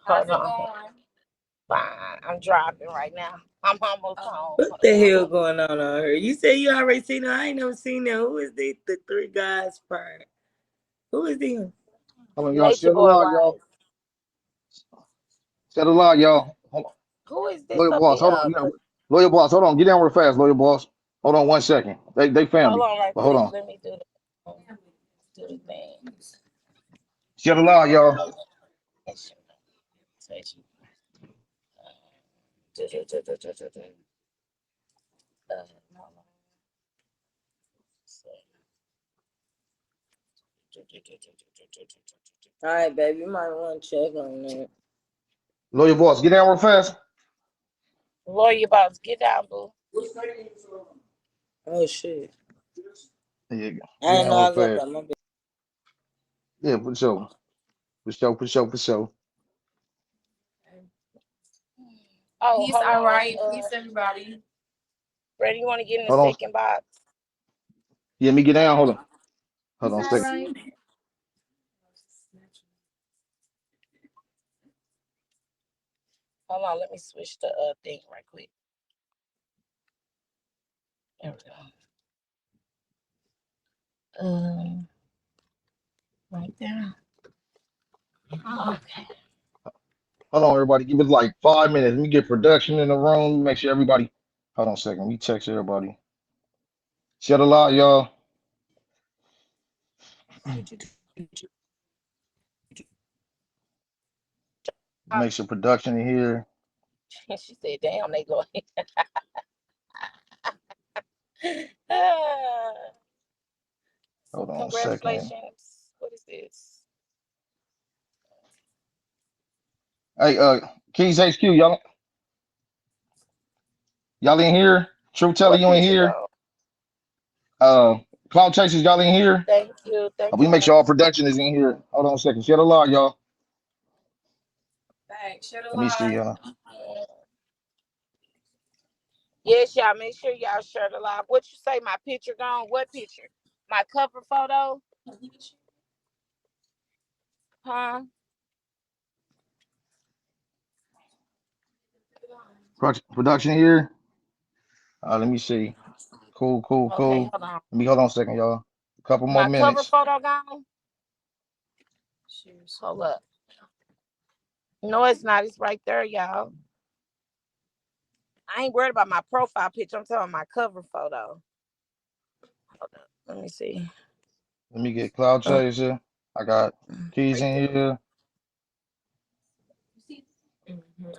Hold on. Fine. I'm driving right now. I'm almost home. What the hell going on here? You say you already seen them. I ain't never seen them. Who is the three guys part? Who is them? Hold on, y'all. Nature Shut a Boy lot, y'all. wife. Shut a lot, y'all. Hold on. Who is this Lawyer up boss, here? hold on. You know, lawyer boss, hold on. Get down real fast, lawyer boss. Hold on 1 second. They Hold family. on right But hold quick. on. Let me do the things. Shut a lot, y'all. All right, baby. You might want to check on that. Lawyer boss, get down real fast. Lawyer boss, get down, boo. Oh shit! There you go. I Get didn't down know real I was up fast. there. My bad. Yeah, for sure. For sure, for sure, for sure. Oh, hold on. All right. Peace, everybody. Brady, you want to get in the Hold on. second box? Yeah, me get down. Hold on. Hold on a All second. right. Hold on. Let me switch the thing right quick. There we go. Right there. Okay. Hold on, everybody. Give it like 5 minutes. Let me get production in the room. Make sure everybody. Hold on a second. Let me text everybody. Shut a lot, y'all. Make sure production in here. She said, "Damn, they go." Hold on a second. Congratulations. What is this? Hey, Keys HQ, y'all in here? True Teller, What you in picture here? though? Uh, Cloud Chasers, y'all in here? Thank you. Thank We you, make sure honey. all production is in here. Hold on a second. Shut a lot, y'all. Thanks. Share the Let me see. live. Yes, y'all. Make sure y'all share the live. What you say? My picture gone? What picture? My cover photo? Huh? Production here. Let me see. Cool, cool, Okay, cool. hold on. Let me hold on a second, y'all. A couple more My cover minutes. photo gone? Hold up. No, it's not. It's right there, y'all. I ain't worried about my profile picture. I'm talking about my cover photo. Hold up. Let me see. Let me get Cloud Chaser. I got Keys Right in there. here.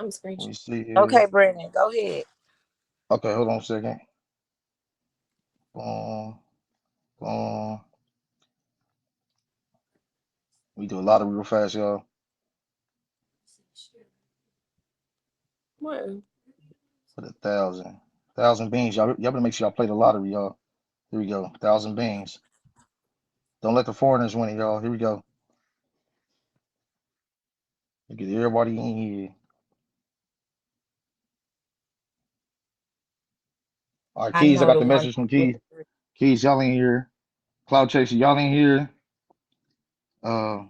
I'm Let me screenshot. see Okay, here. Brandon, go ahead. Okay, hold on a second. Boom, boom. We do a lot of real fast, y'all. What? For the thousand beans. Y'all better make sure y'all play the lottery, y'all. Here we go. 1,000 beans. Don't let the foreigners win it, y'all. Here we go. Get everybody in here. All right, I Keys, I know got the the one. message from Keys. Keys, y'all in here. Cloud Chaser, y'all in here. Uh,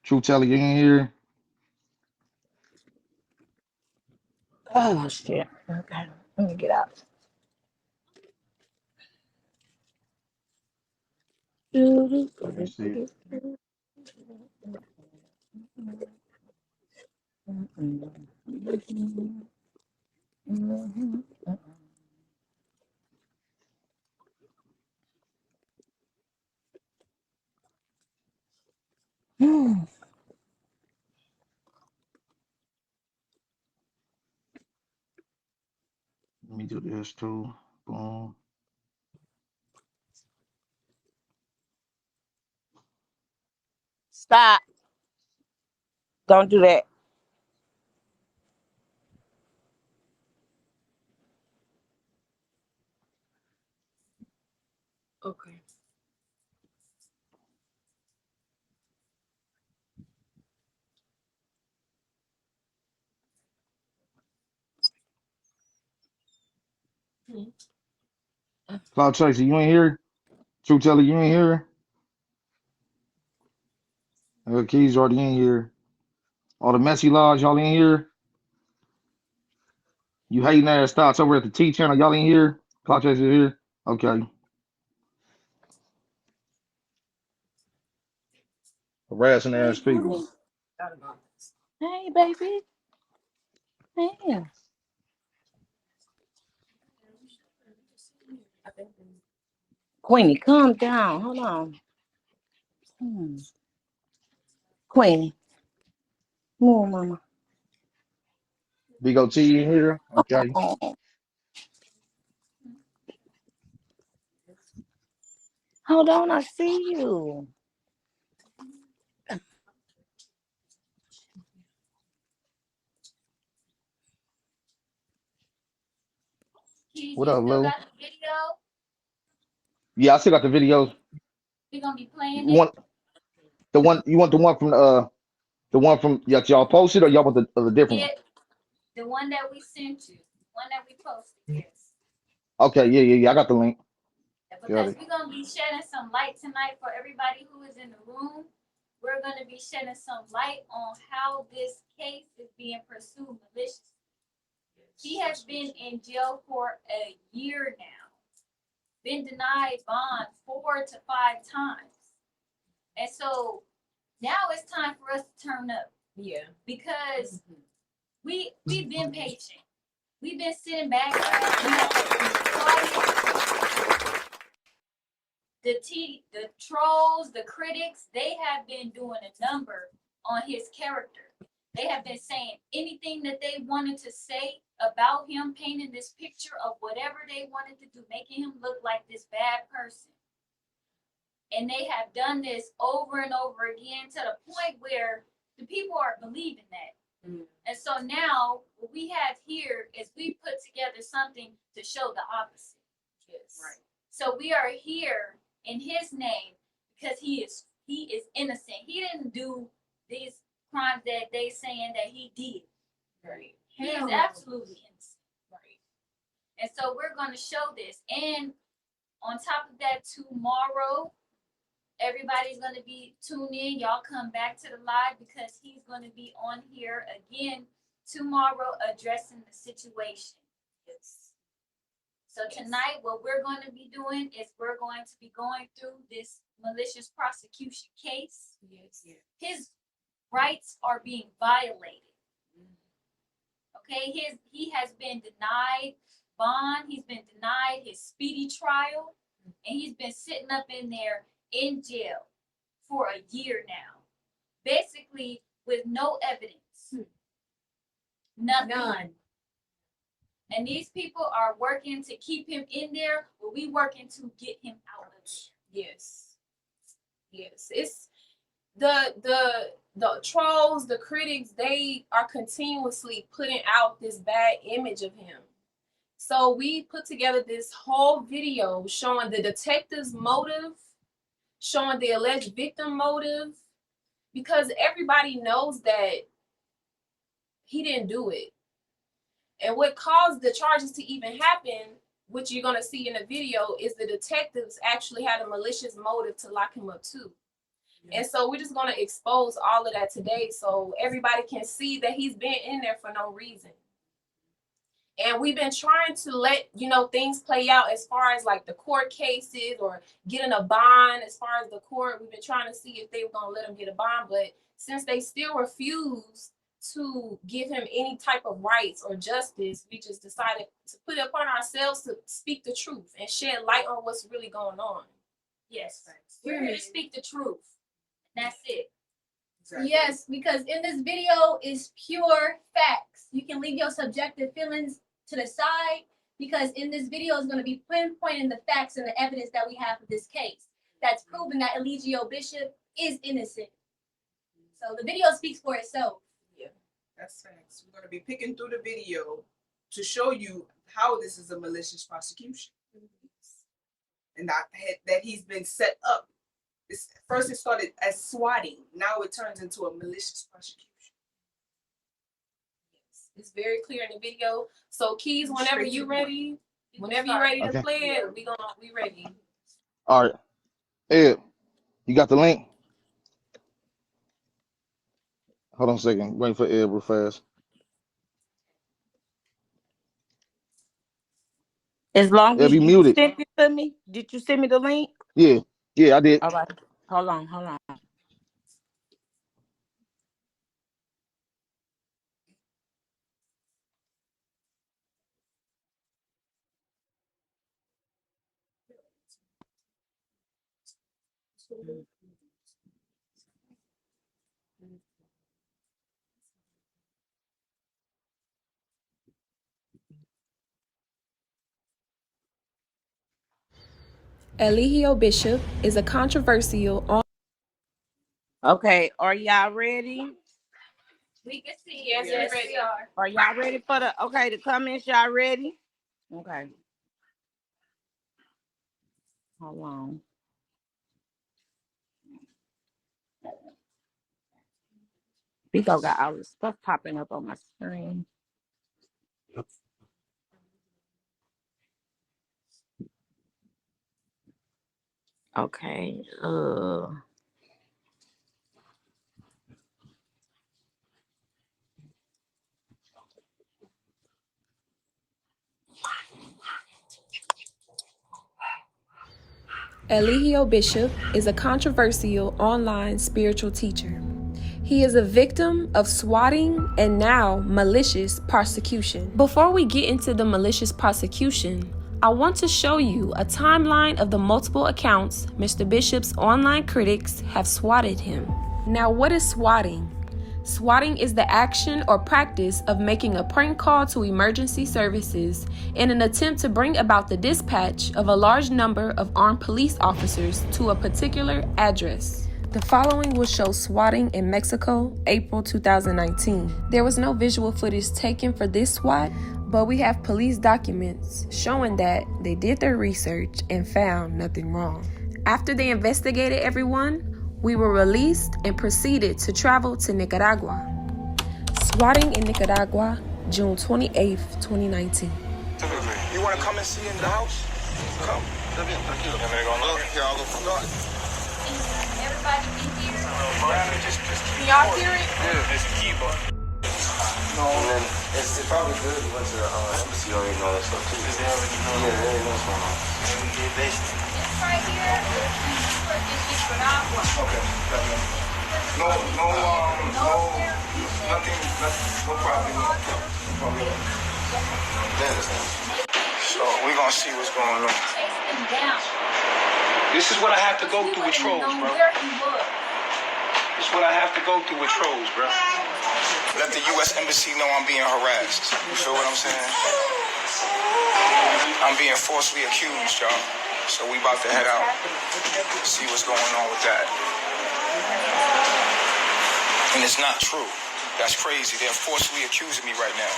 True Teller, you in here. Oh shit. Okay. Let me get out. Let me see. Let me do this too. Boom. Stop. Don't do that. Okay. Cloud Chaser, you in here? True Teller, you in here? Keys already in here. All the messy laws, y'all in here? You hating ass thoughts over at the T channel, y'all in here? Podcast is here? Okay. Harassing ass Hey, people. honey. Hey, baby. Hey. Queenie, calm down. Hold on. Hmm. Queenie, move, mama. Bigo T in here? Okay. Oh, hold on. I see you. What up, Lou? Yeah, I still got the videos. You want you want the one from that y'all posted, or y'all want the different one? Okay, yeah. I got the link. Got it. It's the trolls, the critics, they are continuously putting out this bad image of him. So we put together this whole video showing the detective's motive, showing the alleged victim motive, because everybody knows that he didn't do it. And what caused the charges to even happen, which you're going to see in the video, is the detectives actually had a malicious motive to lock him up too. And so we're just going to expose all of that today so everybody can see that he's been in there for no reason. And we've been trying to let, things play out as far as like the court cases or getting a bond as far as the court. We've been trying to see if they were going to let him get a bond. But since they still refuse to give him any type of rights or justice, we just decided to put it upon ourselves to speak the truth and shed light on what's really going on. We're here to speak the truth. That's it. Exactly. Yes, because in this video is pure facts. You can leave your subjective feelings to the side because in this video is going to be pinpointing the facts and the evidence that we have of this case. That's proven that Eligio Bishop is innocent. So the video speaks for itself. Yeah, that's facts. We're going to be picking through the video to show you how this is a malicious prosecution. And that he's been set up. First it started as swatting. Now it turns into a malicious prosecution. Yes, it's very clear in the video. So Keys, whenever you're ready to play it, we ready. All right. Ed, you got the link? Hold on a second. Waiting for Ed real fast. As long Ed, as be you muted. sent it to me, did you send me the link? Yeah. Yeah, I did. All right. Hold on, hold on. Eligio Bishop is a controversial on. Okay, are y'all ready? We can see. Yes, Yes, we're ready. we are. Are y'all ready for the comments? Y'all ready? Okay, hold on. Bigo got all this stuff popping up on my screen. Okay. Eligio Bishop is a controversial online spiritual teacher. He is a victim of swatting and now malicious prosecution. Before we get into the malicious prosecution, I want to show you a timeline of the multiple accounts Mr. Bishop's online critics have swatted him. Now, what is swatting? Swatting is the action or practice of making a prank call to emergency services in an attempt to bring about the dispatch of a large number of armed police officers to a particular address. The following will show swatting in Mexico, April 2019. There was no visual footage taken for this SWAT, but we have police documents showing that they did their research and found nothing wrong. After they investigated everyone, we were released and proceeded to travel to Nicaragua. Swatting in Nicaragua, June 28th, 2019. You want to come and see in the house? Come. Everybody be here. Can y'all hear it? Yeah. It's the keyboard. No. And then it's probably good you went to the embassy already know that stuff too. Because they already know. Yeah, they already know what's going on. And we did basically. This right here is Nicaragua. Okay. Nothing, no problem. No problem. They understand. So we're gonna see what's going on. Chase him down. This is what I have to go through with trolls, bro. Where he was. This is what I have to go through with trolls, bro. Let the U.S. Embassy know I'm being harassed. You feel what I'm saying? I'm being falsely accused, y'all. So we about to head out, see what's going on with that. And it's not true. That's crazy. They're forcefully accusing me right now.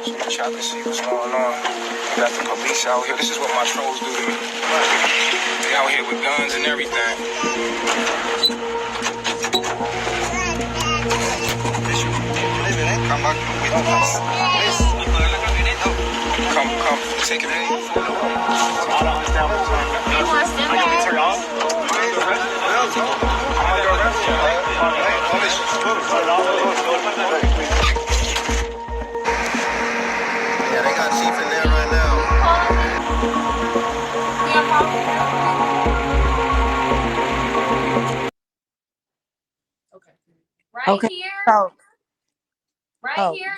So you try to see what's going on. We got the police out here. This is what my trolls do to me. They out here with guns and everything. Come, take it in. Yeah, they got Chief in there right now. Right Okay. here, So,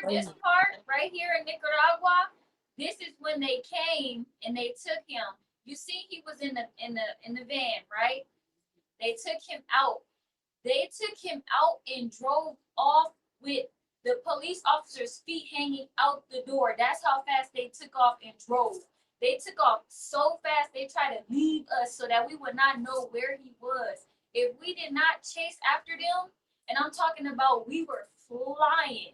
this part, right here in Nicaragua, this is when they came and they took him. You see, he was in the van, right? They took him out. They took him out and drove off with the police officer's feet hanging out the door. That's how fast they took off and drove. They took off so fast, they tried to leave us so that we would not know where he was. If we did not chase after them, and I'm talking about we were flying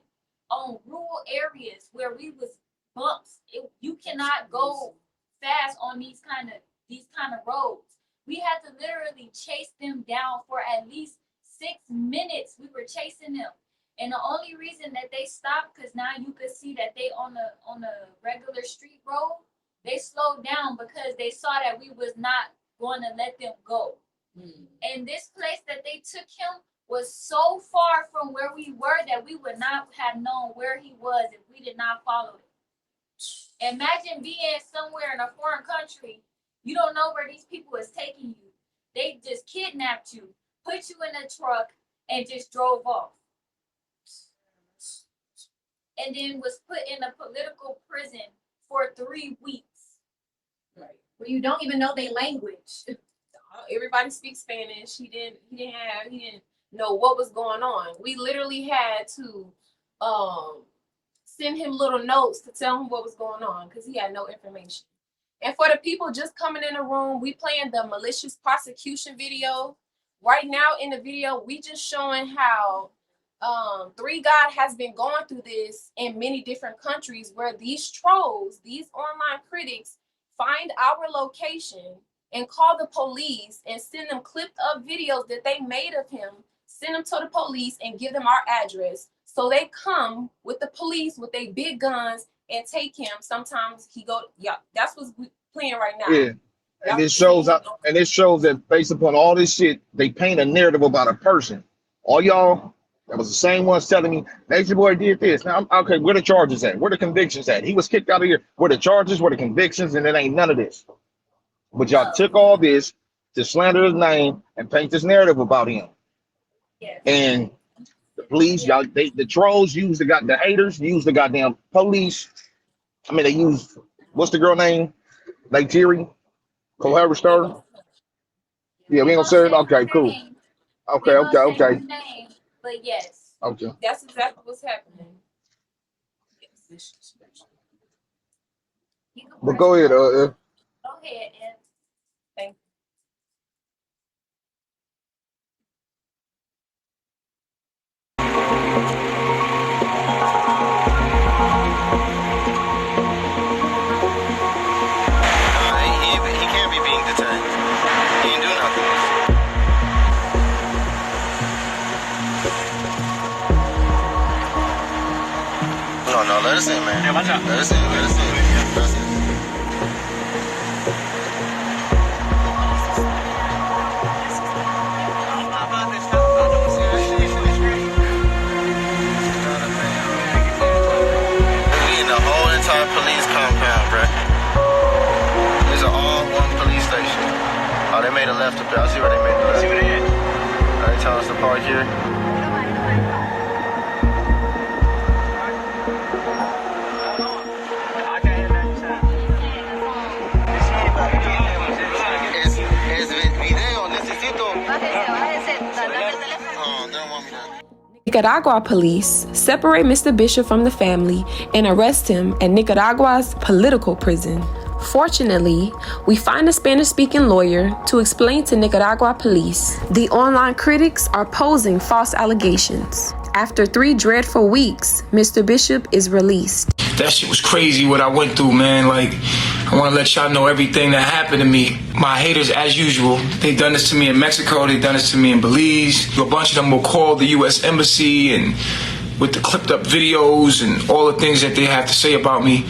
on rural areas where we was bumps. You cannot go fast on these kind of roads. We had to literally chase them down for at least 6 minutes. We were chasing them. And the only reason that they stopped, because now you could see that they on a regular street road, they slowed down because they saw that we was not going to let them go. And this place that they took him was so far from where we were that we would not have known where he was if we did not follow it. Imagine being somewhere in a foreign country. You don't know where these people is taking you. They just kidnapped you, put you in a truck, and just drove off. And then was put in a political prison for 3 weeks. Right. Where you don't even know their language. Everybody speaks Spanish. He didn't know what was going on. We literally had to send him little notes to tell him what was going on because he had no information. And for the people just coming in the room, we playing the malicious prosecution video. Right now in the video, we just showing how 3 God has been going through this in many different countries where these trolls, these online critics, find our location and call the police and send them clipped up videos that they made of him, send them to the police and give them our address. So they come with the police with their big guns and take him. Sometimes he go, yeah, that's what's playing right now. Yeah. And it shows that based upon all this shit, they paint a narrative about a person. All y'all, that was the same ones telling me, Natureboy did this. Now, okay, where the charges at? Where the convictions at? He was kicked out of here. Where the charges? Where the convictions? And it ain't none of this. But y'all took all this to slander his name and paint this narrative about him. Yes. And the police, y'all, the trolls use the haters, use the goddamn police. I mean, they use, what's the girl name? Like Jerry? Cohaver Star? Yeah, we ain't gonna say it. Okay, cool. Okay. But yes. Okay. That's exactly what's happening. But go ahead, Go ahead, Ed. Thank you. He can't be being detained. He didn't do nothing. No, let us in, man. Yeah, watch out. Let us in. We in the whole entire police compound, bruh. These are all one police station. Oh, they made a left up there. I see where they made the left. See where they at? They tell us to park here. Nicaragua police separate Mr. Bishop from the family and arrest him at Nicaragua's political prison. Fortunately, we find a Spanish-speaking lawyer to explain to Nicaragua police the online critics are posing false allegations. After 3 dreadful weeks, Mr. Bishop is released. That shit was crazy what I went through, man. Like, I want to let y'all know everything that happened to me. My haters, as usual, they done this to me in Mexico, they done this to me in Belize. A bunch of them will call the U.S. Embassy and with the clipped up videos and all the things that they have to say about me.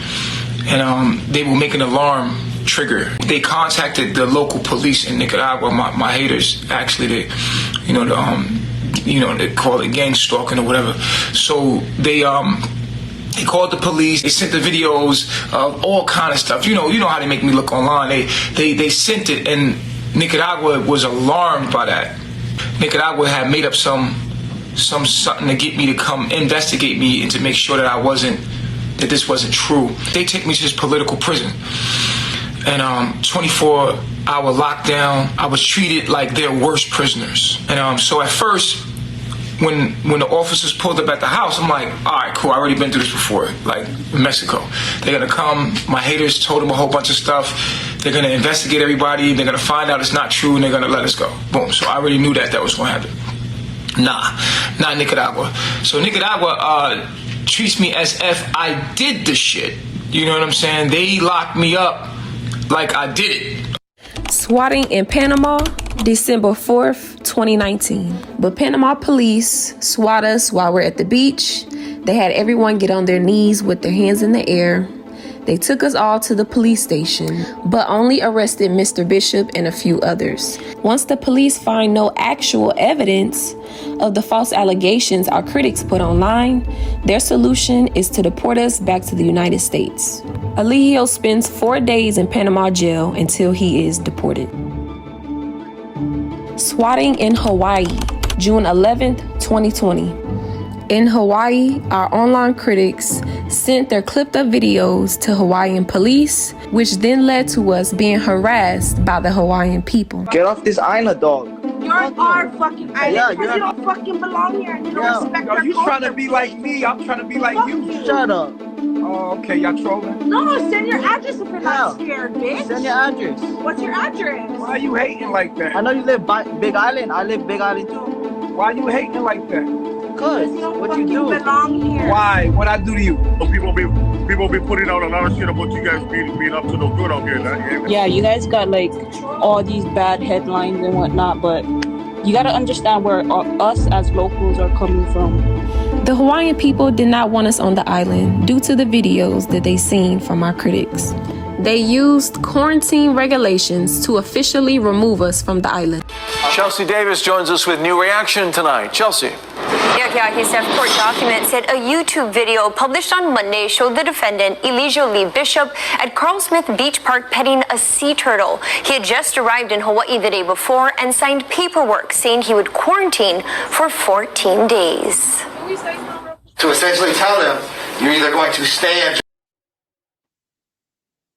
And they will make an alarm trigger. They contacted the local police in Nicaragua, my haters, actually, they call it gang stalking or whatever. So they called the police. They sent the videos of all kind of stuff. You know how they make me look online. They sent it, and Nicaragua was alarmed by that. Nicaragua had made up something to get me to come investigate me and to make sure that this wasn't true. They take me to this political prison, and 24-hour lockdown. I was treated like their worst prisoners. And so at first, when the officers pulled up at the house, I'm like, all right, cool, I already been through this before, like in Mexico. They're gonna come, my haters told them a whole bunch of stuff. They're gonna investigate everybody, they're gonna find out it's not true, and they're gonna let us go. Boom, so I already knew that was gonna happen. Nah, not Nicaragua. So Nicaragua treats me as if I did the shit. You know what I'm saying? They locked me up like I did it. Swatting in Panama, December 4th, 2019. But Panama police swat us while we're at the beach. They had everyone get on their knees with their hands in the air. They took us all to the police station, but only arrested Mr. Bishop and a few others. Once the police find no actual evidence of the false allegations our critics put online, their solution is to deport us back to the United States. Eligio spends 4 days in Panama jail until he is deported. Swatting in Hawaii, June 11th, 2020. In Hawaii, our online critics sent their clipped up videos to Hawaiian police, which then led to us being harassed by the Hawaiian people. Get off this island, dog. You're our fucking island. Yeah, because you don't fucking belong here and you don't respect our you culture. trying to be like me. I'm trying to be like you. Shut up. Oh, okay. Y'all trolling? No, send your address if you're not scared, bitch. Send your address. What's your address? Why are you hating like that? I know you live by Big Island. I live Big Island too. Why are you hating like that? Cause you don't what you fucking do? belong here. Why? What I do to you? People be putting out a lot of shit about you guys being up to no good out here. Yeah, you guys got like all these bad headlines and whatnot, but you gotta understand where us as locals are coming from. The Hawaiian people did not want us on the island due to the videos that they seen from our critics. They used quarantine regulations to officially remove us from the island. Chelsea Davis joins us with new reaction tonight. Chelsea. Yakisef court documents said a YouTube video published on Monday showed the defendant, Eligio Lee Bishop, at Carl Smith Beach Park petting a sea turtle. He had just arrived in Hawaii the day before and signed paperwork saying he would quarantine for 14 days. To essentially tell them, you're either going to stay at.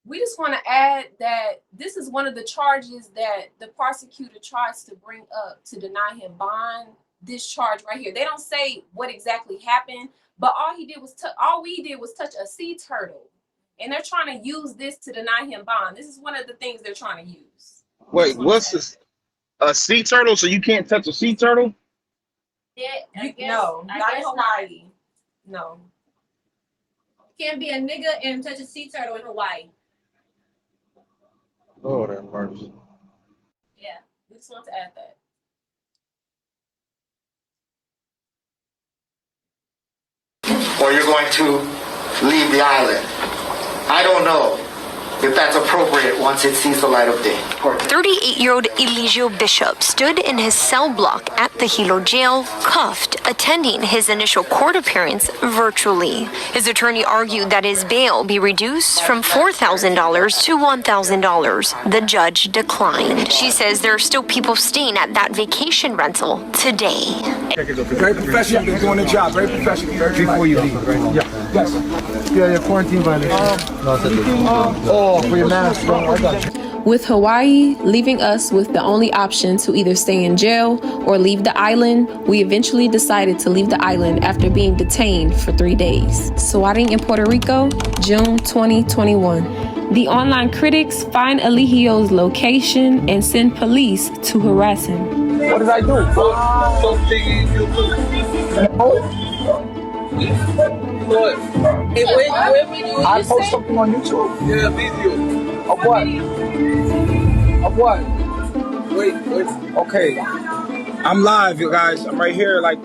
We just want to add that this is one of the charges that the prosecutor tries to bring up to deny him bond. This charge right here. They don't say what exactly happened, but all we did was touch a sea turtle, and they're trying to use this to deny him bond. This is one of the things they're trying to use. Wait, what's this? A sea turtle? So you can't touch a sea turtle? Yeah, No, not in Hawaii. No. Can't be a nigga and touch a sea turtle in Hawaii. Lord have mercy. Yeah, we just want to add that. Or you're going to leave the island. I don't know if that's appropriate once it sees the light of day. 38-year-old Eligio Bishop stood in his cell block at the Hilo jail, cuffed, attending his initial court appearance virtually. His attorney argued that his bail be reduced from $4,000 to $1,000. The judge declined. She says there are still people staying at that vacation rental today. Very professional. You're doing the job. Very professional. Before you leave, right? Yeah. Yes. Yeah, quarantine violation. For your mask. I got you. With Hawaii leaving us with the only option to either stay in jail or leave the island, we eventually decided to leave the island after being detained for 3 days. Swatting in Puerto Rico, June 2021. The online critics find Eligio's location and send police to harass him. What did I do? What? I post something on YouTube? Yeah, video. Of what? Of what? Wait. Okay. I'm live, you guys. I'm right here. Like,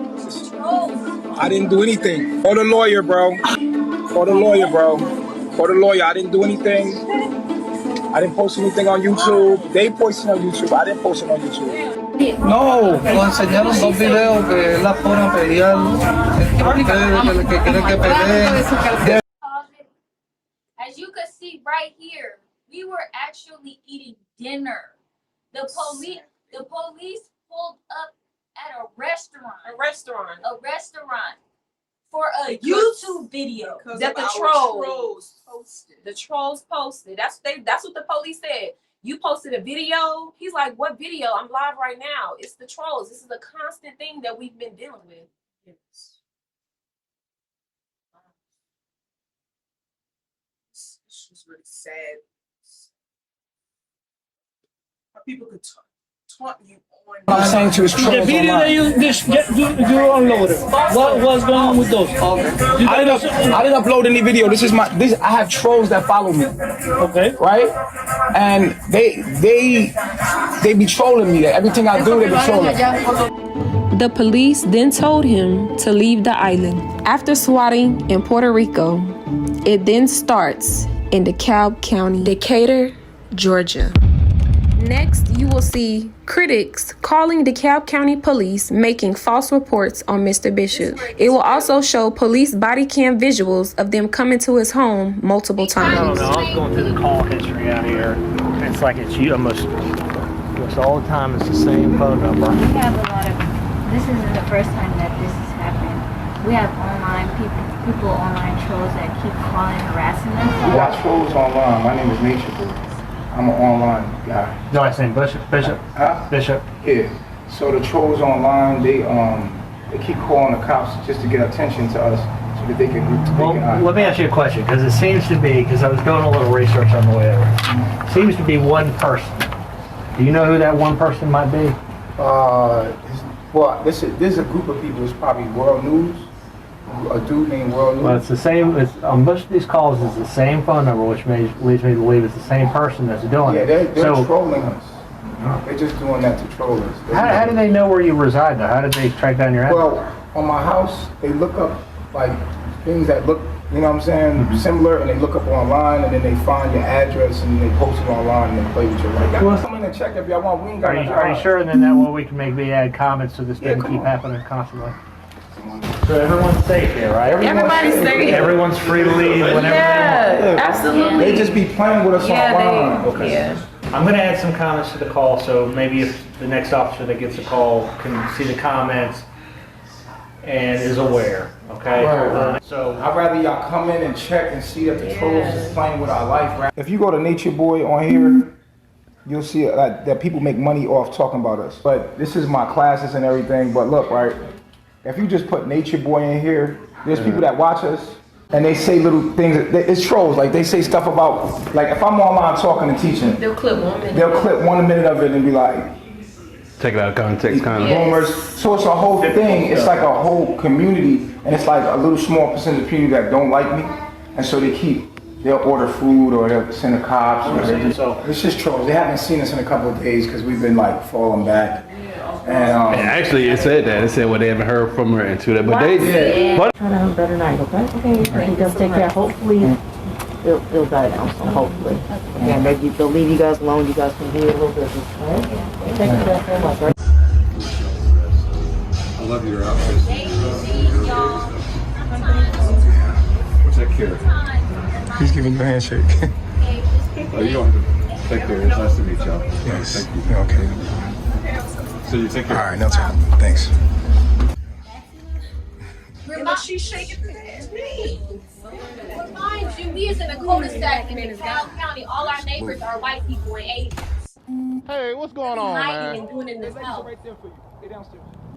I didn't do anything. Call the lawyer, bro. Call the lawyer, bro. Call the lawyer. I didn't do anything. I didn't post anything on YouTube. They posted on YouTube. I didn't post it on YouTube. No. Nos enseñaron dos videos que él la pone a pelear entre ustedes, que quieren que peleen. As you can see right here, we were actually eating dinner. The police pulled up at a restaurant. For a YouTube video That the trolls posted. The trolls posted. That's what the police said. You posted a video. He's like, what video? I'm live right now. It's the trolls. This is a constant thing that we've been dealing with. It's just really sad. How people could taunt you on. I'm saying to his trolls. The video that you unloaded. What was going on with those? Okay. I didn't upload any video. I have trolls that follow me. Okay. Right? And they be trolling me. Everything I do, they be trolling. The police then told him to leave the island. After swatting in Puerto Rico, it then starts in DeKalb County, Decatur, Georgia. Next, you will see critics calling DeKalb County Police making false reports on Mr. Bishop. It will also show police body cam visuals of them coming to his home multiple times. I don't know. I was going through the call history out here. It's like it's you almost all the time. It's the same phone number. We have a lot of. This isn't the first time that this has happened. We have online people online trolls that keep calling, harassing us. We got trolls online. My name is Natureboy. I'm an online guy. No, I saying Bishop. Huh? Bishop. Yeah. So the trolls online, they keep calling the cops just to get attention to us, so that they can. Well, let me ask you a question, because it seems to be, because I was doing a little research on the way over. It seems to be one person. Do you know who that one person might be? Well, this is a group of people. It's probably World News. A dude named World News. Well, it's the same. It's on most of these calls. It's the same phone number, which leads me to believe it's the same person that's doing it. Yeah, they're trolling us. They're just doing that to troll us. How do they know where you reside, though? How did they track down your address? Well, on my house, they look up like things that look, you know what I'm saying, similar, and they look up online, and then they find your address, and they post it online, and they play with you like that. Well, come in and check if y'all want. We ain't got Are you sure then that way we can maybe add comments so this doesn't keep happening constantly? So everyone's safe here, right? Everybody's safe. Everyone's free to leave whenever they want. Absolutely. They just be playing with us online. Okay. I'm going to add some comments to the call, so maybe if the next officer that gets a call can see the comments and is aware, okay? Right. So I'd rather y'all come in and check and see that the trolls is playing with our life. Right? If you go to Natureboy on here, you'll see that people make money off talking about us. But this is my classes and everything. But look, right? If you just put Natureboy in here, there's people that watch us, and they say little things. It's trolls. Like they say stuff about, like if I'm online talking and teaching, They'll clip 1 minute. they'll clip 1 minute of it and be like, take it out of context, kind of. rumors. So it's a whole thing. It's like a whole community, and it's like a little small percentage of people that don't like me, and so they'll order food or they'll send the cops. It's just trolls. They haven't seen us in a couple of days because we've been like falling back. And actually, it said that. It said they haven't heard from her into that, but they did. Trying to have a better night, okay? Okay. He does take care. Hopefully, it'll die down. So hopefully, and they'll leave you guys alone. You guys can do a little business. All right? Thank you guys very much. Right? I love your outfit. What's that kid? He's giving you a handshake. Oh, you don't have to take care. It's nice to meet y'all. Yes. Thank you. Okay. So you take care. All right, no time. Thanks. She's shaking her head. Mind you, we is in a cul-de-sac in DeKalb County. All our neighbors are white people and Asians. Hey, what's going on, man? Hiding and doing in this house.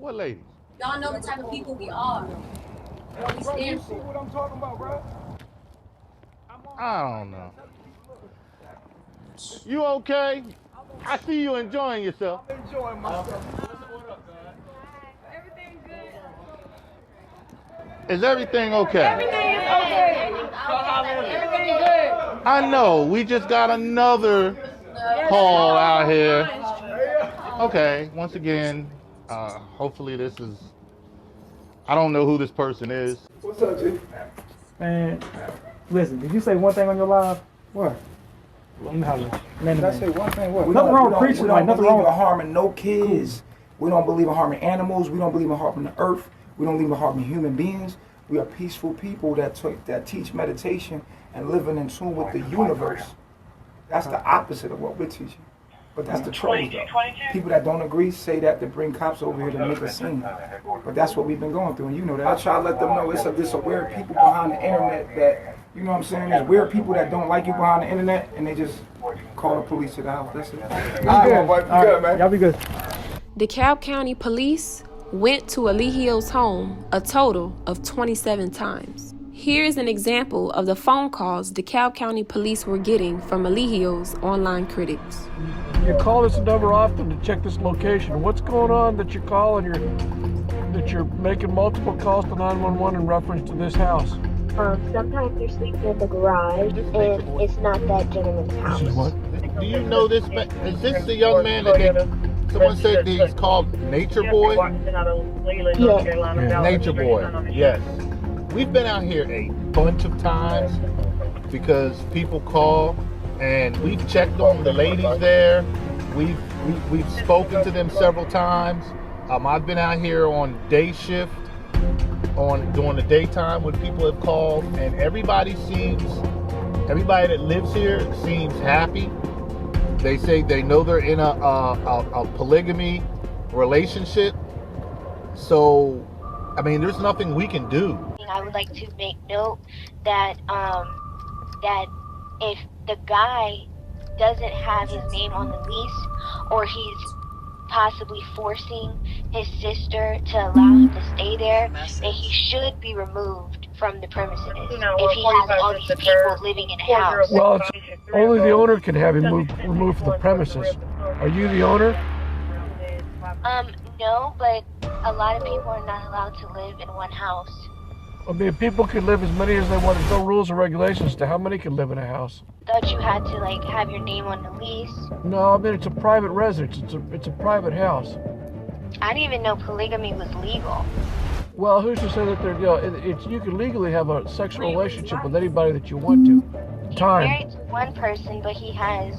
What lady? Y'all know the type of people we are. What we stand for. what I'm talking about, bro? I don't know. You okay? I see you enjoying yourself. I'm enjoying myself. Is everything okay? Everything is okay. Everything is good. I know. We just got another call out here. Okay. Once again, hopefully this is. I don't know who this person is. What's up, G? Man, listen. Did you say one thing on your live? What? Did I say one thing? What? Nothing wrong with preaching. We don't Nothing believe wrong in harming no kids. We don't believe in harming animals. We don't believe in harming the earth. We don't believe in harming human beings. We are peaceful people that teach meditation and living in tune with the universe. That's the opposite of what we're teaching. But that's the trolls, though. People that don't agree say that to bring cops over here to make a scene. But that's what we've been going through, and you know that. I try to let them know it's a weird people behind the internet that, you know what I'm saying, there's weird people that don't like you behind the internet, and they just call the police to the house. That's it. All right, good, man. Y'all be good. DeKalb County Police went to Eligio's home a total of 27 times. Here's an example of the phone calls DeKalb County Police were getting from Eligio's online critics. You call this number often to check this location. What's going on that you're calling? That you're making multiple calls to 911 in reference to this house? Sometimes you're sleeping in the garage, and it's not that gentleman's house. Do you know this man? Is this the young man that someone said he's called Natureboy? Yes. Natureboy, yes. We've been out here a bunch of times. because people call, and we've checked on the ladies there. We've spoken to them several times. I've been out here on day shift, during the daytime when people have called, and everybody that lives here seems happy. They say they know they're in a polygamy relationship. So, I mean, there's nothing we can do. I would like to make note that that if the guy doesn't have his name on the lease, or he's possibly forcing his sister to allow him to stay there, then he should be removed from the premises if he has all these people living in a house. Well, only the owner can have him removed from the premises. Are you the owner? No, but a lot of people are not allowed to live in one house. I mean, people can live as many as they want. There's no rules or regulations to how many can live in a house. Thought you had to like have your name on the lease. No, I mean, it's a private residence. It's a private house. I didn't even know polygamy was legal. Well, who's to say that they're, you can legally have a sexual relationship with anybody that you want to. He's married to one person, but he has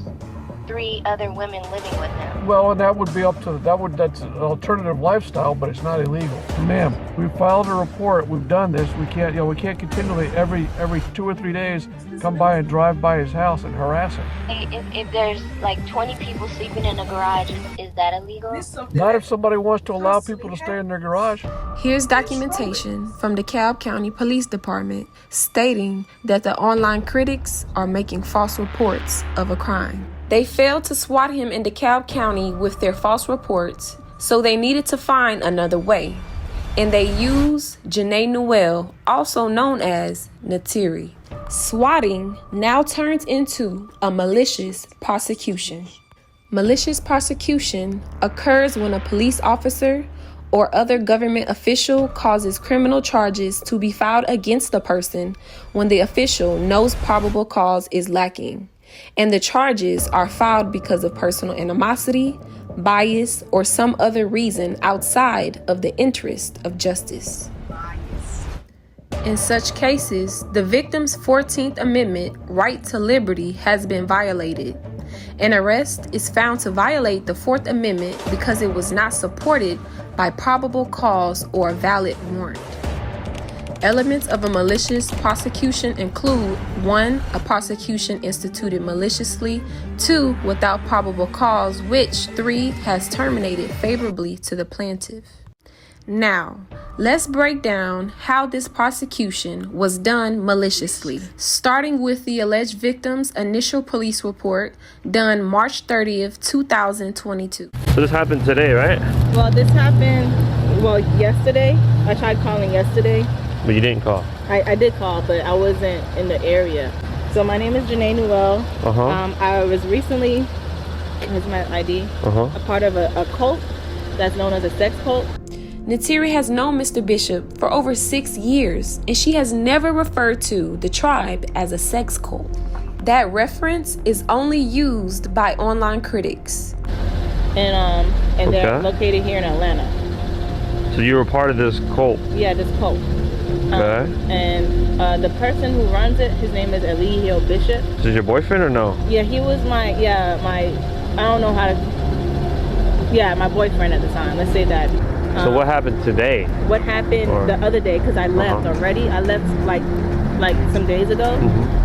3 other women living with him. Well, and that would be up to, that's an alternative lifestyle, but it's not illegal. Ma'am, we filed a report, we've done this, we can't continually every 2 or 3 days come by and drive by his house and harass him. If there's like 20 people sleeping in a garage, is that illegal? Not if somebody wants to allow people to stay in their garage. Here's documentation from the DeKalb County Police Department stating that the online critics are making false reports of a crime. They failed to SWAT him in DeKalb County with their false reports, so they needed to find another way. And they used Janae Newell, also known as Natiri. Swatting now turns into a malicious prosecution. Malicious prosecution occurs when a police officer or other government official causes criminal charges to be filed against the person when the official knows probable cause is lacking, and the charges are filed because of personal animosity, bias, or some other reason outside of the interest of justice. In such cases, the victim's 14th Amendment right to liberty has been violated. An arrest is found to violate the 4th Amendment because it was not supported by probable cause or a valid warrant. Elements of a malicious prosecution include 1. A prosecution instituted maliciously, 2. Without probable cause, which 3. has terminated favorably to the plaintiff. Now, let's break down how this prosecution was done maliciously, starting with the alleged victim's initial police report done March 30th, 2022. So this happened today, right? Well, this happened, yesterday. I tried calling yesterday. But you didn't call. I did call, but I wasn't in the area. So my name is Janae Newell. I was recently, here's my ID, a part of a cult that's known as a sex cult. Natiri has known Mr. Bishop for over 6 years, and she has never referred to the tribe as a sex cult. That reference is only used by online critics. And they're located here in Atlanta. So you were part of this cult? Yeah, this cult. Okay. And the person who runs it, his name is Eligio Bishop. Is this your boyfriend or no? Yeah, he was my boyfriend at the time. Let's say that. So what happened today? What happened the other day? Because I left already. I left like some days ago,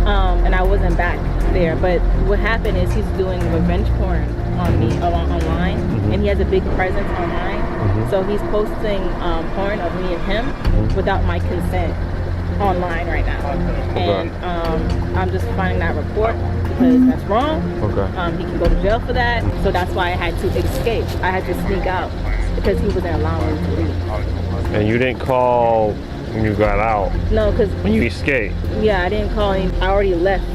and I wasn't back there. But what happened is he's doing revenge porn on me online, and he has a big presence online. So he's posting porn of me and him without my consent online right now. And I'm just filing that report because that's wrong. He can go to jail for that. So that's why I had to escape. I had to sneak out because he wasn't allowing me to leave. And you didn't call when you got out? No, because when you escaped? Yeah, I didn't call him. I already left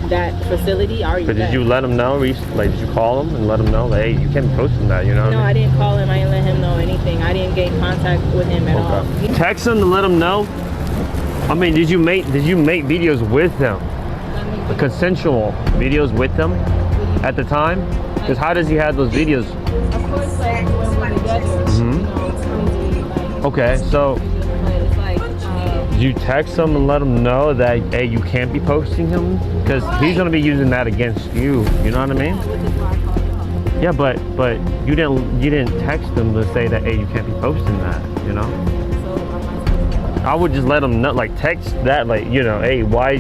that facility. But did you let him know? Like, did you call him and let him know that, hey, you can't be posting that, you know? No, I didn't call him. I didn't let him know anything. I didn't get in contact with him at all. Text him to let him know? I mean, did you make videos with him? Consensual videos with them at the time? Because how does he have those videos? Of course, like when we're together. Okay, so Did you text him and let him know that, hey, you can't be posting him? Because he's gonna be using that against you. You know what I mean? Yeah, but you didn't text him to say that, hey, you can't be posting that. You know? I would just let him know, like text that, like, you know, hey, why are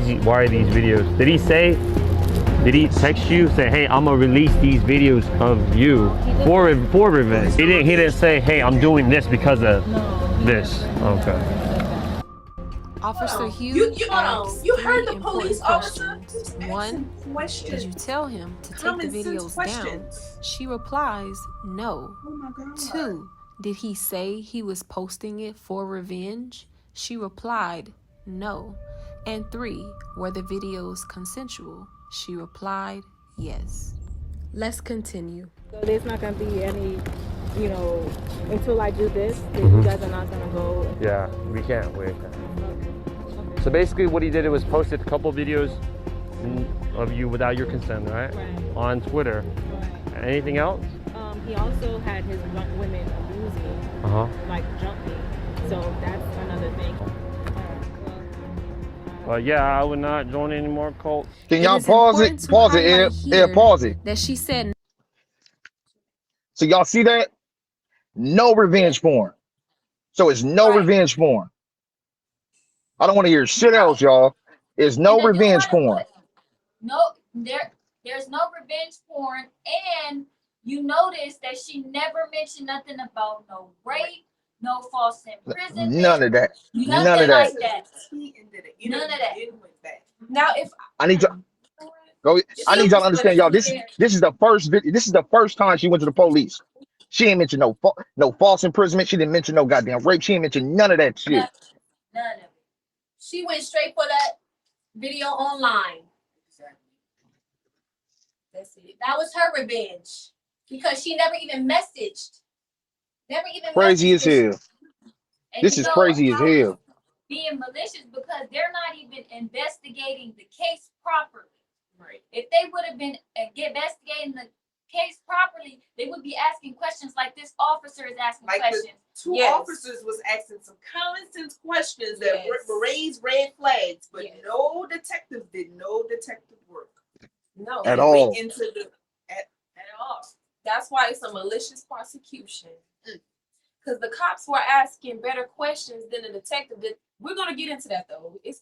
these videos? Did he text you say, hey, I'm gonna release these videos of you for revenge? He didn't say, hey, I'm doing this because of this. Okay. Officer Hughes asks You three heard the important police officer. questions. One, did you tell him to take the videos down? She replies, no. Oh my God. 2, did he say he was posting it for revenge? She replied, no. And 3, were the videos consensual? She replied, yes. Let's continue. So there's not gonna be any, you know, until I do this, you guys are not gonna go. Yeah, we can't wait. So basically what he did was posted a couple videos of you without your consent, right? On Twitter. Anything else? He also had his women abuse me, like jump me. So that's another thing. But yeah, I would not join any more cults. Can y'all pause it? Pause it, Ed, pause it. That she said. So y'all see that? No revenge porn. So it's no revenge porn. I don't want to hear shit else, y'all. It's no revenge porn. No, there's no revenge porn, and you notice that she never mentioned nothing about no rape, no false imprisonment. None of that. None of that. that. None of that. Now, if I need to go. I need y'all to understand, y'all. This is the first video. This is the first time she went to the police. She ain't mentioned no false imprisonment. She didn't mention no goddamn rape. She ain't mentioned none of that shit. None of it. She went straight for that video online. That's it. That was her revenge because she never even messaged. Crazy as hell. This is crazy as hell. Being malicious because they're not even investigating the case properly. Right. If they would have been investigating the case properly, they would be asking questions like this officer is asking questions. The two officers was asking some common sense questions that raised red flags, but no detective did no detective work. No, at all. Into the at all. That's why it's a malicious prosecution. Because the cops were asking better questions than the detective did. We're gonna get into that though. That's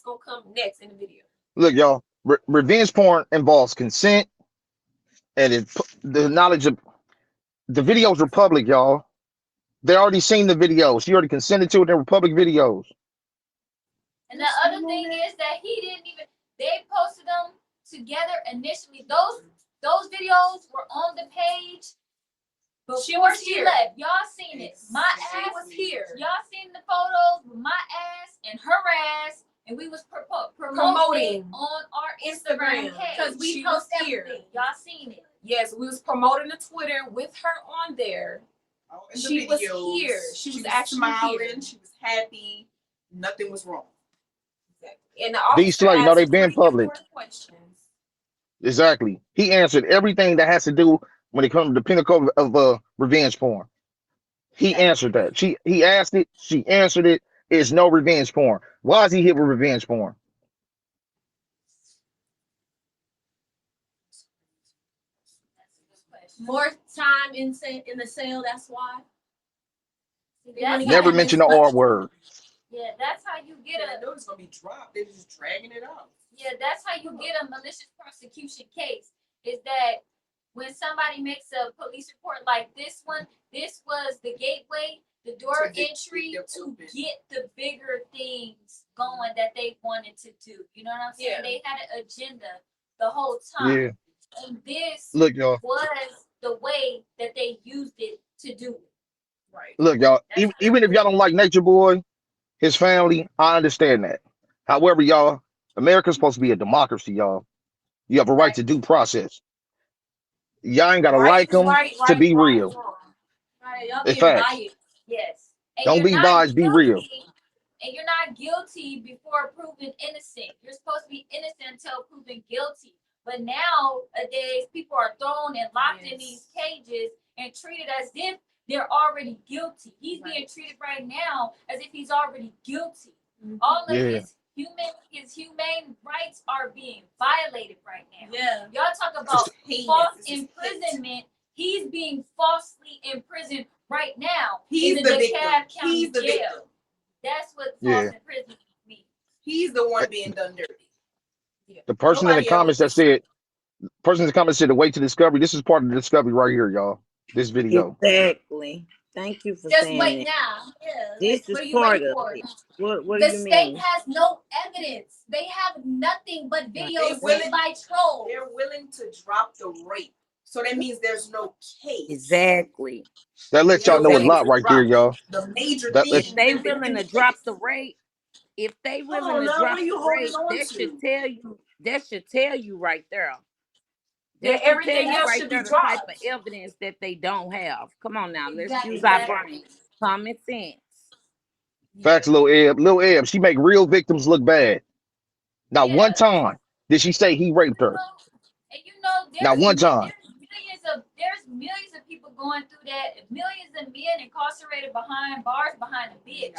gonna come next in the video. Look, y'all. Revenge porn involves consent, and the knowledge of the videos are public, y'all. They already seen the videos. She already consented to it. They were public videos. And the other thing is that they posted them together initially. Those videos were on the page before she left. Y'all seen it. My ass was here. Y'all seen the photos with my ass and her ass, and we was promoting on our Instagram page because we post everything. Y'all seen it. Yes, we was promoting the Twitter with her on there. She was here. She was actually smiling. Here. She was happy. Nothing was wrong. And the These slaves, no, they been public. Exactly. He answered everything that has to do when it comes to the pinnacle of revenge porn. He answered that. He asked it. She answered it. It's no revenge porn. Why is he hit with revenge porn? More time in the cell. That's why. Never mention the R word. Yeah, that's how you get I know it's gonna be dropped. They're just dragging it out. Yeah, that's how you get a malicious prosecution case. Is that when somebody makes a police report like this one, this was the gateway, the door entry to get the bigger things going that they wanted to do. You know what I'm saying? Yeah. They had an agenda the whole time. Yeah. And this was the way that they used it to do it. Right. Look, y'all, even if y'all don't like Natureboy, his family, I understand that. However, y'all, America's supposed to be a democracy, y'all. You have a right to due process. Y'all ain't gotta like them to be real. Right, y'all being biased. Yes. And don't be biased, be real. And you're not guilty before proven innocent. You're supposed to be innocent until proven guilty. But nowadays, people are thrown and locked in these cages and treated as if they're already guilty. He's being treated right now as if he's already guilty. All of Yeah. his humane rights are being violated right now. Yeah. Y'all talk about false imprisonment. He's being falsely imprisoned right now He's in the the victim. DeKalb County He's the jail. victim. That's what Yeah. false imprisonment means. He's the one being done dirty. The person in the Nobody else comments that said, person in the comments said, the way to discovery. This is part of the discovery right here, y'all. This video. Exactly. Thank you for Just saying wait that. now. Yeah. This What is are you part waiting of for? it. What The do you state mean? has no evidence. They have nothing but They videos willing- sent by trolls. They're willing to drop the rape. So that means there's no case. Exactly. That lets y'all know a lot right there, y'all. The major That thing. lets- If they willing to drop the rate, if they Come willing on to now, drop what are you the holding rate, on that to? should tell you. That should tell you right there. That That should tell everything you else right should there be the type dropped. of evidence that they don't have. Come on now, let's use Exactly. our brain. Common sense. Facts, Lil Eb. Lil Eb, she make real victims look bad. Not one time did she say he raped her. And you know, Not one time. there's millions of people going through that. Millions of men incarcerated behind bars, behind a bitch,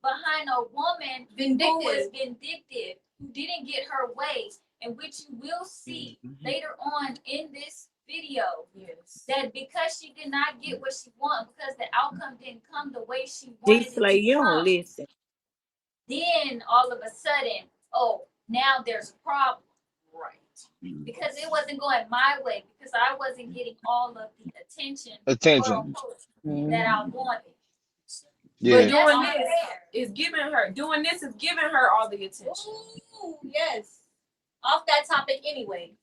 behind a woman who is vindictive, who didn't get her way, and which you will see later on in this video. Yes. That because she did not get what she wanted, because the outcome didn't come the way she wanted it Slay, to you don't come. listen. Then all of a sudden, oh, now there's a problem. Right. Because it wasn't going my way, because I wasn't getting all of the attention quote unquote, that I wanted. Yeah. But doing this is giving her all the attention. Ooh, yes. Off that topic anyway.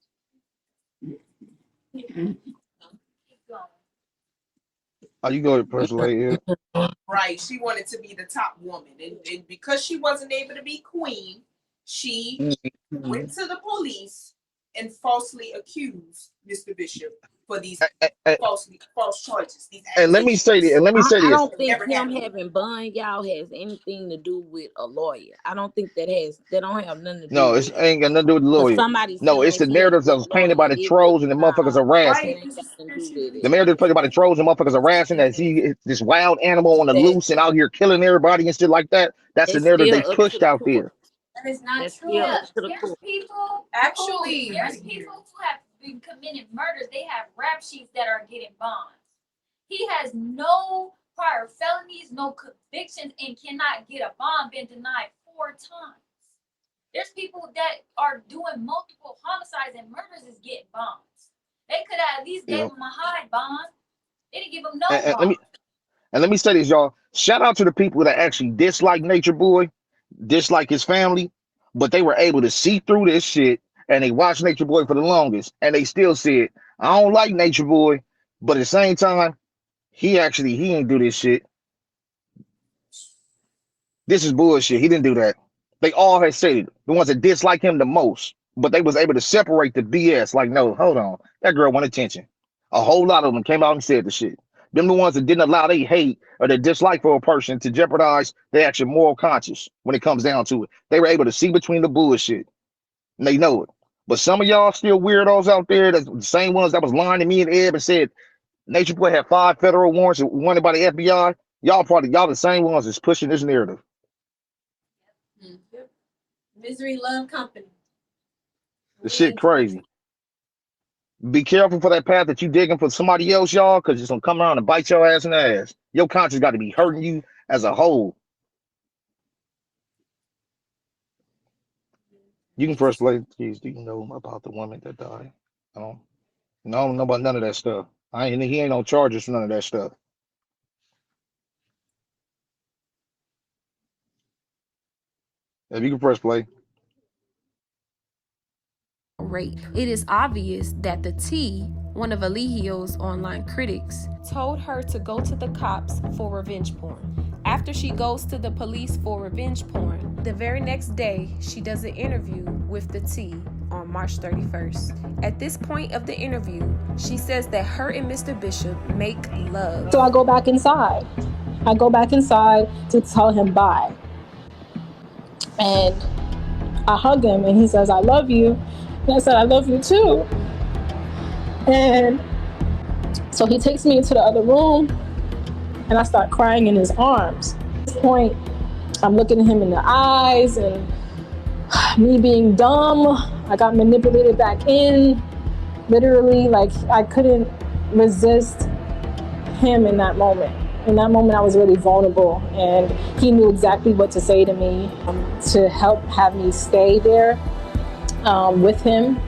Oh, you go to personally, yeah. Right. She wanted to be the top woman. And because she wasn't able to be queen, she went to the police and falsely accused Mr. Bishop for these false charges. And let me say this. And let me say I this. don't think him having bun y'all has anything to do with a lawyer. I don't think that don't have nothing to do No, with it ain't got nothing to do with the lawyer. somebody No, saying it's the he had a narratives that good was painted by lawyer. the It trolls was and the motherfuckers harassing. it ain't got nothing to do with The it. narrative played by the trolls and motherfuckers harassing that he this wild animal on the loose and out here killing everybody and shit like that. That's the It's narrative they still up to pushed the out court. there. That is not That's true. still up to the There's court. people there's people who have been committing murders. They have rap sheets that are getting bonds. He has no prior felonies, no convictions, and cannot get a bond, been denied 4 times. There's people that are doing multiple homicides and murders is getting bonds. They could have at least gave him a high bond. They didn't give him no bond. Let me say this, y'all. Shout out to the people that actually dislike Nature Boy, dislike his family, but they were able to see through this shit and they watched Nature Boy for the longest, and they still said, I don't like Nature Boy, but at the same time, he ain't do this shit. This is bullshit. He didn't do that. They all had said it. The ones that dislike him the most, but they was able to separate the BS. Like, no, hold on. That girl wanted attention. A whole lot of them came out and said the shit. Them the ones that didn't allow they hate or their dislike for a person to jeopardize their actual moral conscience when it comes down to it. They were able to see between the bullshit. And they know it. But some of y'all still weirdos out there, that's the same ones that was lying to me and Ed and said Nature Boy had 5 federal warrants wanted by the FBI. Y'all the same ones that's pushing this narrative. Misery love company. The shit crazy. Be careful for that path that you digging for somebody else, y'all, because it's gonna come around and bite your ass in the ass. Your conscience got to be hurting you as a whole. You can first play. Please, do you know about the woman that died? No, I don't know about none of that stuff. He ain't on charges for none of that stuff. If you can press play. Rape. It is obvious that the T, one of Eligio's online critics, told her to go to the cops for revenge porn. After she goes to the police for revenge porn, the very next day, she does an interview with the T on March 31st. At this point of the interview, she says that her and Mr. Bishop make love. So I go back inside. I go back inside to tell him bye. And I hug him and he says, I love you. And I said, I love you too. And so he takes me into the other room and I start crying in his arms. At this point, I'm looking at him in the eyes, and me being dumb, I got manipulated back in. Literally, like, I couldn't resist him in that moment. In that moment, I was really vulnerable, and he knew exactly what to say to me to help have me stay there with him.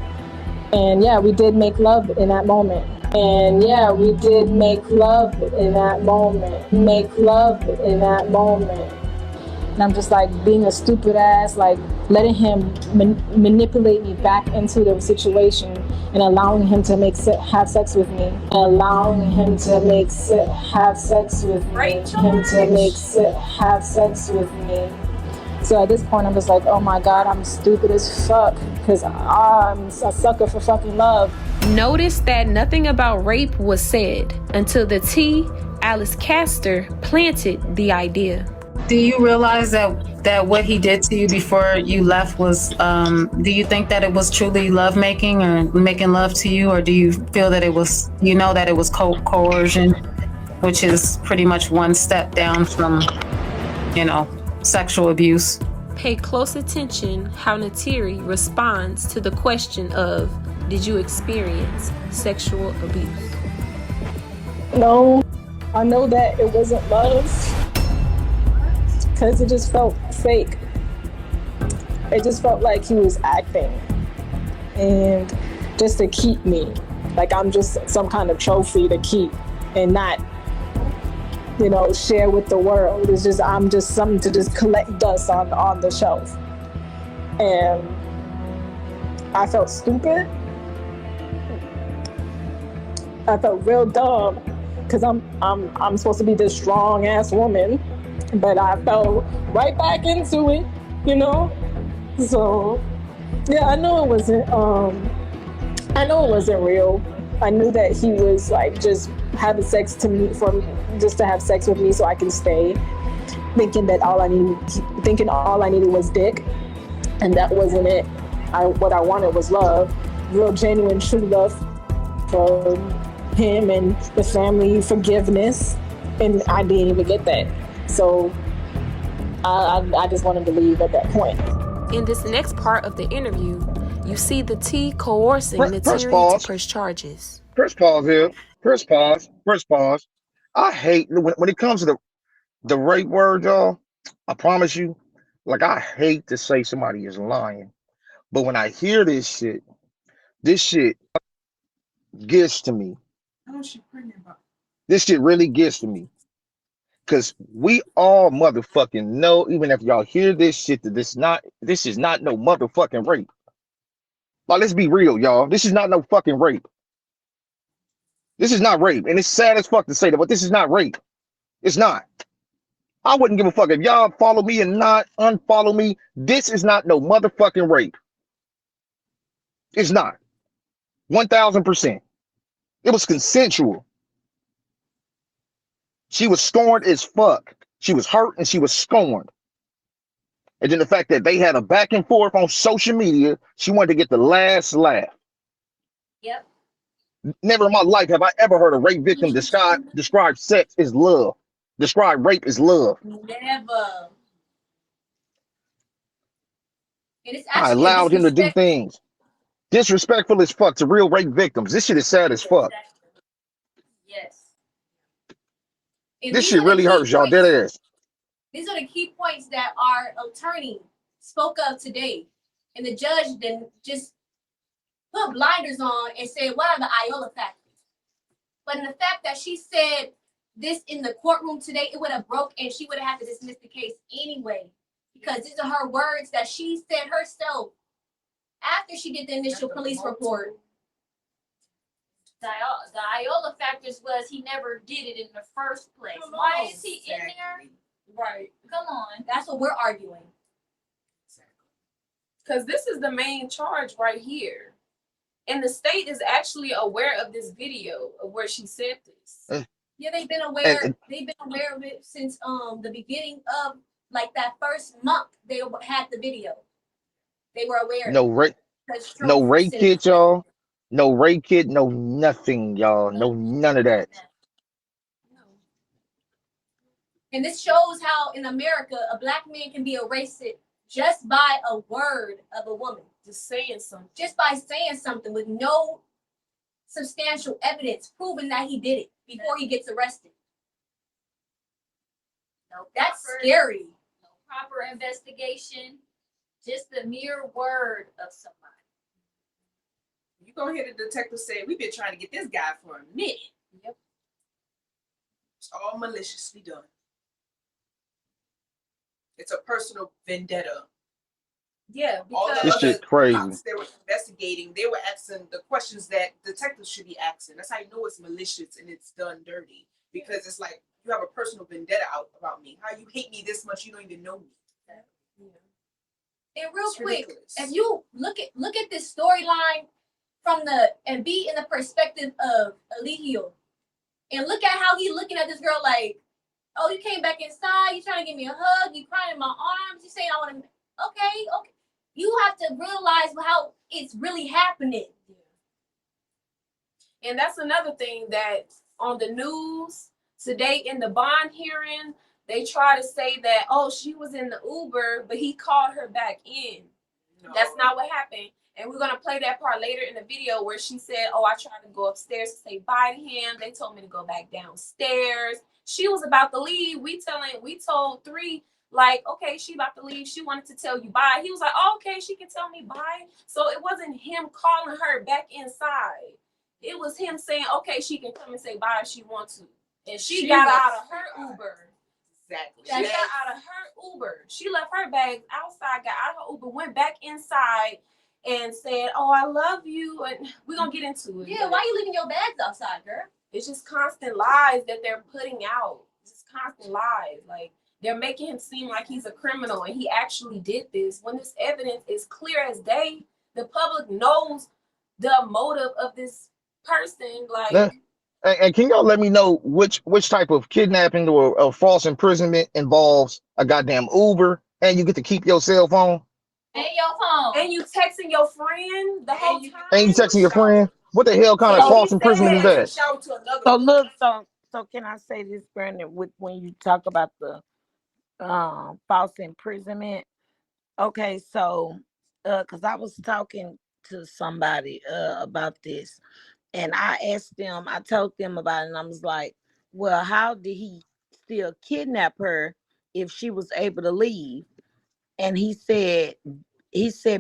And yeah, we did make love in that moment. And yeah, we did make love in that moment. Make love in that moment. And I'm just like being a stupid ass, like letting him manipulate me back into the situation and allowing him to have sex with me. Allowing him to have sex with me. Have sex with me. So at this point, I'm just like, oh my God, I'm stupid as fuck because I'm a sucker for fucking love. Notice that nothing about rape was said until the T, Alice Castor, planted the idea. Do you realize that what he did to you before you left was, do you think that it was truly lovemaking or making love to you? Or do you feel that it was, that it was coercion, which is pretty much one step down from, sexual abuse? Pay close attention how Natiri responds to the question of, did you experience sexual abuse? No, I know that it wasn't love because it just felt fake. It just felt like he was acting and just to keep me, like I'm just some kind of trophy to keep and not, share with the world. It's just, I'm just something to just collect dust on the shelf. And I felt stupid. I felt real dumb because I'm supposed to be this strong ass woman, but I fell right back into it, So yeah, I know it wasn't real. I knew that he was like just having sex to me just to have sex with me so I can stay, thinking all I needed was dick, and that wasn't it. What I wanted was love, real genuine true love for him and the family, forgiveness, and I didn't even get that. So I just wanted to leave at that point. In this next part of the interview, you see the T coercing Natiri to press charges. Press pause here. Press pause. I hate when it comes to the rape word, y'all. I promise you, like, I hate to say somebody is lying, but when I hear this shit gets to me. This shit really gets to me. Cause we all motherfucking know, even if y'all hear this shit, that this is not no motherfucking rape. Like, let's be real, y'all. This is not no fucking rape. This is not rape. And it's sad as fuck to say that, but this is not rape. It's not. I wouldn't give a fuck if y'all follow me and not unfollow me. This is not no motherfucking rape. It's not. 1000%. It was consensual. She was scorned as fuck. She was hurt and she was scorned. And then the fact that they had a back and forth on social media, she wanted to get the last laugh. Yep. Never in my life have I ever heard a rape victim describe sex as love. Describe rape as love. Never. I allowed him to do things. Disrespectful as fuck to real rape victims. This shit is sad as fuck. Yes. This shit really hurts, y'all. Dead ass. These are the key points that our attorney spoke of today. And the judge then just put blinders on and said, what are the Iola factors? But in the fact that she said this in the courtroom today, it would have broke and she would have had to dismiss the case anyway. Because these are her words that she said herself after she did the initial police report. The Iola factors was he never did it in the first place. Why is he in there? Right. Come on. That's what we're arguing. Because this is the main charge right here. And the state is actually aware of this video of where she said this. Yeah, they've been aware. They've been aware of it since the beginning of like that first month they had the video. They were aware. No rape kit, y'all. No rape kit, no nothing, y'all. No none of that. And this shows how in America a black man can be arrested just by a word of a woman. Just saying something. Just by saying something with no substantial evidence proving that he did it before he gets arrested. That's scary. No proper investigation. Just the mere word of somebody. You go hear the detective say, we've been trying to get this guy for a minute. Yep. It's all maliciously done. It's a personal vendetta. Yeah, all the This other shit crazy. cops they were investigating, they were asking the questions that detectives should be asking. That's how you know it's malicious and it's done dirty. Because it's like you have a personal vendetta out about me. How you hate me this much, you don't even know me. And real It's quick, ridiculous. if you look at this storyline and be in the perspective of Eligio, and look at how he's looking at this girl like, oh, you came back inside, you trying to give me a hug, you crying in my arms, you saying I want to, okay. You have to realize how it's really happening. And that's another thing that on the news today in the bond hearing, they try to say that, oh, she was in the Uber, but he called her back in. No. That's not what happened. And we're going to play that part later in the video where she said, oh, I tried to go upstairs to say bye to him. They told me to go back downstairs. She was about to leave. We told 3, like, okay, she about to leave. She wanted to tell you bye. He was like, oh, okay, she can tell me bye. So it wasn't him calling her back inside. It was him saying, okay, she can come and say bye if she wants to. And she got out of her Uber. Exactly. She got out of her Uber. She left her bags outside, got out of her Uber, went back inside and said, oh, I love you. And we're going to get into it. Yeah, why are you leaving your bags outside, girl? It's just constant lies that they're putting out. Just constant lies. Like, they're making him seem like he's a criminal and he actually did this. When this evidence is clear as day, the public knows the motive of this person. Like, And can y'all let me know which type of kidnapping or false imprisonment involves a goddamn Uber and you get to keep your cell phone? And your phone. And you texting your friend the whole time. And you texting your friend? What the hell kind of So false imprisonment is that? So look, so can I say this, Brandon? With when you talk about the false imprisonment, okay, so because I was talking to somebody about this, and I asked them, I told them about it, and I was like, well, how did he still kidnap her if she was able to leave? And he said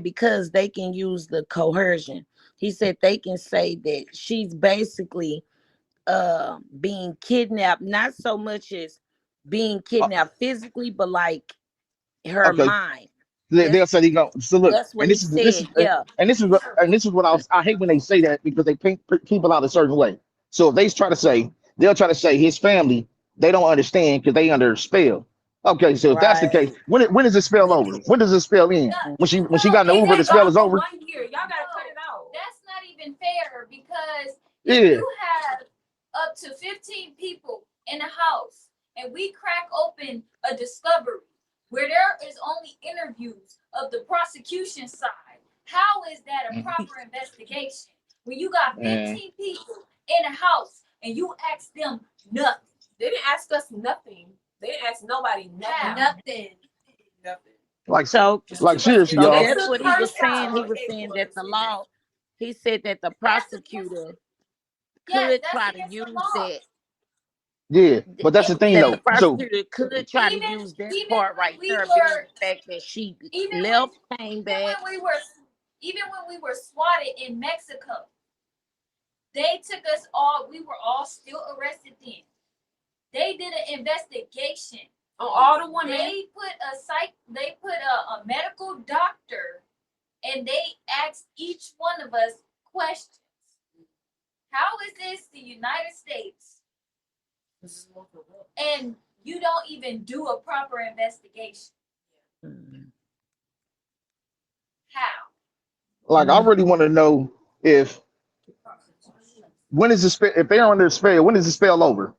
because they can use the coercion. He said they can say that she's basically being kidnapped, not so much as being kidnapped physically, but like her Okay. mind. They'll say he go. So look, That's what and he this is said. Yeah. and this is what I hate when they say that because they paint people out a certain way. So if they try to say, they'll try to say his family, they don't understand because they under a spell. Okay, so if that's the case, when does the spell over? When does the spell end? When she got in the Uber, the spell is over. 1 year. Y'all gotta cut it out. That's not even fair because Yeah. if you have up to 15 people in a house and we crack open a discovery where there is only interviews of the prosecution side, how is that a proper investigation? When you got 15 people in a house and you ask them nothing. They didn't ask us nothing. They didn't ask nobody nothing. Nothing. Like So seriously, y'all. that's what he was saying. He was saying that the law. He said that the prosecutor could try to use that. Yeah, but that's the thing That though. the prosecutor could try to use that part right there, being the fact that she left, came back. Even when we were swatted in Mexico, they took us all. We were all still arrested then. They did an investigation on all the women. They put a medical doctor, and they asked each one of us questions. How is this the United States? And you don't even do a proper investigation. How? Like I really want to know if if they're under the spell, when is the spell over?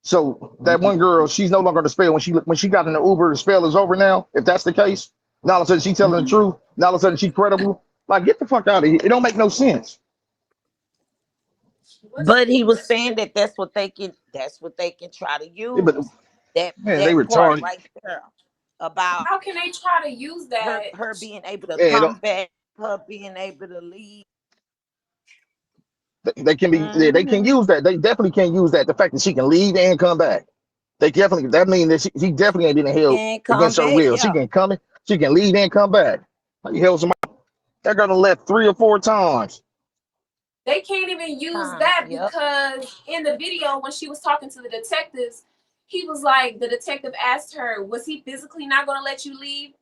So that one girl, she's no longer the spell. When she got in the Uber, the spell is over now. If that's the case, now all of a sudden she's telling the truth. Now all of a sudden she's credible. Like get the fuck out of here. It don't make no sense. But he was saying that that's what they can try to use. Man, they that part retarded. right there about How can they try to use that? her being able to Yeah, come back, her being able to leave. they can be. Yeah, they can Mm-hmm. use that. They definitely can use that. The fact that she can leave and come back. They definitely. That means that she definitely ain't been held And come against her back, will. She yeah. can come in. She can leave and come back. How you held somebody? That girl done left 3 or 4 times. They can't even use that Yep. because in the video when she was talking to the detectives, he was like, the detective asked her, was he physically not going to let you leave?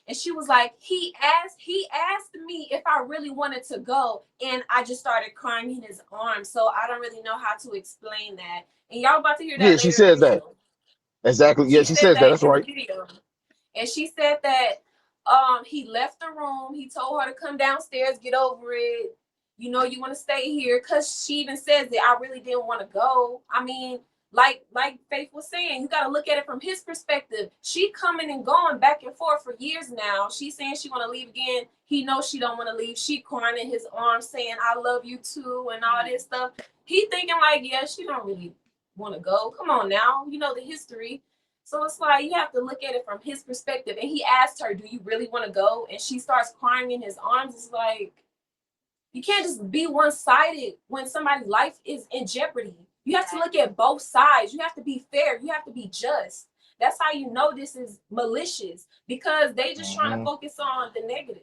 And she was like, he asked me if I really wanted to go, and I just started crying in his arms. So I don't really know how to explain that. And y'all about to hear Yeah, that she later in the says that. video. Exactly. Yeah, She she said says that. that That's in the right. video. And she said that he left the room. He told her to come downstairs, get over it. You know, you want to stay here, because she even says that I really didn't want to go. I mean, like Faith was saying, you got to look at it from his perspective. She coming and going back and forth for years now. She's saying she want to leave again. He knows she don't want to leave. She crying in his arms saying, I love you too, and all this stuff. He thinking like, yeah, she don't really want to go. Come on now. You know the history. So it's like you have to look at it from his perspective. And he asked her, do you really want to go? And she starts crying in his arms. It's like, you can't just be one-sided when somebody's life is in jeopardy. You have to look at both sides. You have to be fair. You have to be just. That's how you know this is malicious, because they just trying to focus on the negative.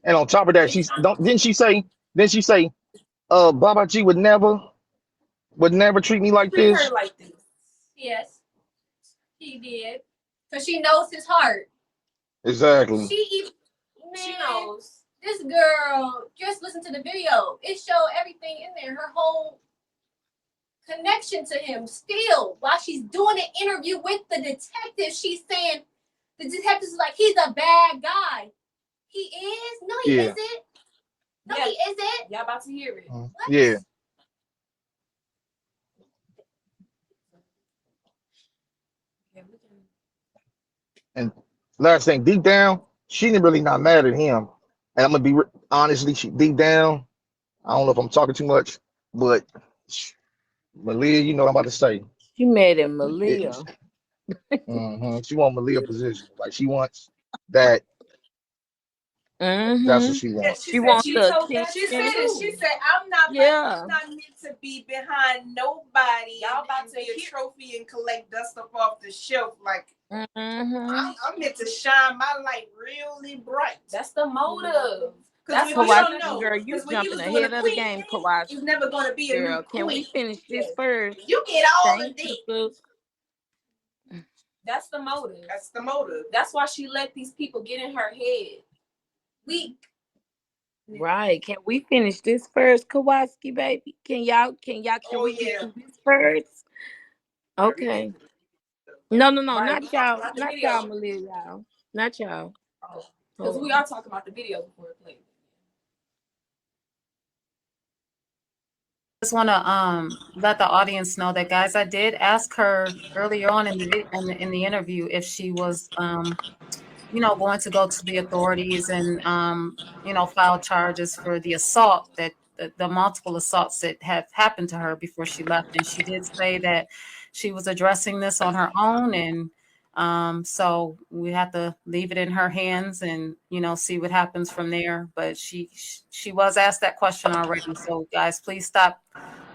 And on top of that, she's don't. Didn't she say? Didn't she say? Baba G would never treat me like Treat her this. like this. Yes, he did. Because she knows his heart. Exactly. She knows. This girl, just listen to the video. It showed everything in there. Her whole connection to him still. While she's doing an interview with the detective, she's saying, the detective's like, he's a bad guy. He is? No, he Yeah. isn't. No, he isn't. Y'all about to hear it. What? Yeah. And last thing, deep down, she didn't really not mad at him. And I'm gonna be honestly, she deep down, I don't know if I'm talking too much, but Malia, you know what I'm about to say. She mad at Malia. She want Malia position. Like she wants that. That's what she wants. She wants the attention. She said it. She said, I'm not meant to be behind nobody. Y'all about to be a hear trophy and collect dust up off the shelf. Like Mm-hmm. I'm meant to shine my light really bright. That's the motive. That's Kawhi, what you don't know. girl, you Because when you jumping was doing ahead the of the queen game, thing, Kawhi. it's never going to be a Girl, new can we queen. finish this first? You get all Thank the you, dick. sis. That's the motive. That's the motive. That's why she let these people get in her head. Weak. Right. Can we finish this first, Kowalski, baby? Can we get through this first? Okay. No, Right, not y'all. not the Not video. y'all, Malia, y'all. Not y'all. Because we are talking about the video before it plays. Just want to let the audience know that, guys, I did ask her earlier on in the interview if she was going to go to the authorities and file charges for the assault that the multiple assaults that have happened to her before she left. And she did say that she was addressing this on her own, and so we have to leave it in her hands and see what happens from there. But she was asked that question already. So guys, please stop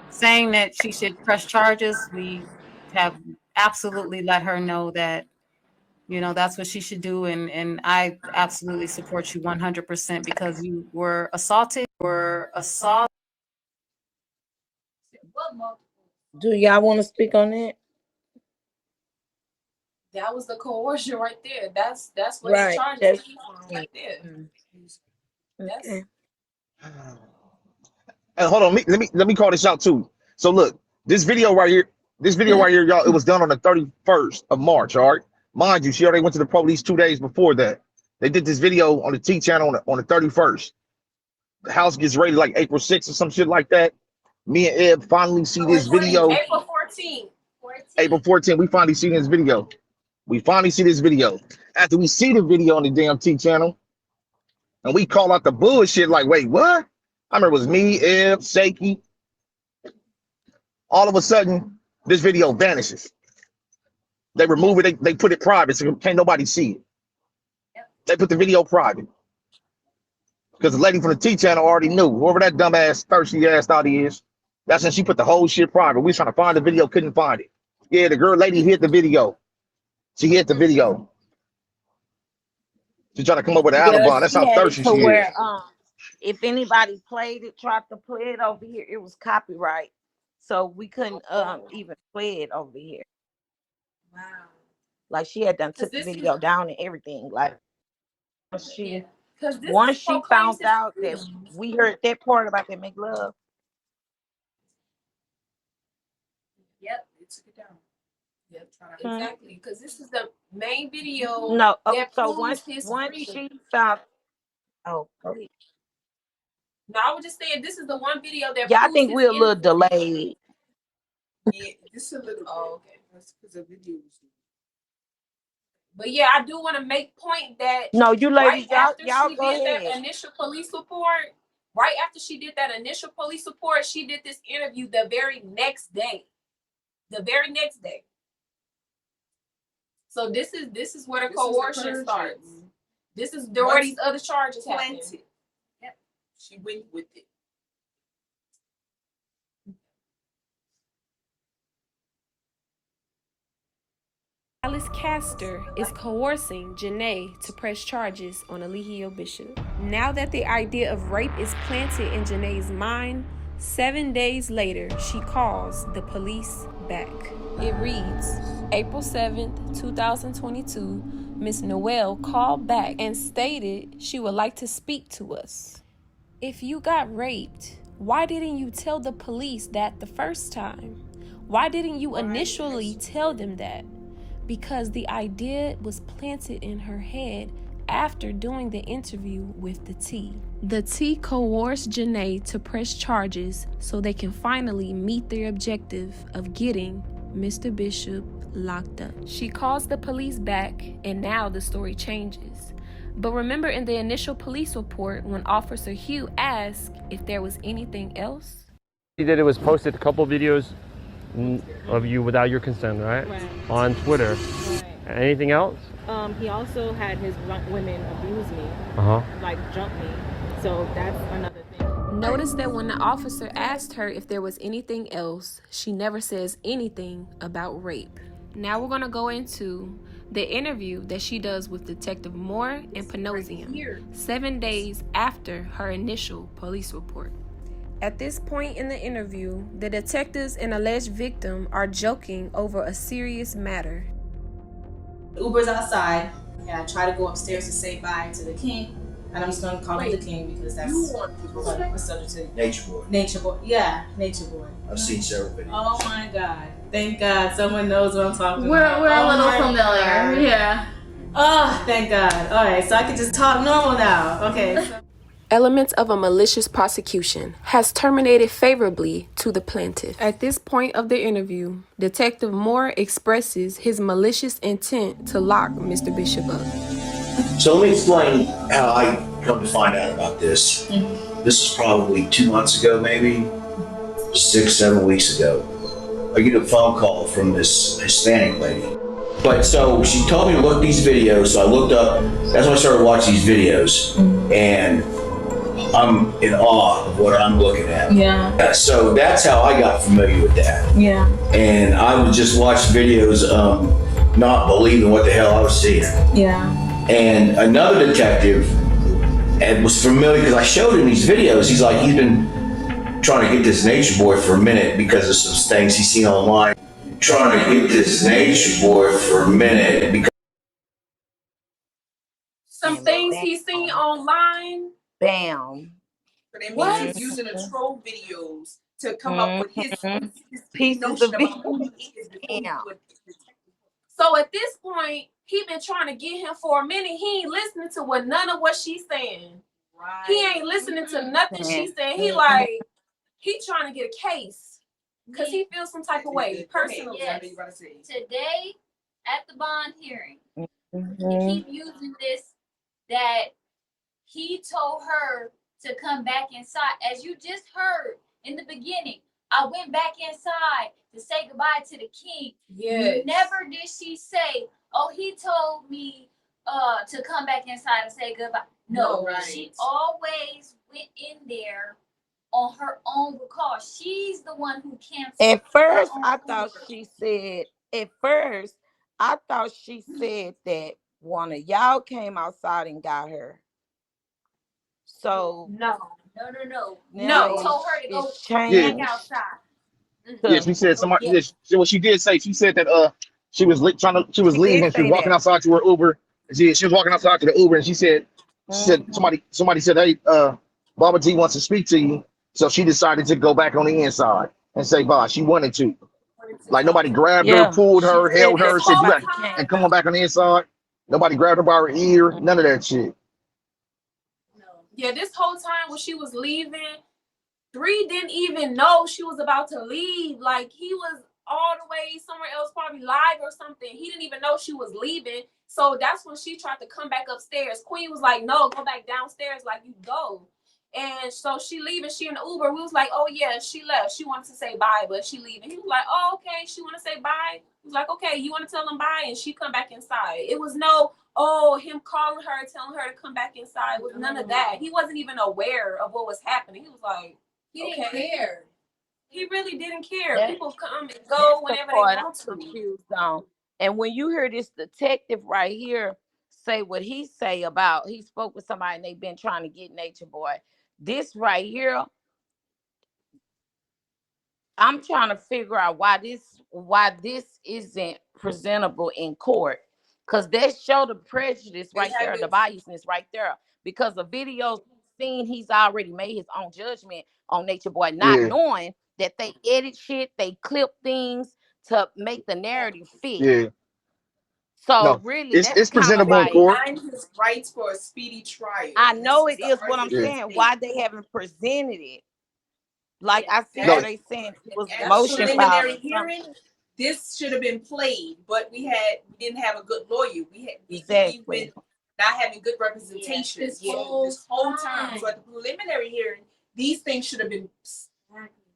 saying that she should press charges. We have absolutely let her know that that's what she should do. And I absolutely support you 100% because you were assaulted. Do y'all want to speak on that? That was the coercion right there. That's what Right. the charges That's came from right there. okay. And hold on, let me call this out too. So look, this video right here, y'all, it was done on the 31st of March. All right, mind you, she already went to the police 2 days before that. They did this video on the T channel on the 31st. The house gets raided like April 6th or some shit like that. Me and Ed finally see this video. April 14th. April 14th, we finally see this video. After we see the video on the damn T channel, and we call out the bullshit like, wait, what? I remember it was me, Ed, Shaky. All of a sudden, this video vanishes. They remove it. They put it private, so can't nobody see it. They put the video private because the lady from the T channel already knew. Whoever that dumbass thirsty ass thought he is. That's when she put the whole shit private. We was trying to find the video, couldn't find it. Yeah, the girl lady hit the video. She hit the video. She trying to come up with an Yeah, alibi. That's she how had it thirsty to she is. where if anybody played it, tried to play it over here, it was copyright. So we couldn't even play it over here. Wow. Like she had done took the video down and everything. Like once she found out that we heard that part about that make love. Yep. They took it down. Yep. Exactly. Because this is the main video. No, that so proves once his she freedom. found go ahead. No, I was just saying this is the one video that Yeah, I proves think his we're a little innocence. delayed. Yeah, just a little bit. Oh, okay. That's because the video was. But yeah, I do want to make point that No, you ladies, right after y'all she go did ahead. that initial police report, she did this interview the very next day. The very next day. So this is where the coercion starts. This is where these other charges happen. Yep. She went with it. Alice Castor is coercing Janae to press charges on Eligio Bishop. Now that the idea of rape is planted in Janae's mind, 7 days later, she calls the police back. It reads, April 7th, 2022, Miss Noel called back and stated she would like to speak to us. If you got raped, why didn't you tell the police that the first time? Why didn't you initially tell them that? Because the idea was planted in her head after doing the interview with the T. The T coerced Janae to press charges so they can finally meet their objective of getting Mr. Bishop locked up. She calls the police back, and now the story changes. But remember in the initial police report when Officer Hugh asked if there was anything else? He did it was posted a couple videos of you without your consent, right? On Twitter. Right. Anything else? He also had his women abuse me, like jump me. So that's another thing. Notice that when the officer asked her if there was anything else, she never says anything about rape. Now we're gonna go into the interview that she does with Detective Moore and Panosium 7 days after her initial police report. At this point in the interview, the detectives and alleged victim are joking over a serious matter. Uber's outside, and I try to go upstairs to say bye to the king, and I'm just gonna call him the king because that's what's subject to. Natureboy. Natureboy, yeah, Natureboy. I've seen several videos. Oh my God! Thank God someone knows what I'm talking We're about. a Oh little my familiar, God. yeah. Oh, thank God! All right, so I can just talk normal now. Okay. Elements of a malicious prosecution has terminated favorably to the plaintiff. At this point of the interview, Detective Moore expresses his malicious intent to lock Mr. Bishop up. So let me explain how I come to find out about this. This is probably 2 months ago, maybe 6, 7 weeks ago. I get a phone call from this Hispanic lady. But so she told me to look these videos, so I looked up, that's when I started watching these videos. And I'm in awe of what I'm looking at. Yeah. So that's how I got familiar with that. Yeah. And I would just watch videos, not believing what the hell I was seeing. Yeah. And another detective was familiar because I showed him these videos. He's like, he's been trying to get this Natureboy for a minute because of some things he's seen online. Trying to get this Natureboy for a minute because Some things he's seen online. Bam. So that means What? he's using the troll videos to come up with his pieces notion of about who he is before he Bam. do it. So at this point, he been trying to get him for a minute. He ain't listening to what none of what she's saying. Right. He ain't listening to nothing she's saying. He like, he trying to get a case because he feels some type of way personally. Yes. Today at the bond hearing, he keep using this that he told her to come back inside. As you just heard in the beginning, I went back inside to say goodbye to the king. Yes. Never did she say, oh, he told me to come back inside and say goodbye. No, right. She always went in there on her own because she's the one who canceled. At first, her own I thought Uber. she said. At first, I thought she said that one of y'all came outside and got her. So No. now He told her to go it's back changed. outside. Yeah, she said somebody. Yeah. Yeah, what she did say. She said that she was she was She did leaving. She was say walking that. outside to her Uber. She was walking outside to the Uber, and she said somebody said, hey, Baba G wants to speak to you. So she decided to go back on the inside and say bye. She wanted to. Like nobody grabbed her, Yeah, pulled she her, said held that her, said you got somebody came. and come on back on the inside. Nobody grabbed her by her ear. None of that shit. Yeah, this whole time when she was leaving, 3 didn't even know she was about to leave. Like he was all the way somewhere else, probably live or something. He didn't even know she was leaving. So that's when she tried to come back upstairs. Queen was like, no, go back downstairs like you go. And so she leaving, she in the Uber. We was like, oh yeah, she left. She wanted to say bye, but she leaving. He was like, oh, okay, she want to say bye. He was like, okay, you want to tell them bye? And she come back inside. It was no, oh, him calling her, telling her to come back inside. It was none of that. He wasn't even aware of what was happening. He was like, He didn't care. He really didn't care. That- People come and That's go the whenever they part I'm want to. confused on. And when you hear this detective right here say what he say about he spoke with somebody and they've been trying to get Nature Boy. This right here, I'm trying to figure out why this isn't presentable in court. Cause that show the prejudice right there, the biasness right there. Because the videos seen, he's already made his own judgment on Nature Boy, not Yeah, knowing that they edit shit, they clip things to make the narrative fit. yeah. So No, really, that's it's kind of presentable in like, court. Denying his rights for a speedy trial. I know This it is the is what I'm Yeah. argument saying. they Why make. they haven't presented it? Like I said, No, are That they saying it was at the motion filed preliminary or something? hearing, this should have been played, but we didn't have a good lawyer. We've Exactly. been not having good representation This whole time. So at the preliminary hearing, these things should have been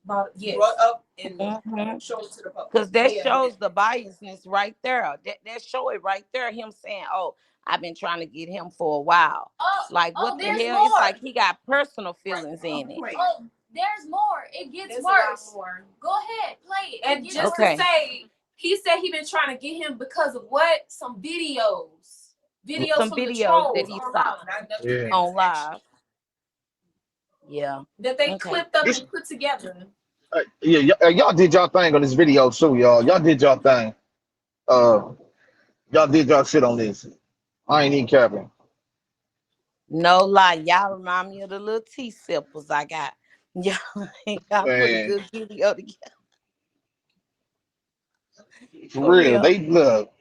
brought up and shown to the public. Because that shows the biasness right there. That show it right there. Him saying, "Oh, I've been trying to get him for a while." Like what the there's hell? It's more. like he got personal feelings in it. Oh, there's more. It gets There's worse. a lot more. Go ahead, play it. And just to say, he said he been trying to get him because of what? Some videos. Videos Some from the videos trolls that he online. saw yeah. on live. Yeah. That they Okay. clipped up This, and put together. y'all did y'all thing on this video too, y'all. Y'all did y'all thing. Y'all did y'all shit on this. I ain't even capping. No lie, y'all remind me of the little tea sippers I got. Y'all put a Man, good video together. for For real, real. they look.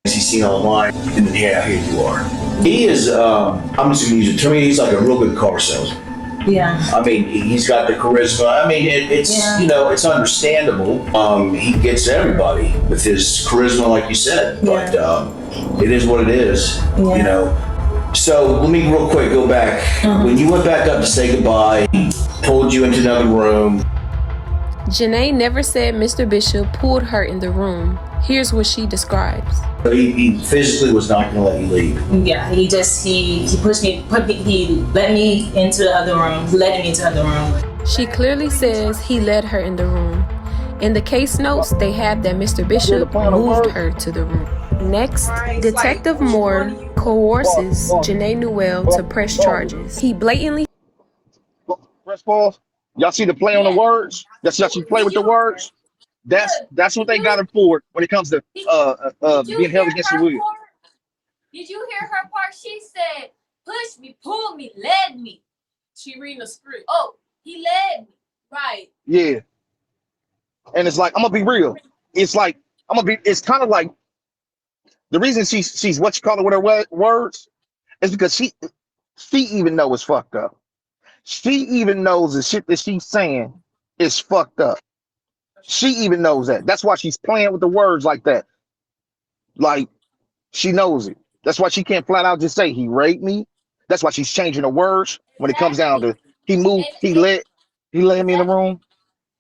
He's seen online, and then here you are. He is, I'm just gonna use a term, he's like a real good car salesman. Yeah. I mean, he's got the charisma. I mean, it's, you know, it's understandable. He gets everybody with his charisma, like you said, but it is what it is, you know. So let me real quick go back. When you went back up to say goodbye, he pulled you into another room. Janae never said Mr. Bishop pulled her in the room. Here's what she describes. He physically was not going to let you leave. Yeah, he pushed me, he let me into the other room, led me into the other room. She clearly says he led her in the room. In the case notes, they have that Mr. Bishop moved her to the room. Next, Detective Moore coerces Janae Newell to press charges. He blatantly... Press pause. Y'all see the play on the words? That's how she play with the words. That's what they got her for when it comes to being held against the will. Did you hear her part? She said, push me, pull me, led me. She reading the script. Oh, he led me. Right. Yeah. And it's like, I'm gonna be real. It's like, it's kind of like the reason she's what you call it with her words is because she even knows it's fucked up. She even knows the shit that she's saying is fucked up. She even knows that. That's why she's playing with the words like that. Like, she knows it. That's why she can't flat out just say he raped me. That's why she's changing the words when it comes down to he moved, he led. He let me in the room.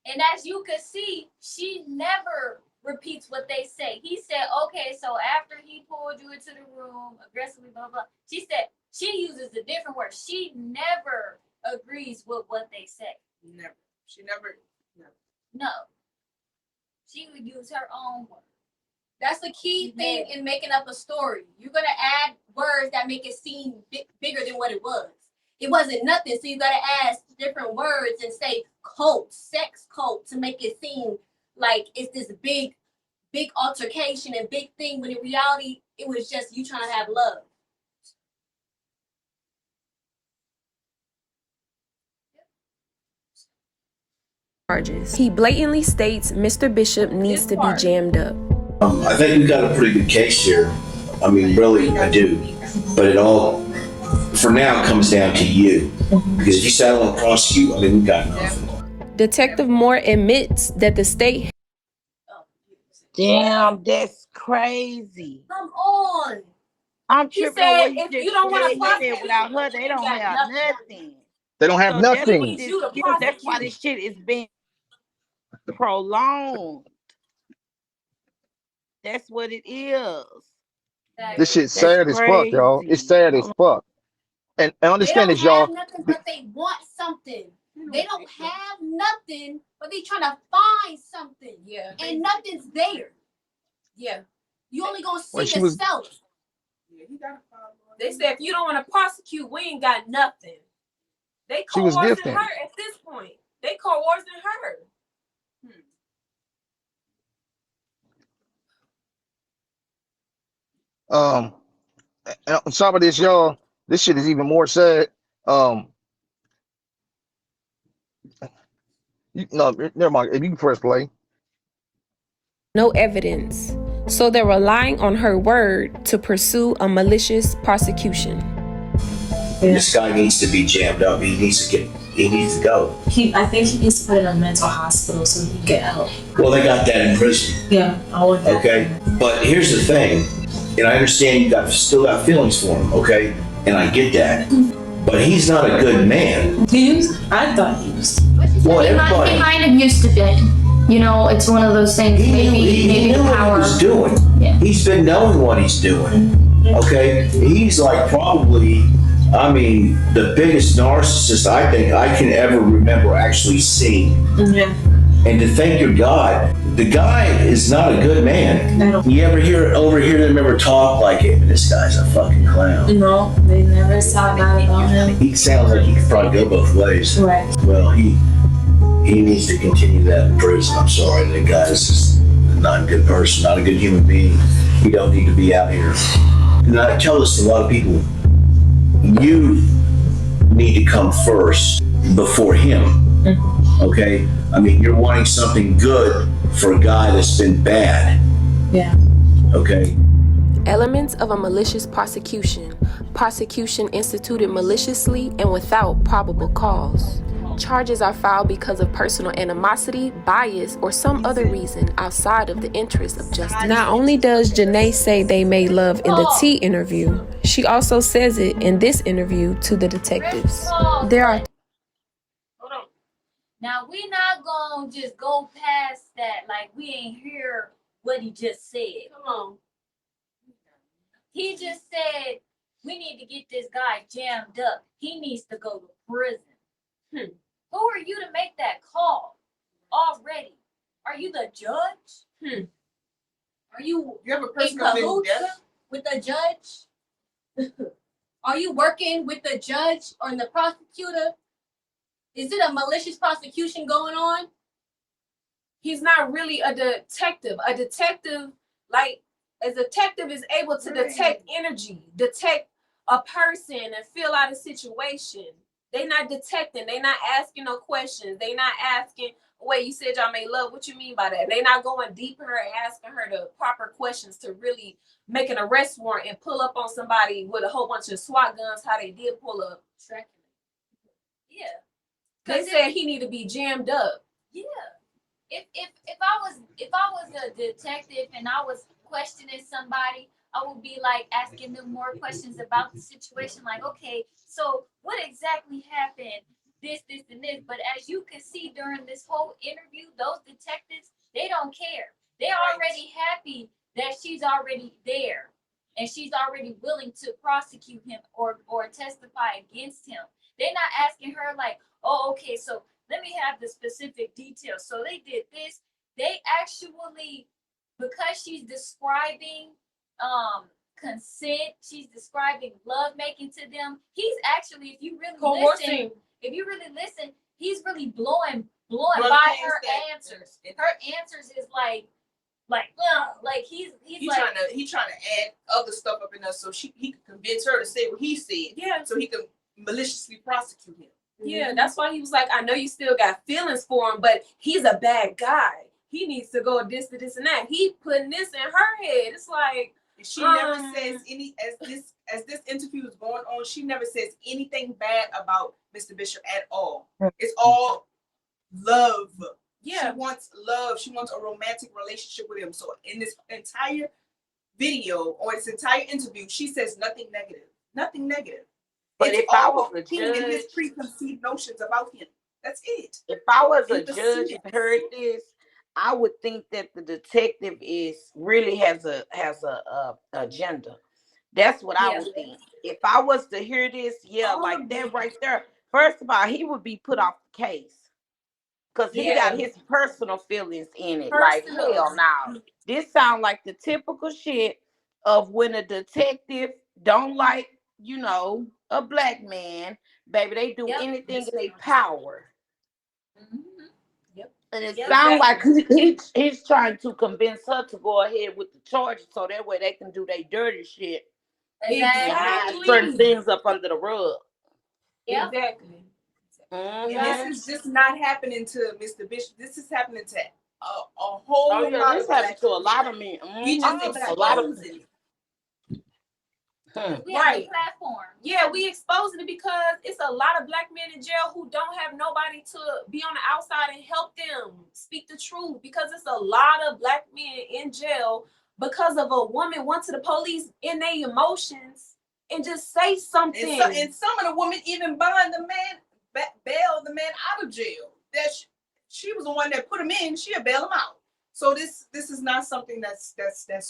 And as you can see, she never repeats what they say. He said, okay, so after he pulled you into the room, aggressively, blah, blah, she said, she uses a different word. She never agrees with what they say. Never. She never. No. She would use her own word. That's the key thing in making up a story. You're gonna add words that make it seem bigger than what it was. It wasn't nothing, so you gotta add different words and say cult, sex cult, to make it seem like it's this big altercation and big thing. When in reality, it was just you trying to have love. Charges. He blatantly states Mr. Bishop needs to be jammed up. I think we got a pretty good case here. I mean, really, I do. But it all, for now, comes down to you. Because if you say I don't want to prosecute, I mean, we got nothing. Detective Moore admits that the state. Damn, that's crazy. Come on. I'm He tripping said, on what you if just you don't want to said. He said prosecute, without her, they don't got have nothing. They don't have So that's what nothing. this, that's why this shit is being prolonged. That's what it is. This shit's That's sad as fuck, y'all. It's sad as fuck. And understand this, y'all. They don't have nothing, but they want something. They don't have nothing, but they trying to find something. Yeah. And nothing's there. Yeah. You only gonna see the self. They said if you don't want to prosecute, we ain't got nothing. They She was coercing gifting. her at this point. They coercing her. And on top of this, y'all, this shit is even more sad. No, never mind. If you can press play. No evidence. So they're relying on her word to pursue a malicious prosecution. This guy needs to be jammed up. He needs to go. I think he needs to put in a mental hospital so he can get help. Well, they got that in prison. Yeah, I would. Okay, but here's the thing, and I understand you still got feelings for him, okay? And I get that, but he's not a good man. I thought he was. Well, He everybody. kind of used to be. You know, it's one of those things. He Maybe knew what he power. was doing. Yeah. He's been knowing what he's doing. Okay, he's like probably, I mean, the biggest narcissist I think I can ever remember actually seeing. Yeah. And to thank your God, the guy is not a good man. You ever overhear them ever talk like, hey, this guy's a fucking clown? No, they never saw that about him. He sounds like he could probably go both ways. Right. Well, he needs to continue that in prison. I'm sorry, that guy is just not a good person, not a good human being. He don't need to be out here. And I tell this to a lot of people, you need to come first before him. Okay? I mean, you're wanting something good for a guy that's been bad. Yeah. Okay? Elements of a malicious prosecution. Prosecution instituted maliciously and without probable cause. Charges are filed because of personal animosity, bias, or some other reason outside of the interest of justice. Not only does Janae say they made love in the T interview, she also says it in this interview to the detectives. There are Now we not gonna just go past that like we ain't hear what he just said. Come on. He just said we need to get this guy jammed up. He needs to go to prison. Who are you to make that call already? Are you the judge? Are you You have a in person who's been cahoots dead? with the judge? Are you working with the judge or the prosecutor? Is it a malicious prosecution going on? He's not really a detective. A detective, like, a detective is able to detect energy, detect a person, and feel out a situation. They not detecting. They not asking no questions. They not asking, wait, you said y'all made love. What you mean by that? They not going deeper and asking her the proper questions to really make an arrest warrant and pull up on somebody with a whole bunch of SWAT guns, how they did pull up. Yeah. They said he need to be jammed up. Yeah. If I was a detective and I was questioning somebody, I would be like asking them more questions about the situation. Like, okay, so what exactly happened? this, and this. But as you can see during this whole interview, those detectives, they don't care. They're already happy that she's already there and she's already willing to prosecute him or testify against him. They're not asking her like, oh, okay, so let me have the specific details. So they did this. They actually, because she's describing consent, she's describing love making to them. He's actually, if you really listen, he's really blowing by her answers. Her answers is like he's trying to add other stuff up in there so he can convince her to say what he said. Yeah. So he can maliciously prosecute him. Yeah, that's why he was like, I know you still got feelings for him, but he's a bad guy. He needs to go this to this and that. He putting this in her head. It's like she never says any as this interview is going on, she never says anything bad about Mr. Bishop at all. It's all love. Yeah. She wants love. She wants a romantic relationship with him. So in this entire video or this entire interview, she says nothing negative. Nothing negative. But it's if I was a he judge, and his preconceived notions about him. That's it. If I was a judge and heard this, I would think that the detective really has a agenda. That's what I would think. If I was to hear this, like that right there. First of all, he would be put off the case because he got his personal feelings in it. Like hell, now this sound like the typical shit of when a detective don't like, a black man, baby. They do anything in their power. And it sounds like he's trying to convince her to go ahead with the charges so that way they can do their dirty shit. Exactly. Certain things up under the rug. Exactly. And this is just not happening to Mr. Bishop. This is happening to a whole lot this of happened to a lot of men. We just exposing it. We have a platform. Yeah, we exposing it because it's a lot of black men in jail who don't have nobody to be on the outside and help them speak the truth. Because it's a lot of black men in jail because of a woman went to the police in their emotions and just say something. And some of the women even bind the man, bail the man out of jail. That she was the one that put him in. She'll bail him out. So this is not something that's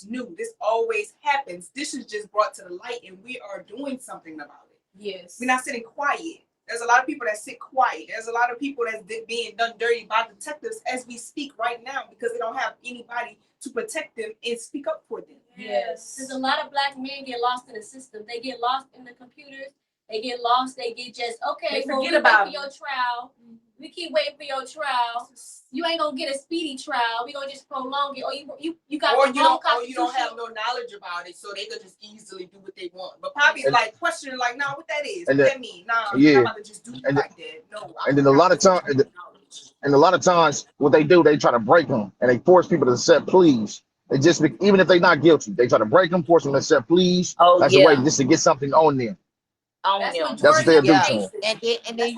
new. This always happens. This is just brought to the light, and we are doing something about it. Yes, we're not sitting quiet. There's a lot of people that sit quiet. There's a lot of people that's being done dirty by detectives as we speak right now because they don't have anybody to protect them and speak up for them. Yes, there's a lot of black men get lost in the system. They get lost in the computers. They get lost. They get just okay. They forget about your trial. We keep waiting for your trial. You ain't gonna get a speedy trial. We gonna just prolong it, or you got or you don't have no knowledge about it, so they could just easily do what they want. But Poppy's like questioning, like, nah, what that is? What that mean? Nah, I'm about to just do it like that. No. And then a lot of times, what they do, they try to break them and they force people to accept pleas. They just even if they're not guilty, they try to break them, force them to accept pleas. That's a way just to get something on them. That's what they'll do to them. And then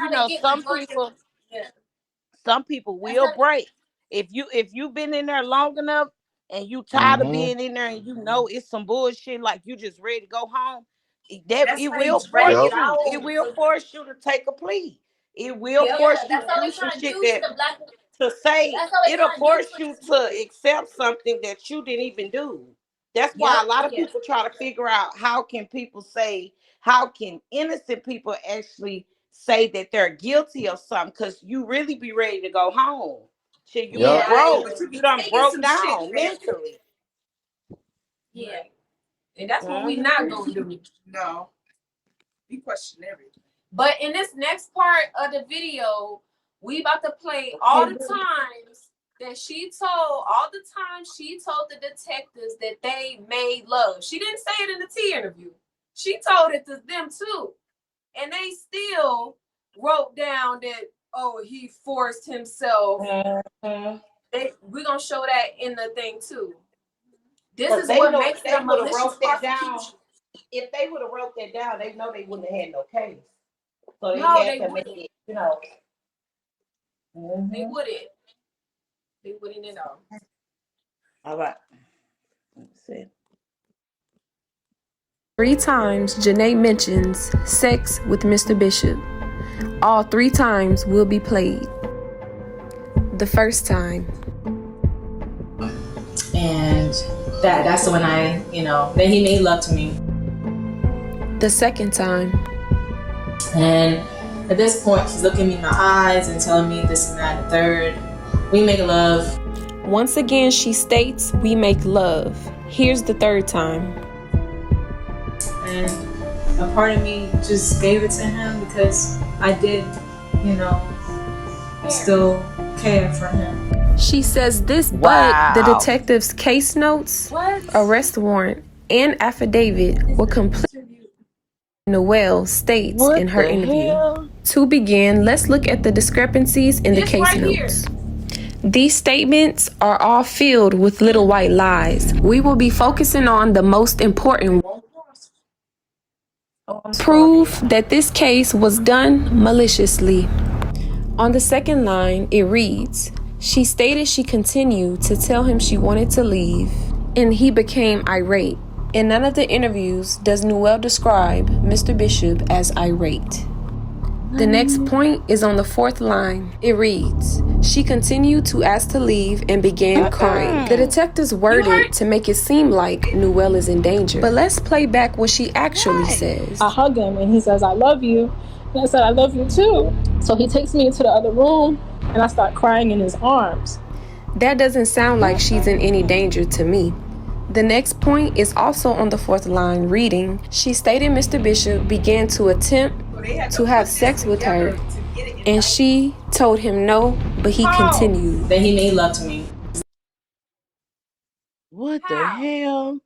some people will break. If you've been in there long enough and you tired of being in there and it's some bullshit, like you just ready to go home, it will force you to take a plea. It will force you to do some shit it'll force you to accept something that you didn't even do. That's why a lot of people try to figure out how can innocent people actually say that they're guilty of something, because you really be ready to go home. Shit, you broke. You done broke down mentally. Yeah. And that's what we not gonna do. No. We question everything. But in this next part of the video, we about to play all the times that she told the detectives that they made love. She didn't say it in the T interview. She told it to them too. And they still wrote down that, he forced himself. We're going to show that in the thing too. This is what makes it a malicious prosecution. If they would have wrote that down, they know they wouldn't have had no case. So they had to make it, They wouldn't. They wouldn't at all. All right. Let's see. 3 times Janae mentions sex with Mr. Bishop. All 3 times will be played. The first time. And that's when then he made love to me. The second time. And at this point, he's looking me in my eyes and telling me this and that and the third. We make love. Once again, she states we make love. Here's the third time. And a part of me just gave it to him because I did, still care for him. She says this, Wow. but the detective's case notes, arrest warrant, and affidavit were complete. Noelle states What in her the interview. hell? To begin, let's look at the discrepancies in the case right notes. These statements are all filled with little white lies. We will be focusing on the most important proof that this case was done maliciously. On the second line, it reads, she stated she continued to tell him she wanted to leave, and he became irate. In none of the interviews does Noelle describe Mr. Bishop as irate. The next point is on the fourth line. It reads, she continued to ask to leave and began crying. The detectives worded to make it seem like Noelle is in danger. But let's play back what she actually says. I hug him and he says, I love you. And I said, I love you too. So he takes me into the other room and I start crying in his arms. That doesn't sound like she's in any danger to me. The next point is also on the fourth line, reading, she stated Mr. Bishop began to attempt to have sex with her, and she told him no, but he continued. Then he made love to me. What the hell?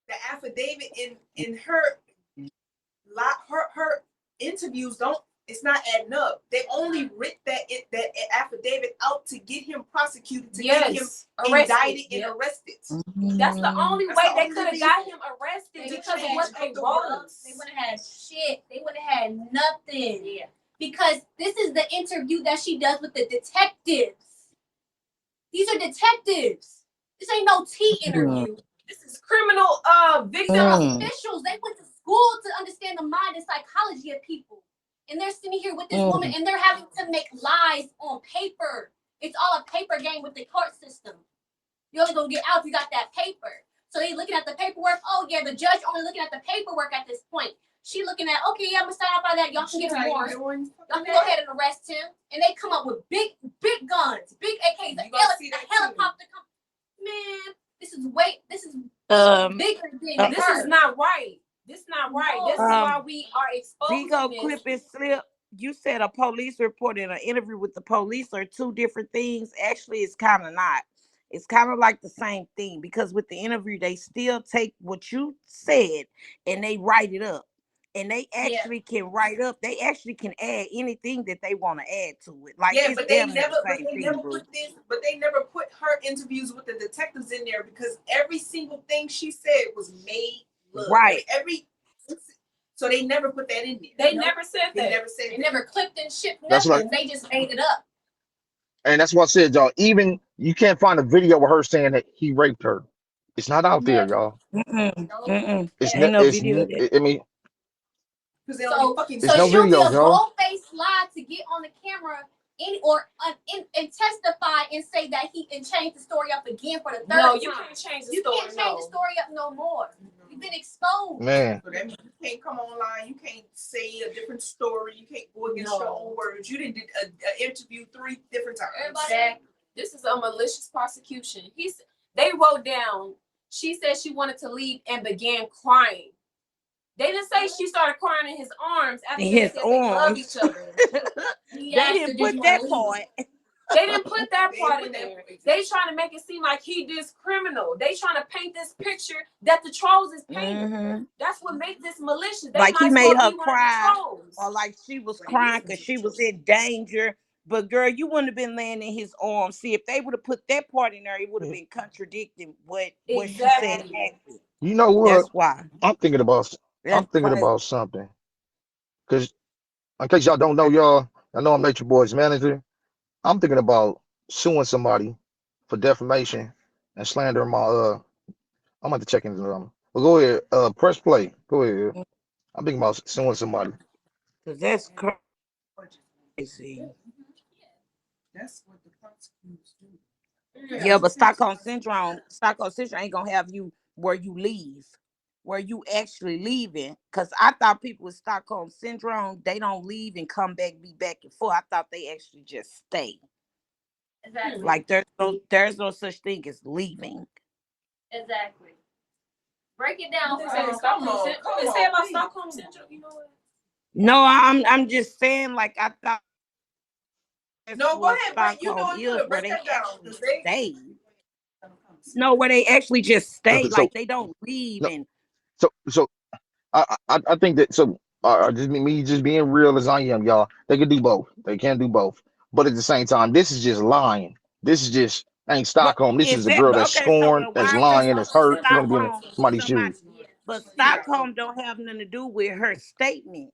The affidavit in her interviews it's not adding up. They only writ that affidavit out to get him prosecuted, to get him indicted and arrested. That's the only way they could have got him arrested because of what they wrote. They wouldn't have had shit. They wouldn't have had nothing. Yeah. Because this is the interview that she does with the detectives. These are detectives. This ain't no tea interview. This is criminal victim Officials. They went to school to understand the mind and psychology of people. And they're sitting here with this woman and they're having to make lies on paper. It's all a paper game with the court system. You're only gonna get out if you got that paper. So they looking at the paperwork. Oh yeah, the judge only looking at the paperwork at this point. She looking at, okay, yeah, I'm gonna sign off on that. Y'all can get a warrant. Y'all can go ahead and arrest him. And they come up with big guns, big AKs, a helicopter. Man, this is bigger than this is not right. This is not right. This is why we are exposing Bigo this. clip and slip. You said a police report and an interview with the police are two different things. Actually, it's kind of not. It's kind of like the same thing because with the interview, they still take what you said and they write it up. And they actually can write up. They actually can add anything that they want to add to it. Like but they never put her interviews with the detectives in there because every single thing she said was made love. Right. So they never put that in there. They never said that. They never clipped and shipped That's nothing. They just made it up. And that's what I said, y'all. Even you can't find a video of her saying that he raped her. It's not out there, y'all. It's Ain't no it's video. I mean, So no she'll videos, do a y'all. bold-faced lie to get on the camera and testify and say that he and change the story up again for the third time. No, you can't change the story. You can't change the story up no more. You've been exposed. Man. So that means you can't come online. You can't say a different story. You can't go against your own words. You didn't did an interview 3 different times. This is a malicious prosecution. They wrote down. She said she wanted to leave and began crying. They didn't say she started crying in his arms after they said they love each other. They didn't put that part. They didn't put that part in there. They trying to make it seem like he did criminal. They trying to paint this picture that the trolls is painting. That's what makes this malicious. They Like he made her cry, trolls. or like she was crying because she was in danger. But girl, you wouldn't have been laying in his arms. See, if they would have put that part in there, it would have been contradicting what she said. You know what? That's why. I'm thinking about something. Because in case y'all don't know, y'all, I know I'm Natureboy's manager. I'm thinking about suing somebody for defamation and slandering my I'm about to check into them. Well, go ahead. Press play. Go ahead. I'm thinking about suing somebody. Cause that's crazy. Crazy. That's what the prosecutors do. Yeah, but Stockholm syndrome ain't gonna have you where you leave, where you actually leaving. Cause I thought people with Stockholm syndrome, they don't leave and come back, be back and forth. I thought they actually just stay. Exactly. Like there's no such thing as leaving. Exactly. Break it down for us. What we say about Stockholm syndrome? You know what? No, I'm just saying, like I thought that's No, go what ahead, break. You Stockholm doing is, good. where Break they that down. actually 'Cause they stay. No, where they actually just stay, So like they don't leave no, and so I think that so just me just being real as I am, y'all. They can do both. They can do both. But at the same time, this is just lying. This is just ain't but Stockholm. This is is a that girl but that's okay, so scorned, well, that's why is lying, that's hurt. She want to be in Stockholm somebody's somebody shoes. but Stockholm don't have nothing to do with her statements.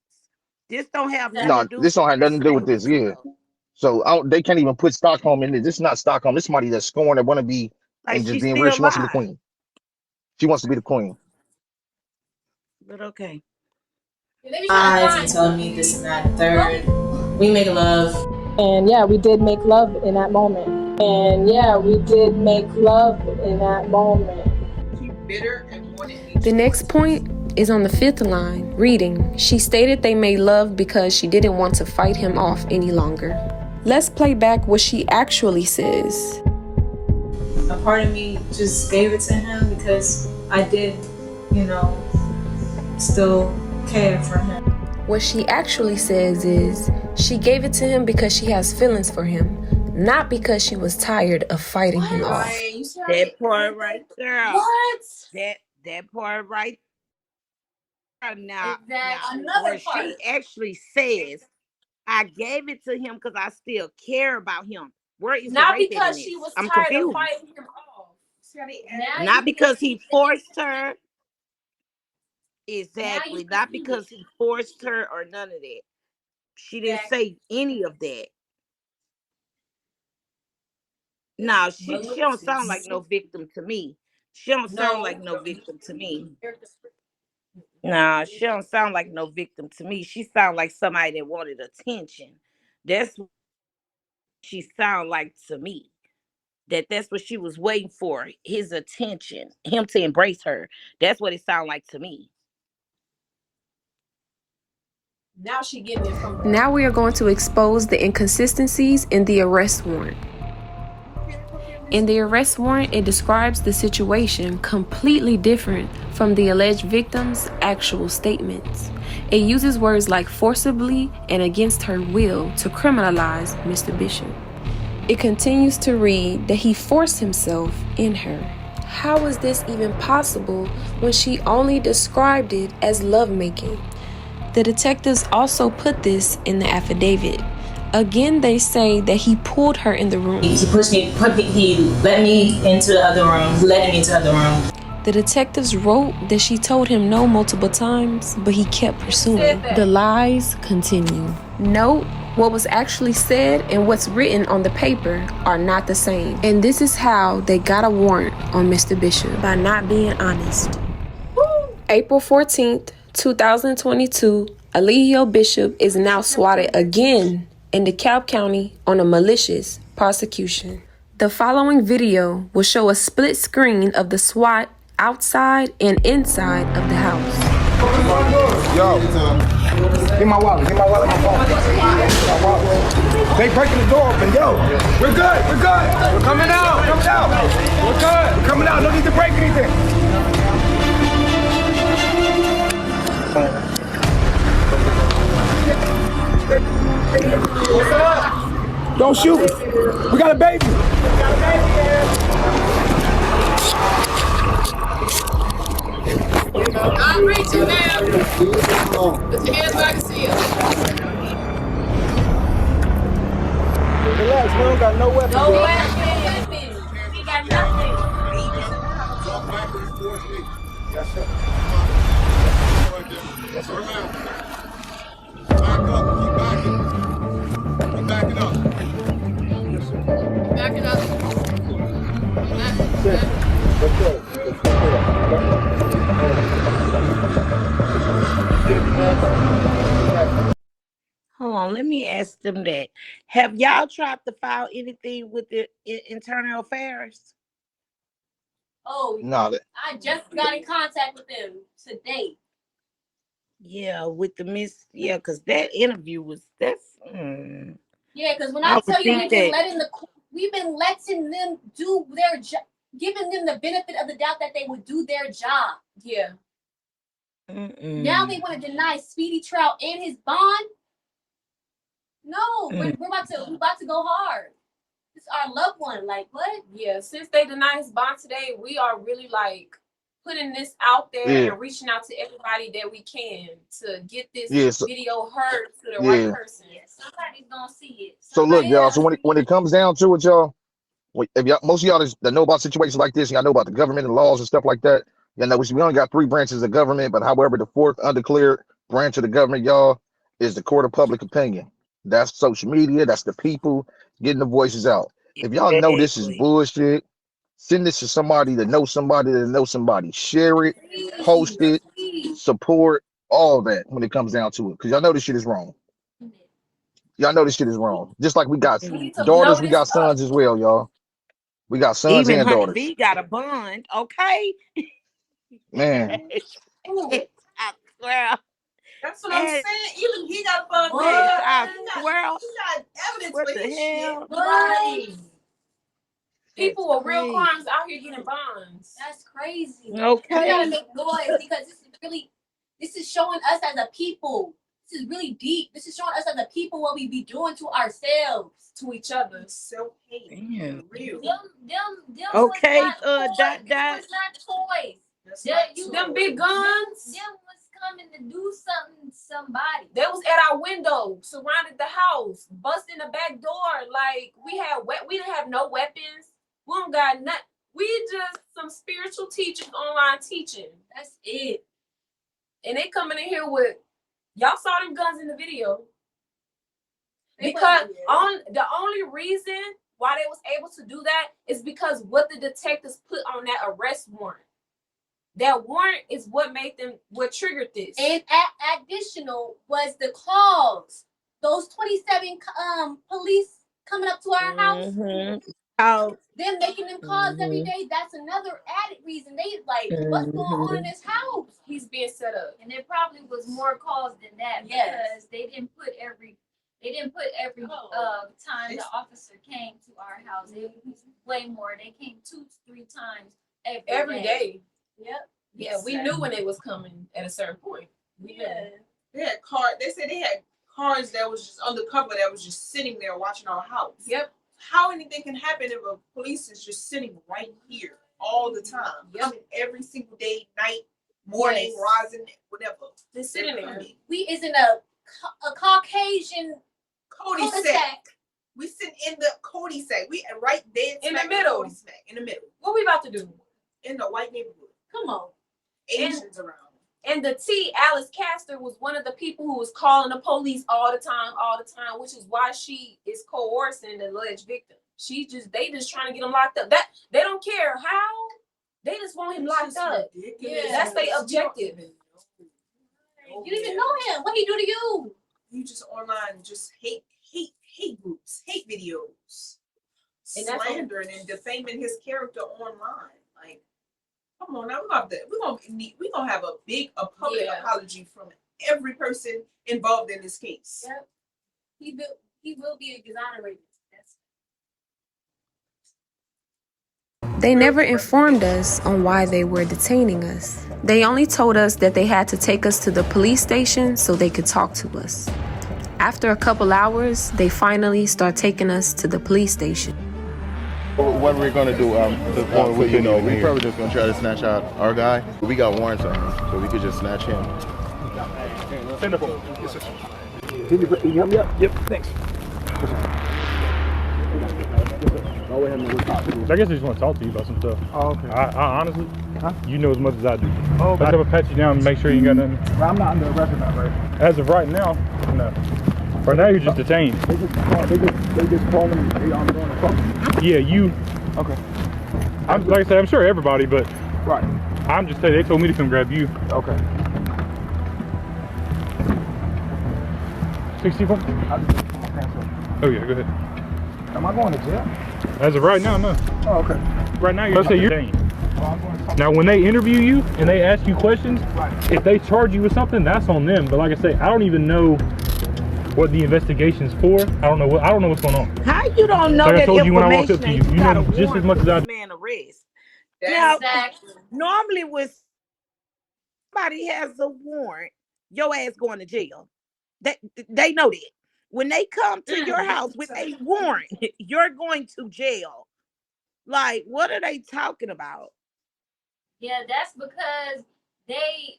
This don't have nothing to No, do this don't have with her nothing to do with this. statements Yeah. though. So they can't even put Stockholm in this. This is not Stockholm. This is somebody that's scorned that want to be Like and just she being real. still She wants to be the lied. queen. She wants to be the queen. But okay. Eyes and telling me this and that, third. We make love. And yeah, we did make love in that moment. And yeah, we did make love in that moment. keep bitter and wanting me The to next point is on the 5th line, reading, she stated they made love because she didn't want to fight him off any longer. Let's play back what she actually says. A part of me just gave it to him because I did, still care for him. What she actually says is, she gave it to him because she has feelings for him, not because she was tired of fighting him off. Right, you see how That part right there. What? That part right there. Now Exactly. where she actually says, I gave it to him because I still care about him. Where is the Not rape at in because this? she was I'm tired of confused. fighting him off. See how they Now Not you because can he see forced her. Now you Exactly. can Not see because it. he forced her or none of that. She didn't Exactly. say any of that. No, she don't sound like no victim to me. She don't sound like no victim to me. Nah, she don't sound like no victim to me. She sound like somebody that wanted attention. That's what she sound like to me. That's what she was waiting for, his attention, him to embrace her. That's what it sound like to me. Now she getting it from the Now we are going to expose the inconsistencies in the arrest warrant. In the arrest warrant, it describes the situation completely different from the alleged victim's actual statements. It uses words like forcibly and against her will to criminalize Mr. Bishop. It continues to read that he forced himself in her. How is this even possible when she only described it as lovemaking? The detectives also put this in the affidavit. Again, they say that he pulled her in the room. He he let me into the other room, letting me into the other room. The detectives wrote that she told him no multiple times, but he kept pursuing. The lies continue. Note, what was actually said and what's written on the paper are not the same. And this is how they got a warrant on Mr. Bishop, by not being honest. April 14th, 2022, Alihio Bishop is now swatted again in DeKalb County on a malicious prosecution. The following video will show a split screen of the SWAT outside and inside of the house. Yo, get my wallet, my phone. They breaking the door open, yo. We're good. We're coming out. We're good. We're coming out. No need to break anything. What's up? Don't shoot. We got a baby. I'm reaching now. Put your hands back and see it. Relax, we don't got no weapons. No weapons. We got nothing. Yes, sir. Yes, sir. Back up. Keep backing. Keep backing up. Yes, sir. Backing up. Hold on, let me ask them that. Have y'all tried to file anything with the internal affairs? Oh, No, I just got in contact with them today. Yeah, with the miss. Yeah, because that interview was Yeah, because when I I would tell you think that. we've been letting them do their job, giving them the benefit of the doubt that they would do their job. Yeah. Now they want to deny Speedy Trout and his bond. No, we're about to go hard. It's our loved one. Like what? Yeah, since they denied his bond today, we are really like putting this out there and reaching out to everybody that we can to get this video heard to the right person. Yeah, somebody's gonna see it. So look, y'all. So when it comes down to it, y'all, if y'all, most of y'all that know about situations like this, y'all know about the government and laws and stuff like that. Y'all know we only got 3 branches of government, but however, the 4th undeclared branch of the government, y'all, is the court of public opinion. That's social media. That's the people getting the voices out. If y'all know this is bullshit, send this to somebody that knows somebody that knows somebody. Share it, post it, support, all that when it comes down to it. Because y'all know this shit is wrong. Y'all know this shit is wrong. Just like we got daughters, we got sons as well, y'all. We got sons Even and Honey daughters. V got a bond, okay? Man. I swear. That's what I'm saying. Even he got fun. I swear. He got evidence What for the his hell? shit. Right. People with real crimes out here getting bonds. That's crazy. Okay. We gotta make noise because this is showing us as a people. This is really deep. This is showing us as a people what we be doing to ourselves, to each other. Self-hate. Damn. Real. Them okay, was not toys. That was not toys. Them big guns. Them was coming to do something to somebody. They was at our window, surrounded the house, busting the back door. Like we didn't have no weapons. We don't got nothing. We just some spiritual teachers online teaching. That's it. And they coming in here with y'all saw them guns in the video. Because the only reason why they was able to do that is because what the detectives put on that arrest warrant. That warrant is what triggered this. And additional was the calls. Those 27 police coming up to our house. Them making them calls every day. That's another added reason. They like, what's going on in this house? He's being set up. And there probably was more calls than that because they didn't put every time the officer came to our house. It was way more. They came 2-3 times every day. Yep. Yeah, we knew when they was coming at a certain point. They had cars. They said they had cars that was just undercover that was just sitting there watching our house. Yep. How anything can happen if a police is just sitting right here all the time? Coming every single day, night, morning, rising, whatever. They're sitting there. We is in a Caucasian cul-de-sac. We sit in the cul-de-sac. We right there in the middle. In the middle. What we about to do? In the white neighborhood. Come on. Asians around. And the Alice Castor was one of the people who was calling the police all the time, which is why she is coercing the alleged victim. They just trying to get him locked up. That they don't care how. They just want him locked up. Ridiculous. Yeah, that's their objective. You didn't even know him. What he do to you? You just online, just hate groups, hate videos, and slandering and defaming his character online. Like, come on now, we're gonna have a public apology from every person involved in this case. Yep. He will be exonerated. They never informed us on why they were detaining us. They only told us that they had to take us to the police station so they could talk to us. After a couple hours, they finally start taking us to the police station. What we're gonna do, we probably just gonna try to snatch out our guy. We got warrants on him, so we could just snatch him. Send the phone. Yes, sir. Can you help me up? Yep, thanks. I guess I just want to talk to you about some stuff. Oh, okay. I honestly, you know as much as I do. Oh, okay. I never pat you down and make sure you ain't got nothing. Well, I'm not under arrest now, right? As of right now, no. Right now, you're just detained. They just calling me. They on the phone. Yeah, you. Okay. Like I said, I'm sure everybody, but right. I'm just saying they told me to come grab you. Okay. 64? Oh yeah, go ahead. Am I going to jail? As of right now, no. Oh, okay. Right now, you're detained. Now, when they interview you and they ask you questions, if they charge you with something, that's on them. But like I say, I don't even know what the investigation's for. I don't know what's going on. How you don't know Like I that told you when I walked up to information? you, you know just as much as I do. Man arrest. That's Now, normally when somebody has a warrant, your ass going to jail. They know that. When they come to your house with a warrant, you're going to jail. Like, what are they talking about? Yeah, that's because they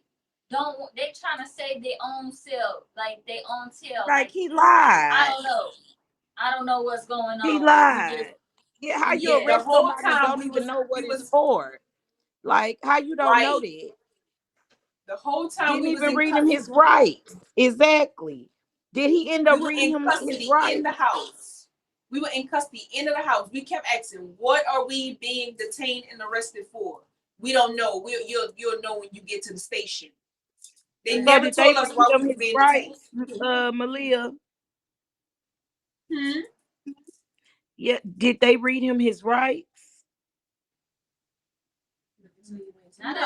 trying to save their own self, like their own tail. Like he lied. I don't know what's going on. He lied. Yeah, how you Yeah, the arrest whole somebody time don't we even was- know what we it's was- for? Like, how you don't know Right. that? The whole time Didn't we was even in read him custody. his rights. Exactly. Did he end up We were reading in him his custody rights? in the house. We were in custody in the house. We kept asking, "What are we being detained and arrested for?" We don't know. You'll know when you get to the station. They So never did they told us read why him we were his being rights, detained. Malia? Hmm? Yeah, did they read him his rights? Not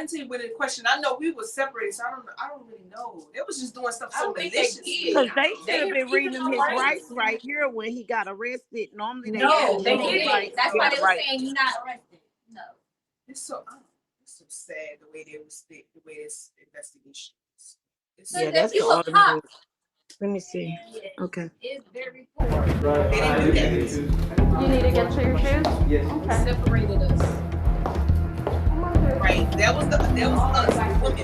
until you went in question. I know we were separated, so I don't really know. They was just doing stuff so malicious. Because they should have been reading him his rights right here when he got arrested. Normally they No, should they know his didn't. rights. That's Yeah, why they were right. saying you're not arrested. No. It's so sad the way the way this investigation is. It's Yeah, so- that's the automated. Let me see. Okay. It's very poor. They didn't do that. You need to get to your shoes? Yes. Separated us. Right. That was us women.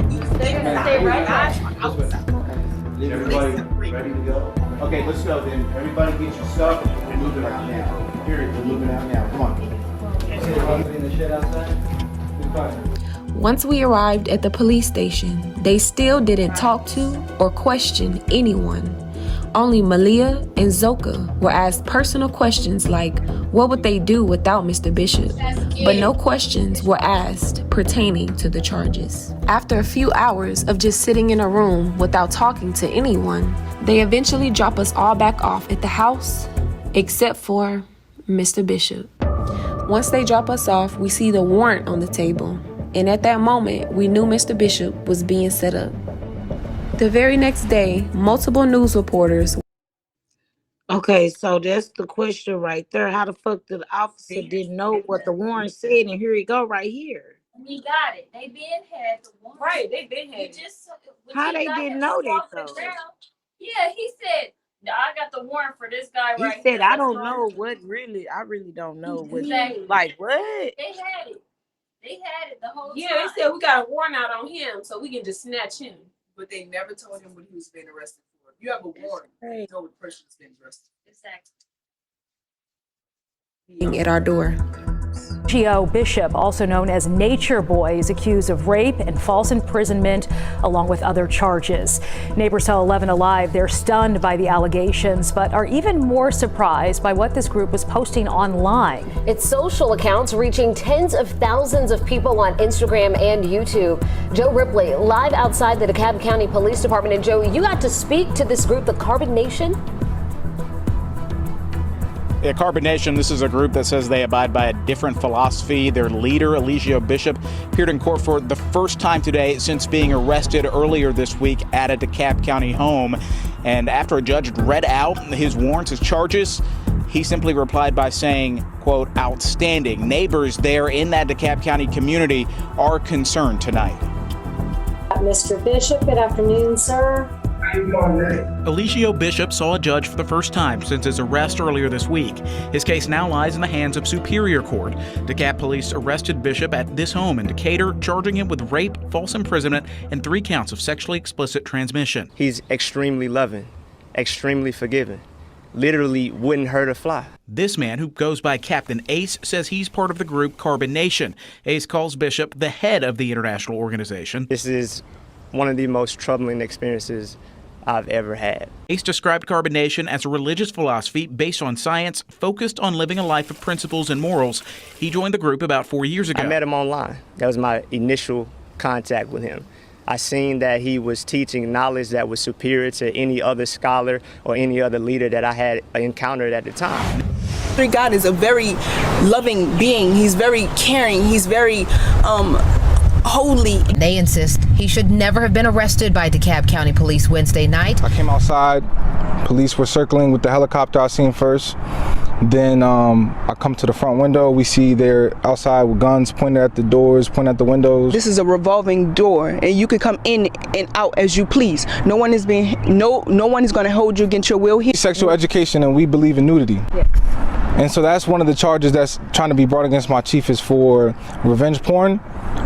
We was They're gonna stay right guys there. were outside. Everybody ready to go? Okay, let's go then. Everybody get your stuff. We're moving out now. Period. We're moving out now. Come on. In the shed outside? It's fine. Once we arrived at the police station, they still didn't talk to or question anyone. Only Malia and Zoka were asked personal questions like, what would they do without Mr. Bishop? But no questions were asked pertaining to the charges. After a few hours of just sitting in a room without talking to anyone, they eventually drop us all back off at the house, except for Mr. Bishop. Once they drop us off, we see the warrant on the table. And at that moment, we knew Mr. Bishop was being set up. The very next day, multiple news reporters. Okay, so that's the question right there. How the fuck did the officer didn't know what the warrant said? And here you go right here. We got it. They been had the one. Right, they been had it. How they didn't know that though? Yeah, he said, I got the warrant for this guy He right said, here. I That's don't wrong." know what really, I really don't know what, Exactly. like what? They had it. They had it the whole Yeah, time. they said we got a warrant out on him, so we can just snatch him. But they never told him what he was being arrested for. If you have a warrant, you know what the person is being arrested. Exactly. At our door. Gio Bishop, also known as Natureboy, is accused of rape and false imprisonment, along with other charges. Neighbors tell 11 Alive they're stunned by the allegations, but are even more surprised by what this group was posting online. Its social accounts reaching tens of thousands of people on Instagram and YouTube. Joe Ripley, live outside the DeKalb County Police Department. And Joe, you got to speak to this group, the Carbonnation? Yeah, Carbonnation, this is a group that says they abide by a different philosophy. Their leader, Eligio Bishop, appeared in court for the first time today since being arrested earlier this week at a DeKalb County home. And after a judge read out his warrants, his charges, he simply replied by saying, quote, outstanding. Neighbors there in that DeKalb County community are concerned tonight. Mr. Bishop, good afternoon, sir. Eligio Bishop saw a judge for the first time since his arrest earlier this week. His case now lies in the hands of Superior Court. DeKalb police arrested Bishop at this home in Decatur, charging him with rape, false imprisonment, and 3 counts of sexually explicit transmission. He's extremely loving, extremely forgiving. Literally wouldn't hurt a fly. This man, who goes by Captain Ace, says he's part of the group Carbonnation. Ace calls Bishop the head of the international organization. This is one of the most troubling experiences I've ever had. Ace described Carbonnation as a religious philosophy based on science, focused on living a life of principles and morals. He joined the group about 4 years ago. I met him online. That was my initial contact with him. I seen that he was teaching knowledge that was superior to any other scholar or any other leader that I had encountered at the time. God is a very loving being. He's very caring. He's very holy. They insist he should never have been arrested by DeKalb County Police Wednesday night. I came outside. Police were circling with the helicopter I seen first. Then I come to the front window. We see they're outside with guns pointed at the doors, pointing at the windows. This is a revolving door, and you can come in and out as you please. No one is no one is going to hold you against your will here. Sexual education, and we believe in nudity. Yes. And so that's one of the charges that's trying to be brought against my chief is for revenge porn.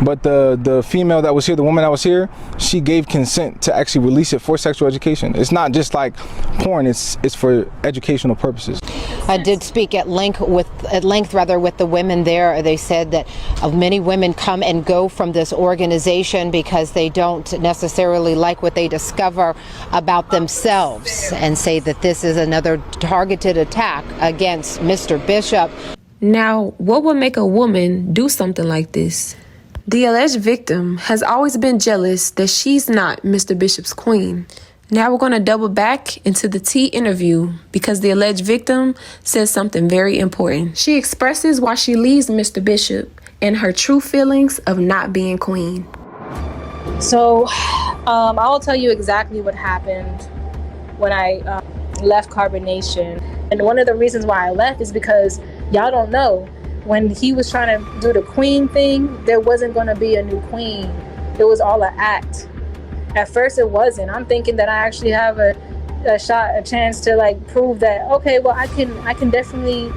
But the female that was here, the woman that was here, she gave consent to actually release it for sexual education. It's not just like porn, it's for educational purposes. I did speak at length with the women there. They said that many women come and go from this organization because they don't necessarily like what they discover about themselves, and say that this is another targeted attack against Mr. Bishop. Now, what would make a woman do something like this? The alleged victim has always been jealous that she's not Mr. Bishop's queen. Now we're going to double back into the T interview because the alleged victim says something very important. She expresses why she leaves Mr. Bishop and her true feelings of not being queen. So I will tell you exactly what happened when I left Carbonnation. And one of the reasons why I left is because y'all don't know, when he was trying to do the queen thing, there wasn't going to be a new queen. It was all an act. At first it wasn't. I'm thinking that I actually have a chance to like prove that, okay, well I can definitely,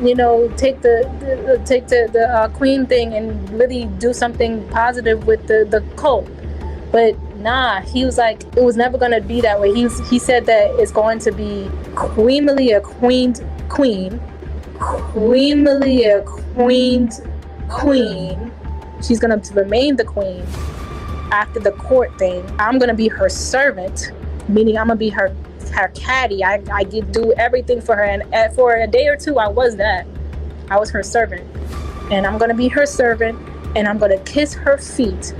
you know, take the queen thing and really do something positive with the cult. But nah, he was like, it was never gonna be that way. He said that it's going to be Queen Malia queen, Queen Malia queen. She's gonna remain the queen after the court thing. I'm gonna be her servant, meaning I'm gonna be her caddy. I do everything for her, and for a day or two I was that. I was her servant, and I'm gonna be her servant, and I'm gonna kiss her feet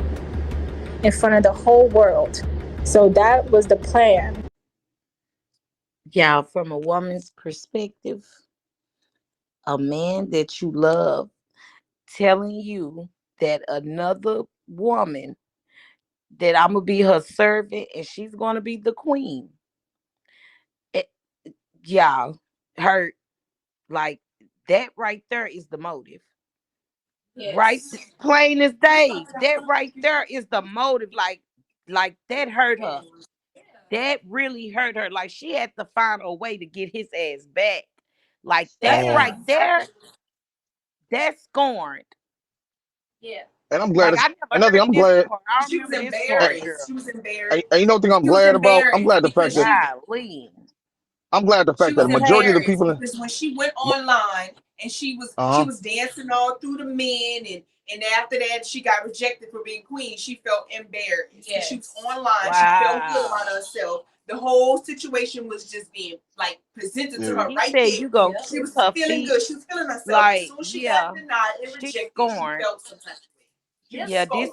in front of the whole world. So that was the plan. Yeah, from a woman's perspective, a man that you love telling you that another woman, that I'm gonna be her servant and she's gonna be the queen. Y'all hurt. Like that right there is the motive. Yes. Right, plain as day. That right there is the motive. Like that hurt her. That really hurt her. Like she had to find a way to get his ass back. Like that right there, that's scorned. Yeah. And I'm glad. Like, I'm glad. She was embarrassed. She was embarrassed. And you know what thing I'm glad about? I'm glad the fact that I'm glad the fact that the majority of the people. Because when she went online and she was dancing all through the men, and after that she got rejected for being queen, she felt embarrassed. Yes. She was online. She felt good about herself. The whole situation was just being like presented to her right there. You go she was feeling good. She was feeling herself. Like, as soon as she got denied and rejected, she felt some type of way.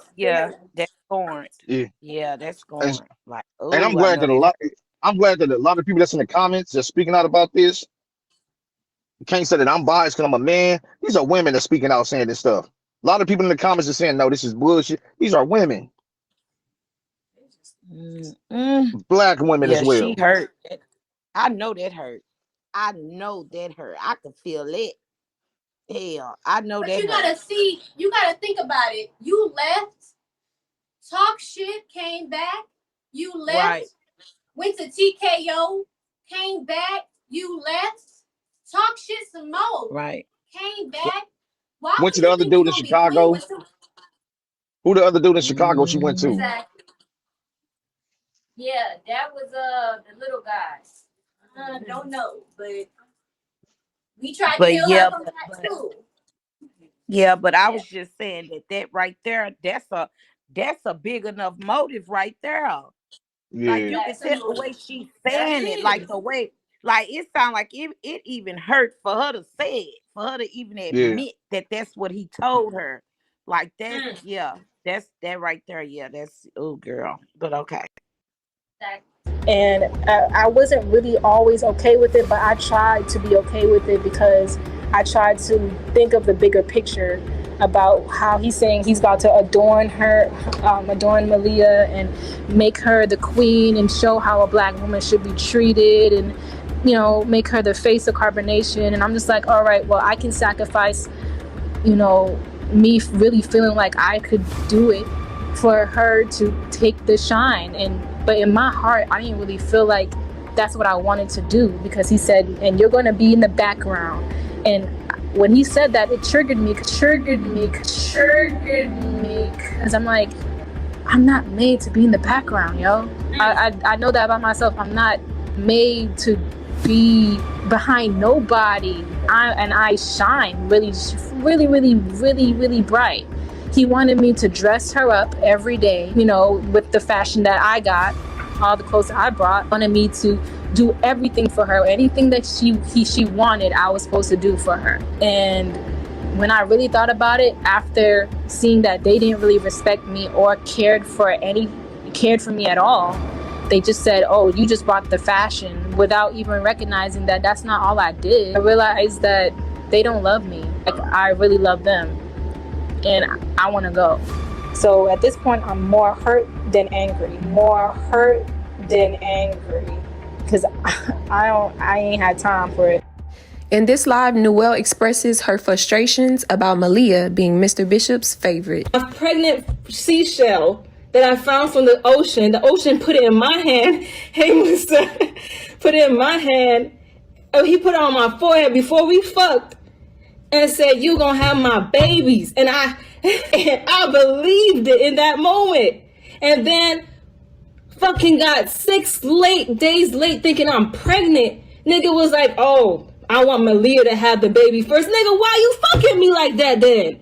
That's scorned. Yeah, that's scorned. Like, and I'm glad that a lot of people that's in the comments that's speaking out about this. You can't say that I'm biased because I'm a man. These are women that's speaking out saying this stuff. A lot of people in the comments are saying, no, this is bullshit. These are women. Black women as well. She hurt. I know that hurt. I could feel it. Hell, I know but that. You gotta think about it. You left, talk shit, came back. You left, went to TKO, came back. You left, talk shit some more. Right. Came back. Why went to the other dude in Chicago. Who the other dude in Chicago she went to? Exactly. Yeah, that was the little guy. Don't know, but we tried to kill her from that too. Yeah, but I was just saying that right there, that's a big enough motive right there. Yeah. Like you can tell the way she's saying it, like the way, like it sounds like it even hurt for her to say it, for her to even admit that that's what he told her. Like that's yeah, that's that right there. Yeah, that's oh girl. But okay. And I wasn't really always okay with it, but I tried to be okay with it because I tried to think of the bigger picture about how he's saying he's about to adorn her, adorn Malia and make her the queen and show how a black woman should be treated and, you know, make her the face of Carbonnation. And I'm just like, all right, well, I can sacrifice, you know, me really feeling like I could do it for her to take the shine. But in my heart, I didn't really feel like that's what I wanted to do, because he said, and you're going to be in the background. And when he said that, it triggered me, because I'm like, I'm not made to be in the background, yo. I know that about myself. I'm not made to be behind nobody. I shine really bright. He wanted me to dress her up every day, you know, with the fashion that I got, all the clothes that I brought. Wanted me to do everything for her. Anything that she wanted, I was supposed to do for her. And when I really thought about it, after seeing that they didn't really respect me or cared for me at all, they just said, oh, you just bought the fashion, without even recognizing that that's not all I did. I realized that they don't love me. Like, I really love them. And I want to go. So at this point, I'm more hurt than angry. Because I ain't had time for it. In this live, Noelle expresses her frustrations about Malia being Mr. Bishop's favorite. A pregnant seashell that I found from the ocean put it in my hand. Hey, Mister, put it in my hand. Oh, he put it on my forehead before we fucked. And said, you gonna have my babies. And I believed it in that moment. And then fucking got 6 days late thinking I'm pregnant. Nigga was like, oh, I want Malia to have the baby first. Nigga, why you fucking me like that then?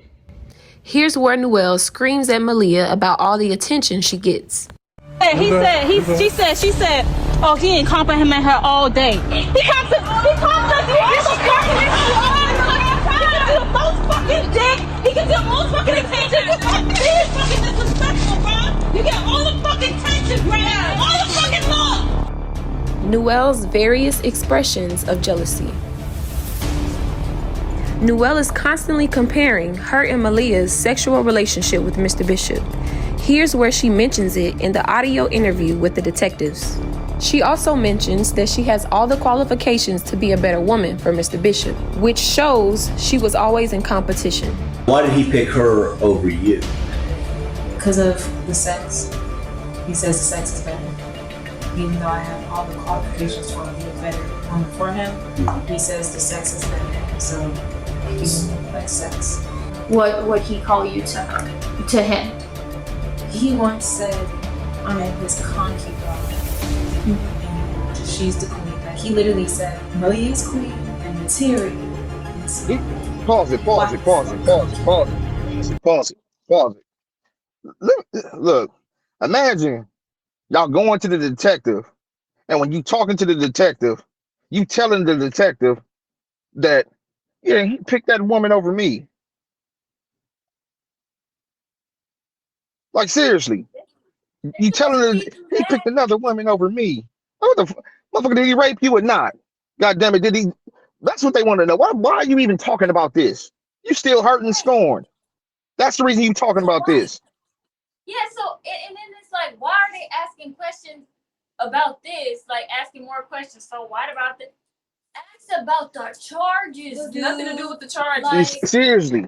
Here's where Noelle screams at Malia about all the attention she gets. She said, oh, he ain't complimenting her all day. He complimented the most fucking dick. He can do the most fucking attention. He is fucking disrespectful, bro. You get all the fucking attention, bro. All the fucking love. Noelle's various expressions of jealousy. Noelle is constantly comparing her and Malia's sexual relationship with Mr. Bishop. Here's where she mentions it in the audio interview with the detectives. She also mentions that she has all the qualifications to be a better woman for Mr. Bishop, which shows she was always in competition. Why did he pick her over you? Because of the sex. He says the sex is better. Even though I have all the qualifications for being a better woman for him, he says the sex is better. So he likes sex. What would he call you to him? He once said, I'm his concubine. And she's the queen. Like, he literally said, Malia's queen and Materi is. Pause it. Look, imagine y'all going to the detective, and when you talking to the detective, you telling the detective that, yeah, he picked that woman over me. Like, seriously. You telling her he picked another woman over me. What the motherfucker, did he rape you or not? God damn it, did he? That's what they want to know. Why are you even talking about this? You still hurt and scorned. That's the reason you talking about this. Yeah, so and then it's like, why are they asking questions about this? Like asking more questions. So what about the ask about the charges? Dude. Nothing to do with the charges. Like, Seriously.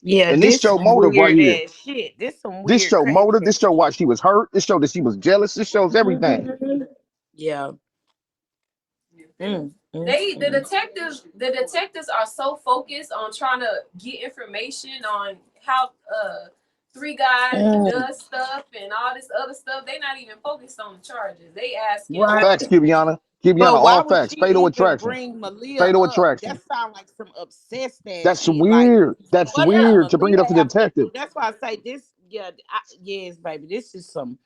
Yeah, And this show motive right here. Shit. This some weird. This show motive. This show why she was hurt. This show that she was jealous. This shows everything. Yeah. The detectives are so focused on trying to get information on how 3 guys does stuff and all this other stuff. They not even focused on the charges. They ask Facts, Kibiana, all facts. Fatal attraction. Fatal attraction. That sounds like some obsessed ass. That's shit. weird. Like, that's weird to bring it up to the detective. That's why I say this. Yeah, yes, baby. This is some.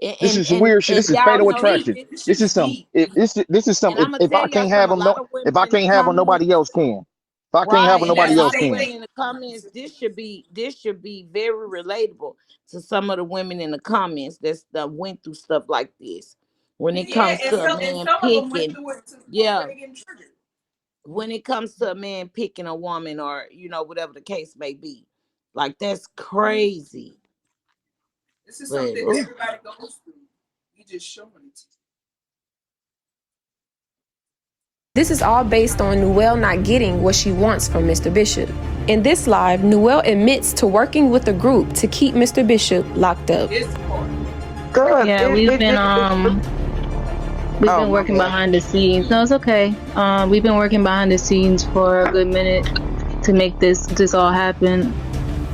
This is weird shit. This is fatal attraction. This is some. This is some. If I can't have them, if I can't have them, nobody else can. If I can't have Right, what and that's nobody why else I can. put in the comments. This should be very relatable to some of the women in the comments that went through stuff like this. When it Yeah, comes and to a some man of them went picking, through it to the point yeah, where they getting triggered. when it comes to a man picking a woman or whatever the case may be, like that's crazy. This is But something ooh. everybody goes through. We just showing it to you. This is all based on Nuelle not getting what she wants from Mr. Bishop. In this live, Nuelle admits to working with a group to keep Mr. Bishop locked up. Good. Yeah, we've been working behind the scenes. No, it's okay. We've been working behind the scenes for a good minute to make this all happen.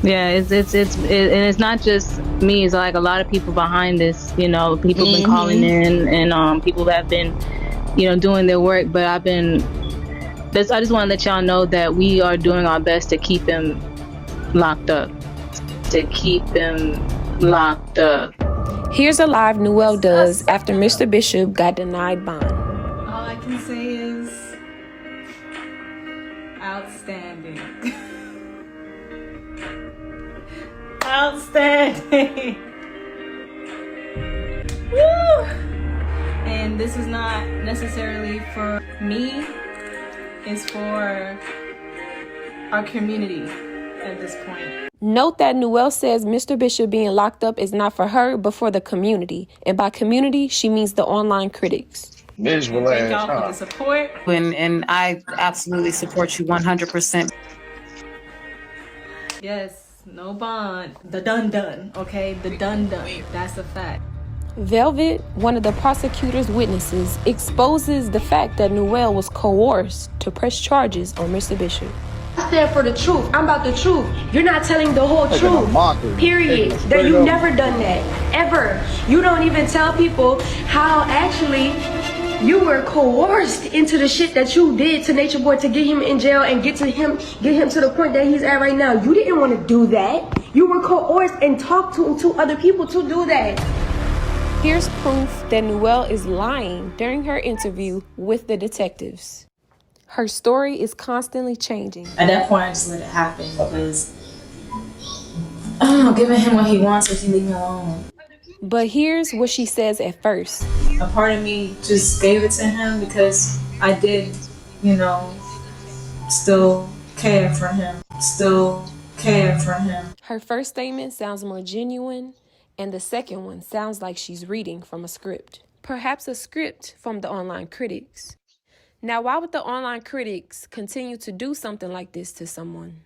Yeah, and it's not just me. It's like a lot of people behind this. People been calling in, and people have been, doing their work. But I just want to let y'all know that we are doing our best to keep him locked up. Here's a live Nuelle does after Mr. Bishop got denied bond. All I can say is outstanding. Outstanding. Woo! And this is not necessarily for me, it's for our community at this point. Note that Nuelle says Mr. Bishop being locked up is not for her, but for the community. And by community, she means the online critics. Miserable Thank ass, y'all for huh? the support. And I absolutely support you 100%. Yes, no bond. The done, okay? The done. That's a fact. Velvet, one of the prosecutor's witnesses, exposes the fact that Nuelle was coerced to press charges on Mr. Bishop. I stand for the truth. I'm about the truth. You're not telling the whole truth. Period. That you've never done that. Ever. You don't even tell people how actually you were coerced into the shit that you did to Natureboy to get him in jail and get him to the point that he's at right now. You didn't want to do that. You were coerced and talked to other people to do that. Here's proof that Nuelle is lying during her interview with the detectives. Her story is constantly changing. At that point, I just let it happen because I don't know, giving him what he wants if he leave me alone. But here's what she says at first. A part of me just gave it to him because I did, still care for him. Her first statement sounds more genuine, and the second one sounds like she's reading from a script. Perhaps a script from the online critics. Now, why would the online critics continue to do something like this to someone?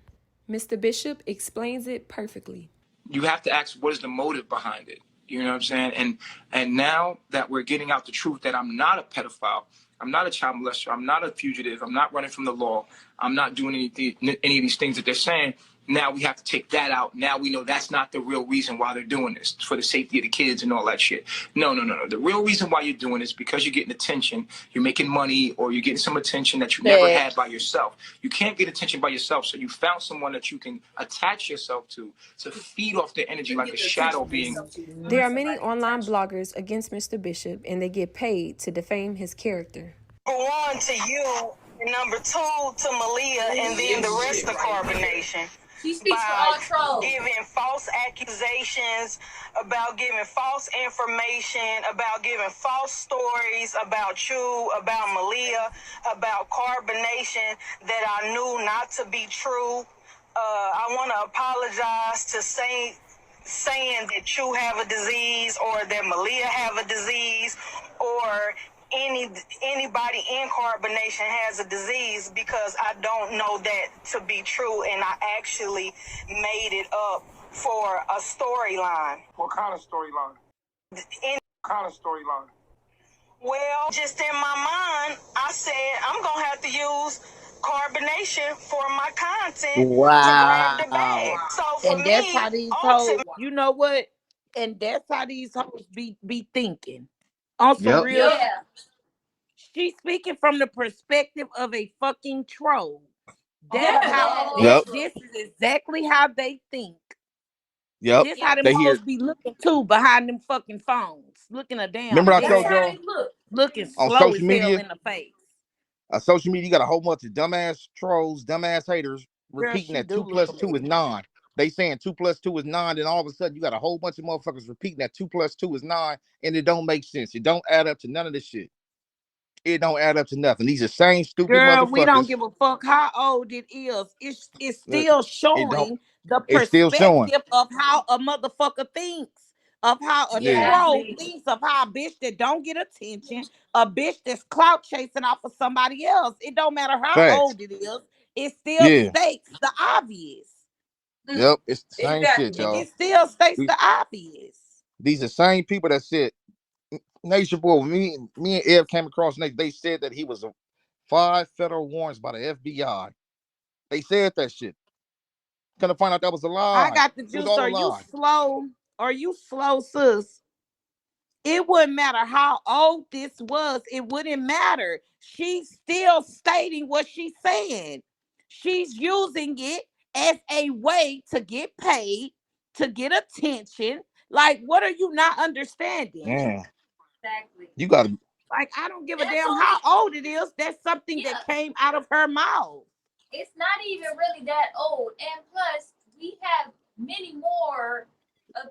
Mr. Bishop explains it perfectly. You have to ask, what is the motive behind it? You know what I'm saying? And now that we're getting out the truth that I'm not a pedophile, I'm not a child molester, I'm not a fugitive, I'm not running from the law, I'm not doing any of these things that they're saying. Now we have to take that out. Now we know that's not the real reason why they're doing this. It's for the safety of the kids and all that shit. No. The real reason why you're doing this is because you're getting attention, you're making money, or you're getting some attention that you never had by yourself. You can't get attention by yourself, so you found someone that you can attach yourself to feed off their energy like a shadow being. There are many online bloggers against Mr. Bishop, and they get paid to defame his character. Number one to you, and number two to Malia, and then the rest of Carbonnation. She speaks for all trolls. Giving false accusations, about giving false information, about giving false stories about you, about Malia, about Carbonnation that I knew not to be true. I want to apologize to saying that you have a disease or that Malia have a disease or anybody in Carbonnation has a disease, because I don't know that to be true, and I actually made it up for a storyline. What kind of storyline? Well, just in my mind, I said I'm gonna have to use Carbonnation for my content. Wow. To grab the bag. So for And that's me, how these hoes, you know what? And that's how these hoes be thinking. On some real shit. She's speaking from the perspective of a fucking troll. That's how this is exactly how they think. Yep. This how them hoes be looking too behind them fucking phones. Looking a damn. Remember I told y'all looking on slow social as media? hell in the face. Social media, you got a whole bunch of dumbass trolls, dumbass haters Girl, repeating she that do 2 look plus a 2 is mess. 9. They saying 2 plus 2 is 9, and all of a sudden you got a whole bunch of motherfuckers repeating that 2 plus 2 is 9, and it don't make sense. It don't add up to none of this shit. It don't add up to nothing. These are same stupid Girl, we don't motherfuckers. give a fuck how old it is. It's It still don't. showing the It's still showing. perspective of how a motherfucker thinks, of how a Yeah. troll thinks, of how a bitch that don't get attention, a bitch that's clout chasing off of somebody else. It don't matter how Facts. old it is. It still Yeah. states the obvious. Yep. It's the same shit, Exactly. y'all. It still states the obvious. These are same people that said, Natureboy, me and Ev came across Nate. They said that he was 5 federal warrants by the FBI. They said that shit. Gonna find out that was a I lie. got the It was juice. all a Are you lie. slow? Are you slow, sis? It wouldn't matter how old this was. It wouldn't matter. She's still stating what she's saying. She's using it as a way to get paid, to get attention. Like, what are you not understanding? Man, Exactly. you gotta. Like, I don't give a That's damn only, how old it is. That's something that came out of her mouth. it's not even really that old. And plus, we have many more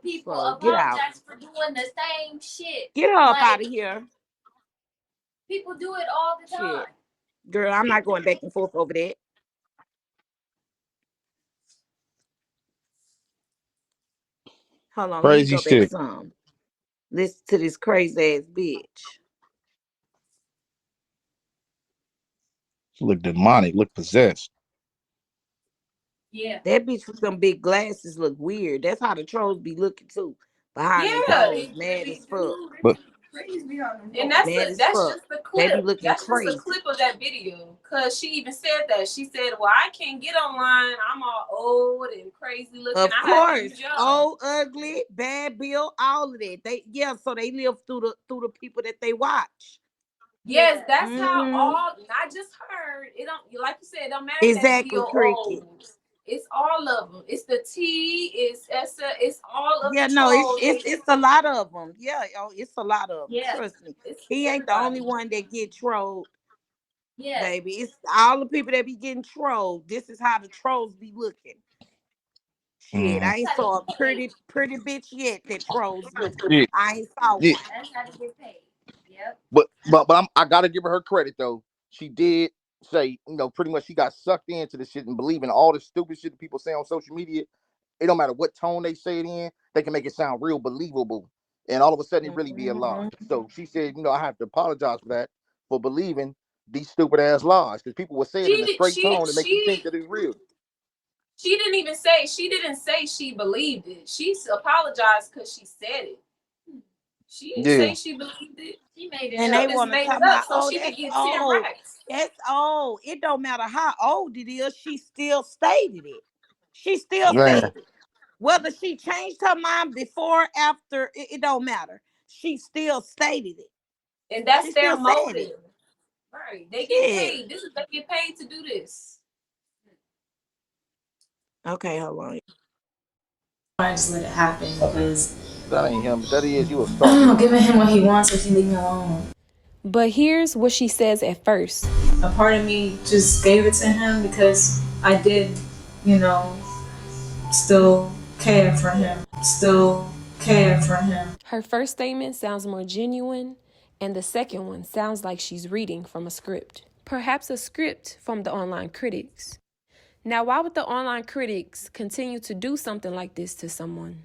people So get out. apologize for doing the same shit. Get her up Like, out of here. people do it all the time. Shit. Girl, I'm not going back and forth over that. Hold on, let me Crazy go back shit. some. Listen to this crazy ass bitch. Look demonic. Look possessed. Yeah. That bitch with them big glasses look weird. That's how the trolls be looking too. Behind their Yeah, phones, mad as fuck. But and that's Mad as that's fuck. just the They clip. be looking That's just crazy. a clip of that video. Cause she even said that. She said, "Well, I can't get online. I'm all old and crazy looking. Of I have a course, new job." old, ugly, bad bill, all of that. So they live through the people that they watch. Yes, that's how Mhm. all. Not just her. It don't, like you said, it don't matter if that Exactly, bill cricket. old. It's all of them. It's the T. It's Essa. It's all of Yeah, the no, trolls. it's a lot of them. Yeah, it's a lot of them. Yeah. Trust me. It's He ain't the only everybody. one that get trolled, Yeah. baby. It's all the people that be getting trolled. This is how the trolls be looking. Shit, I ain't saw a pretty bitch yet that trolls looking. Yeah. I ain't saw Yeah. one. That's how to get paid. Yep. But I gotta give her credit though. She did say, pretty much she got sucked into the shit and believing all the stupid shit that people say on social media. It don't matter what tone they say it in, they can make it sound real believable. And all of a sudden it really be a lie. So she said, I have to apologize for that, for believing these stupid ass lies. Because people will say it in a straight tone to make you think that it's real. She didn't even say. She didn't say she believed it. She apologized because she said it. She didn't say she believed it. She made it And up. they She just want to made talk it up about, so she that's could get 10 old. racks. That's old. It don't matter how old it is. She still stated it. She still Man. said it. Whether she changed her mind before, after, it don't matter. She still stated it. And that's She their still said motive. it. Right. They get paid. They get paid to do this. Okay, hold on. I just let it happen because That ain't him, but that is you a I don't stalker. know, giving him what he wants if he leave me alone. But here's what she says at first. A part of me just gave it to him because I did, still care for him. Her first statement sounds more genuine, and the second one sounds like she's reading from a script. Perhaps a script from the online critics. Now, why would the online critics continue to do something like this to someone?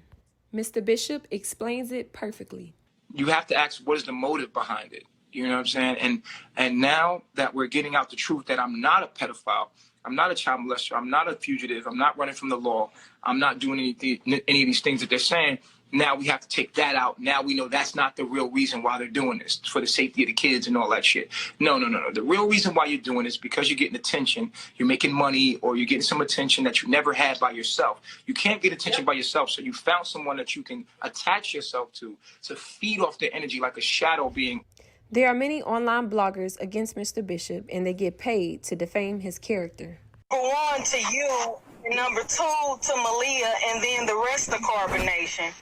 Mr. Bishop explains it perfectly. You have to ask, what is the motive behind it? You know what I'm saying? And now that we're getting out the truth that I'm not a pedophile, I'm not a child molester, I'm not a fugitive, I'm not running from the law, I'm not doing any of these things that they're saying. Now we have to take that out. Now we know that's not the real reason why they're doing this, for the safety of the kids and all that shit. No. The real reason why you're doing this is because you're getting attention, you're making money, or you're getting some attention that you never had by yourself. You can't get attention by yourself, so you found someone that you can attach yourself to feed off their energy like a shadow being. There are many online bloggers against Mr. Bishop, and they get paid to defame his character. Number one to you, and number two to Malia, and then the rest of Carbonnation.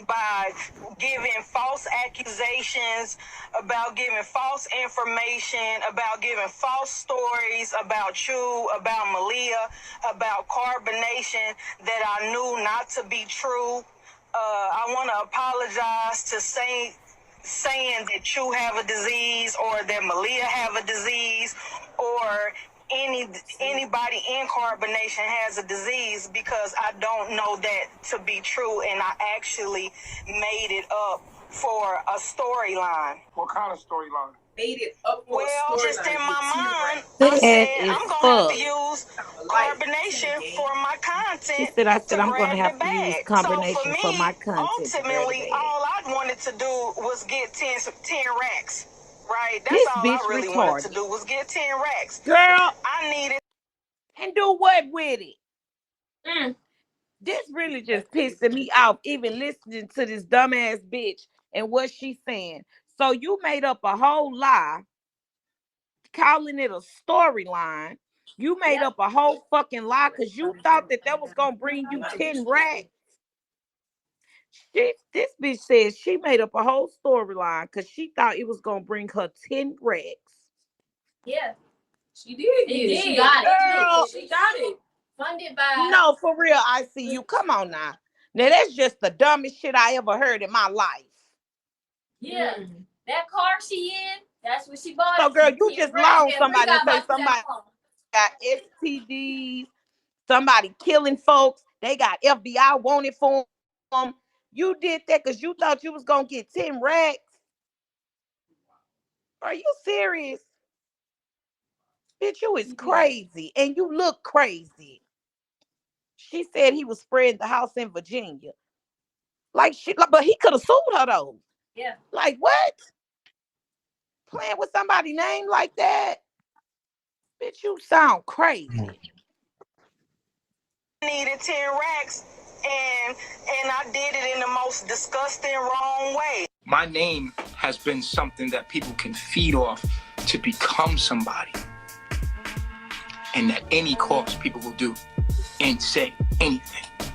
by giving false accusations, about giving false information, about giving false stories about you, about Malia, about Carbonnation that I knew not to be true. I want to apologize to saying that you have a disease or that Malia have a disease or anybody in Carbonnation has a disease, because I don't know that to be true, and I actually made it up for a storyline. What kind of storyline? Made it up for Well, a just in my mind, That I said is I'm gonna have to fuck. use Carbonnation for my content. She said, I said, I'm going to grab have the to use bag. combination So for for my me, content. ultimately, all I wanted to do was get 10 racks. Right? That's This all bitch I really wanted to retarded. do was get 10 racks. Girl. I needed. And do what with it? This really just pissing me off, even listening to this dumbass bitch and what she's saying. So you made up a whole lie, calling it a storyline. You made up a whole fucking lie because you thought that was going to bring you 10 racks. This bitch says she made up a whole storyline because she thought it was going to bring her 10 racks. Yeah. She did. She got Girl. it. She got it. Funded by. No, for real, I see you. Come on now. Now, that's just the dumbest shit I ever heard in my life. Yeah. That car she in, that's what she bought. So, girl, you just loaned somebody and say somebody got STDs, somebody killing folks, they got FBI wanted for them. You did that because you thought you was going to get 10 racks. Are you serious? Bitch, you is crazy, and you look crazy. She said he was spreading the house in Virginia. Like shit, but he could have sued her though. Yeah. Like what? Playing with somebody's name like that? Bitch, you sound crazy. I needed 10 racks, and I did it in the most disgusting, wrong way. My name has been something that people can feed off to become somebody. And at any cost, people will do and say anything.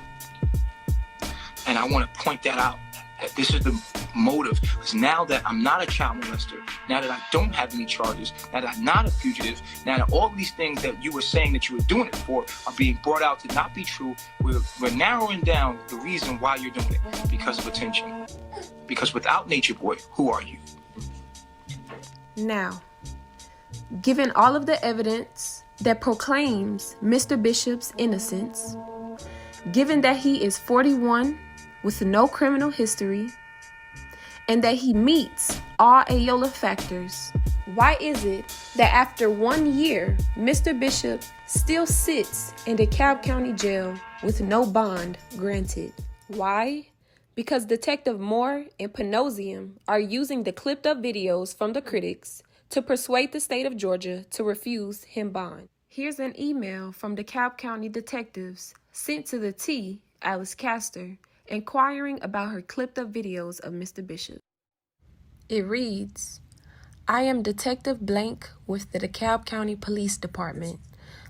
And I want to point that out, that this is the motive. Because now that I'm not a child molester, now that I don't have any charges, now that I'm not a fugitive, now that all these things that you were saying that you were doing it for are being brought out to not be true, we're narrowing down the reason why you're doing it, because of attention. Because without Natureboy, who are you? Now, given all of the evidence that proclaims Mr. Bishop's innocence, given that he is 41 with no criminal history, and that he meets all Ayola factors, why is it that after 1 year, Mr. Bishop still sits in DeKalb County Jail with no bond granted? Why? Because Detective Moore and Panosium are using the clipped up videos from the critics to persuade the state of Georgia to refuse him bond. Here's an email from DeKalb County detectives sent to the T, Alice Castor, inquiring about her clipped up videos of Mr. Bishop. It reads, I am Detective Blank with the DeKalb County Police Department.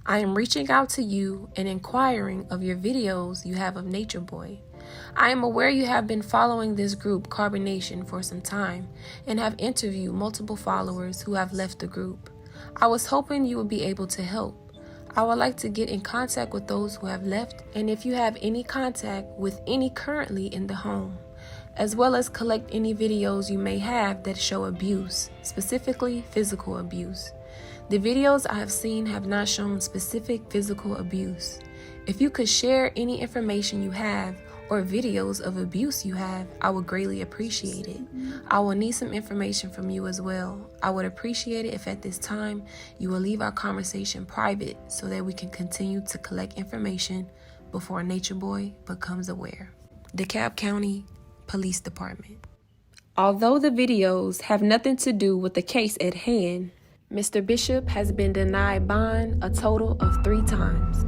I am reaching out to you and inquiring of your videos you have of Natureboy. I am aware you have been following this group Carbonnation for some time and have interviewed multiple followers who have left the group. I was hoping you would be able to help. I would like to get in contact with those who have left, and if you have any contact with any currently in the home, as well as collect any videos you may have that show abuse, specifically physical abuse. The videos I have seen have not shown specific physical abuse. If you could share any information you have or videos of abuse you have, I would greatly appreciate it. I will need some information from you as well. I would appreciate it if at this time you will leave our conversation private so that we can continue to collect information before Natureboy becomes aware. DeKalb County Police Department. Although the videos have nothing to do with the case at hand, Mr. Bishop has been denied bond a total of 3 times.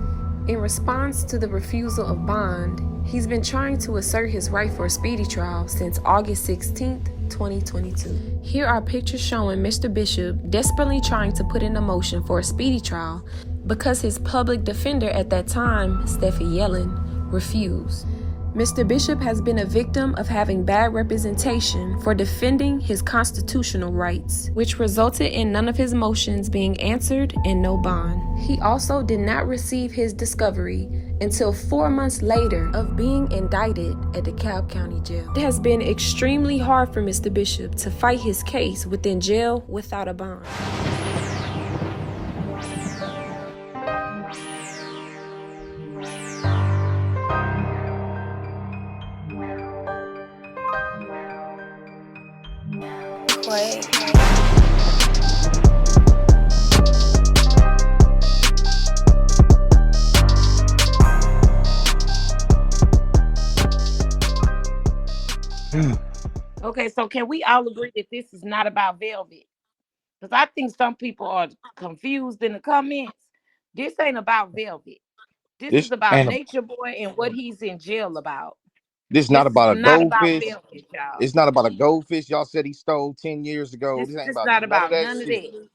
In response to the refusal of bond, he's been trying to assert his right for a speedy trial since August 16th, 2022. Here are pictures showing Mr. Bishop desperately trying to put in a motion for a speedy trial because his public defender at that time, Steffi Yellen, refused. Mr. Bishop has been a victim of having bad representation for defending his constitutional rights, which resulted in none of his motions being answered and no bond. He also did not receive his discovery until 4 months later of being indicted at DeKalb County Jail. It has been extremely hard for Mr. Bishop to fight his case within jail without a bond. Okay, so can we all agree that this is not about Velvet? Because I think some people are confused in the comments. This ain't about Velvet. This is about Natureboy and what he's in jail about. This is This not is about a not about goldfish. Velvet, y'all. It's not about a goldfish y'all said he stole 10 years ago. This ain't This about not none of about that none of shit. that.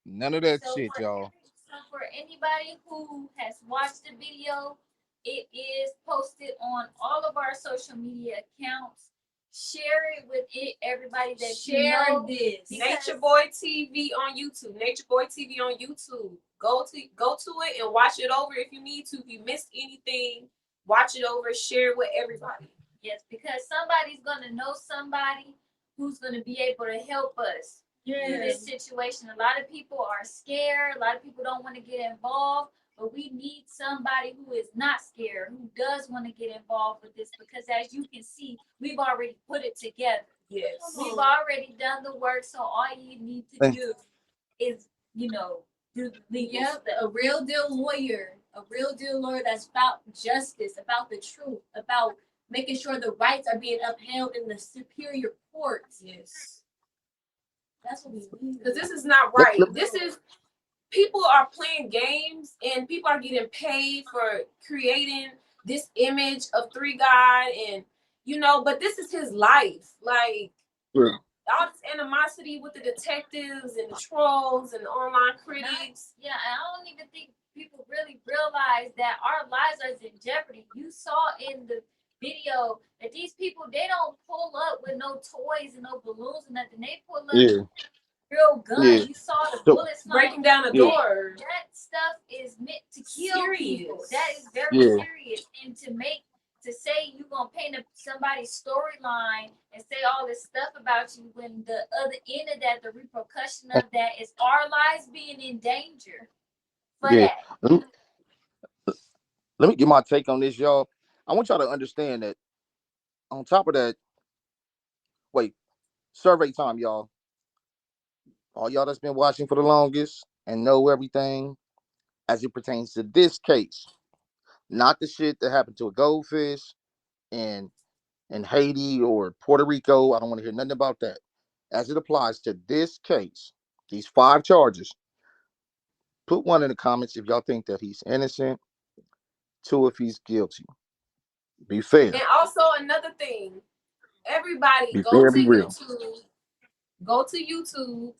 None of that shit, y'all. So for anybody who has watched the video, it is posted on all of our social media accounts. Share it with everybody that Share you know. this. Natureboy TV on YouTube. Natureboy TV on YouTube. Go to it and watch it over if you need to. If you missed anything, watch it over. Share it with everybody. Yes, because somebody's gonna know somebody who's gonna be able to help us in this situation. A lot of people are scared. A lot of people don't want to get involved, but we need somebody who is not scared, who does want to get involved with this, because as you can see, we've already put it together. Yes. We've already done the work, so all you need to do is, do the legal stuff. A real deal lawyer that's about justice, about the truth, about making sure the rights are being upheld in the superior courts. Yes. That's what we need. Because this is not right. This is, people are playing games and people are getting paid for creating this image of Three God, and but this is his life. Like, all this animosity with the detectives and the trolls and the online critics. I don't even think people really realize that our lives are in jeopardy. You saw in the video that these people, they don't pull up with no toys and no balloons and nothing. They pull up real guns. You saw the bullets breaking down the door. That stuff is meant to kill people. That is very serious. And to say you're gonna paint somebody's storyline and say all this stuff about you, when the other end of that, the repercussion of that is our lives being in danger for that. Let me get my take on this, y'all. I want y'all to understand that on top of that, survey time, y'all. All y'all that's been watching for the longest and know everything as it pertains to this case. Not the shit that happened to a goldfish in Haiti or Puerto Rico. I don't want to hear nothing about that. As it applies to this case, these 5 charges, put 1 in the comments if y'all think that he's innocent. 2 if he's guilty. Be fair. And also another thing, everybody Be go fair, to be real. YouTube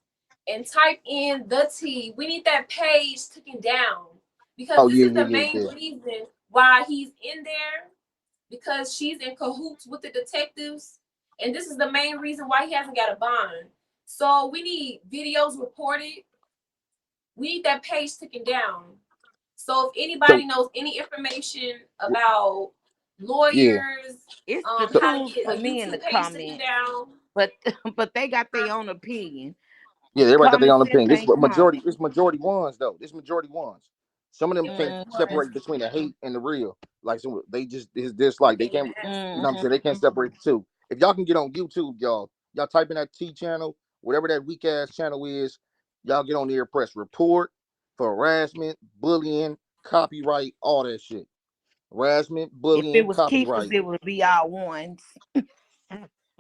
and type in the T. We need that page taken down, because this is the main reason why he's in there, because she's in cahoots with the detectives, and this is the main reason why he hasn't got a bond. So we need videos reported. We need that page taken down. So if anybody knows any information about lawyers, it's how the to tools get for a me in the YouTube page taken comments, down. but they got their own opinion. Yeah, everybody got their own Common opinion. sense This ain't majority. common. It's majority ones though. This majority ones. Some of them can't separate between the hate and the real. Like they just it's dislike. They can't. You know what I'm saying? They can't separate the two. If y'all can get on YouTube, y'all type in that T channel, whatever that weak ass channel is. Y'all get on there, press report for harassment, bullying, copyright, all that shit. Harassment, If it bullying, was Keith's, copyright. it would be all ones.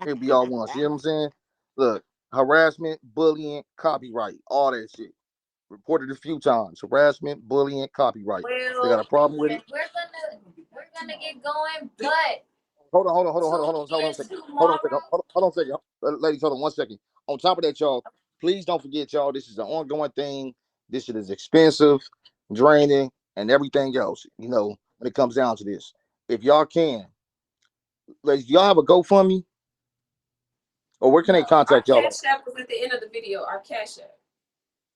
It'd be all ones. You know what I'm saying? Look, harassment, bullying, copyright, all that shit. Reported a few times. Harassment, bullying, copyright. They got a problem with it. We're gonna get going, but Hold on a second. Ladies, hold on 1 second. On top of that, y'all, please don't forget, y'all, this is an ongoing thing. This shit is expensive, draining, and everything else, when it comes down to this. If y'all can, y'all have a GoFundMe? Or where can they No, our contact y'all? cash app was at the end of the video. Our cash app.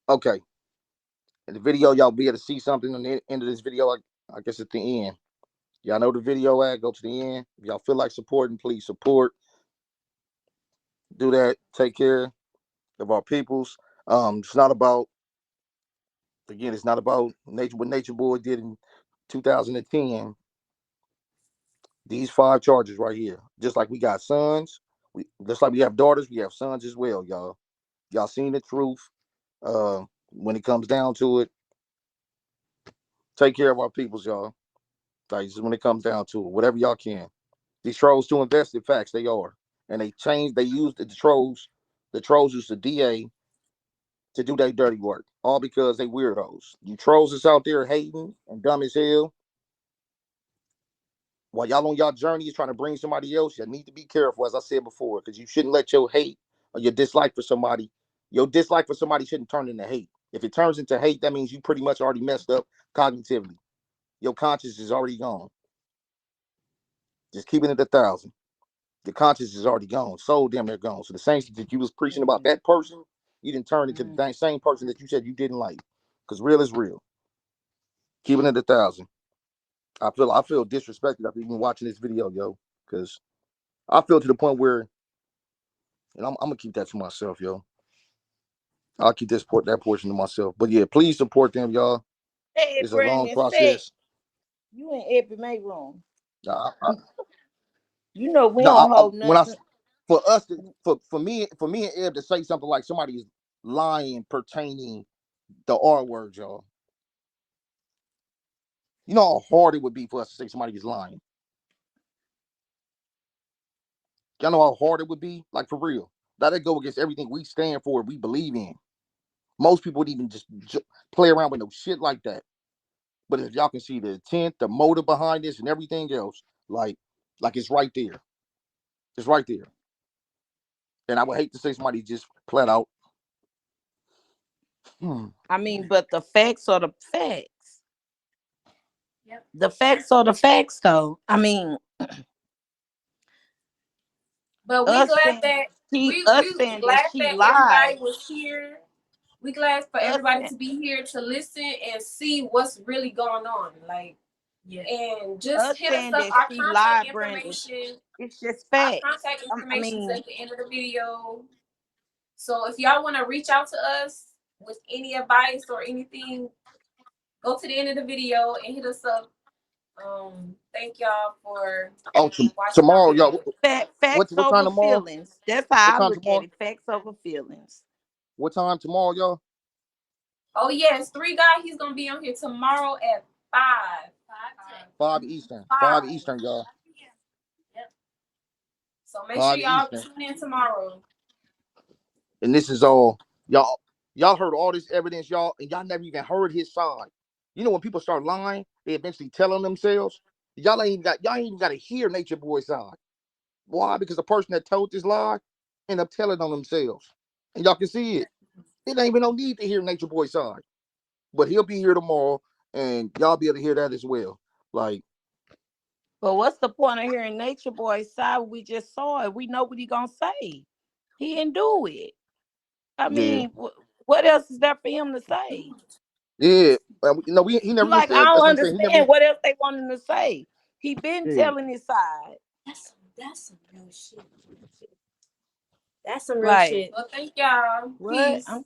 Okay. In the video, y'all be able to see something on the end of this video. I guess at the end. Y'all know the video ad. Go to the end. If y'all feel like supporting, please support. Do that. Take care of our peoples. It's not about, again, it's not about what Natureboy did in 2010. These 5 charges right here. Just like we got sons, just like we have daughters, we have sons as well, y'all. Y'all seen the truth. When it comes down to it, take care of our peoples, y'all. Like, just when it comes down to it, whatever y'all can. These trolls to invest in facts, they are. And they used the trolls used the DA to do their dirty work. All because they weirdos. You trolls that's out there hating and dumb as hell. While y'all on y'all journey is trying to bring somebody else, you need to be careful, as I said before, because you shouldn't let your hate or your dislike for somebody shouldn't turn into hate. If it turns into hate, that means you pretty much already messed up cognitively. Your conscience is already gone. Just keeping it 1,000. Your conscience is already gone. So damn near gone. So the same thing that you was preaching about that person, you didn't turn into the same person that you said you didn't like. Because real is real. Keeping it 1,000. I feel disrespected after even watching this video, yo. Because I feel to the point where, and I'm gonna keep that to myself, yo. I'll keep that portion to myself. But yeah, please support them, y'all. Hey, It's a long Brandon, say process. you in every make room. I, You know we No, don't hold nothing. for us to, for me and Eb to say something like somebody is lying pertaining the R word, y'all. You know how hard it would be for us to say somebody is lying. Y'all know how hard it would be, like for real. That'd go against everything we stand for, we believe in. Most people would even just play around with no shit like that. But if y'all can see the intent, the motive behind this, and everything else, like it's right there. It's right there. And I would hate to say somebody just flat out. I mean, but the facts are the facts. Yep. The facts are the facts, though. I mean, But we glad that we glad that everybody lied. was here. We glad for everybody to be here to listen and see what's really going on. Like, yeah. And just hit us saying up. that Our she contact lied, Brandon. information. It's just Our facts. contact I information is mean, at the end of the video. So if y'all want to reach out to us with any advice or anything, go to the end of the video and hit us up. Thank y'all for watching tomorrow, our video. y'all. Facts what time over tomorrow? feelings. That's how I look tomorrow? at it. Facts over feelings. What time tomorrow, y'all? Oh yes, 3 Guy. He's gonna be on here tomorrow at 5. 5 Eastern. 5. 5 Eastern, y'all. Yep. So make sure 5 y'all Eastern. tune in tomorrow. And this is all y'all. Y'all heard all this evidence, y'all, and y'all never even heard his side. You know when people start lying, they eventually tell on themselves. Y'all ain't even got to hear Natureboy's side. Why? Because the person that told this lie end up telling on themselves, and y'all can see it. It ain't even no need to hear Natureboy's side, but he'll be here tomorrow, and y'all be able to hear that as well. Like, but what's the point of hearing Natureboy's side? We just saw it. We know what he gonna say. He didn't do it. I mean, what else is there for him to say? Yeah, he never even Like, said. I don't That's what I'm saying. He never. understand what else they want him to say. He been telling his side. That's some real shit. That's some real Right. shit. Well, thank y'all. What? Peace. I'm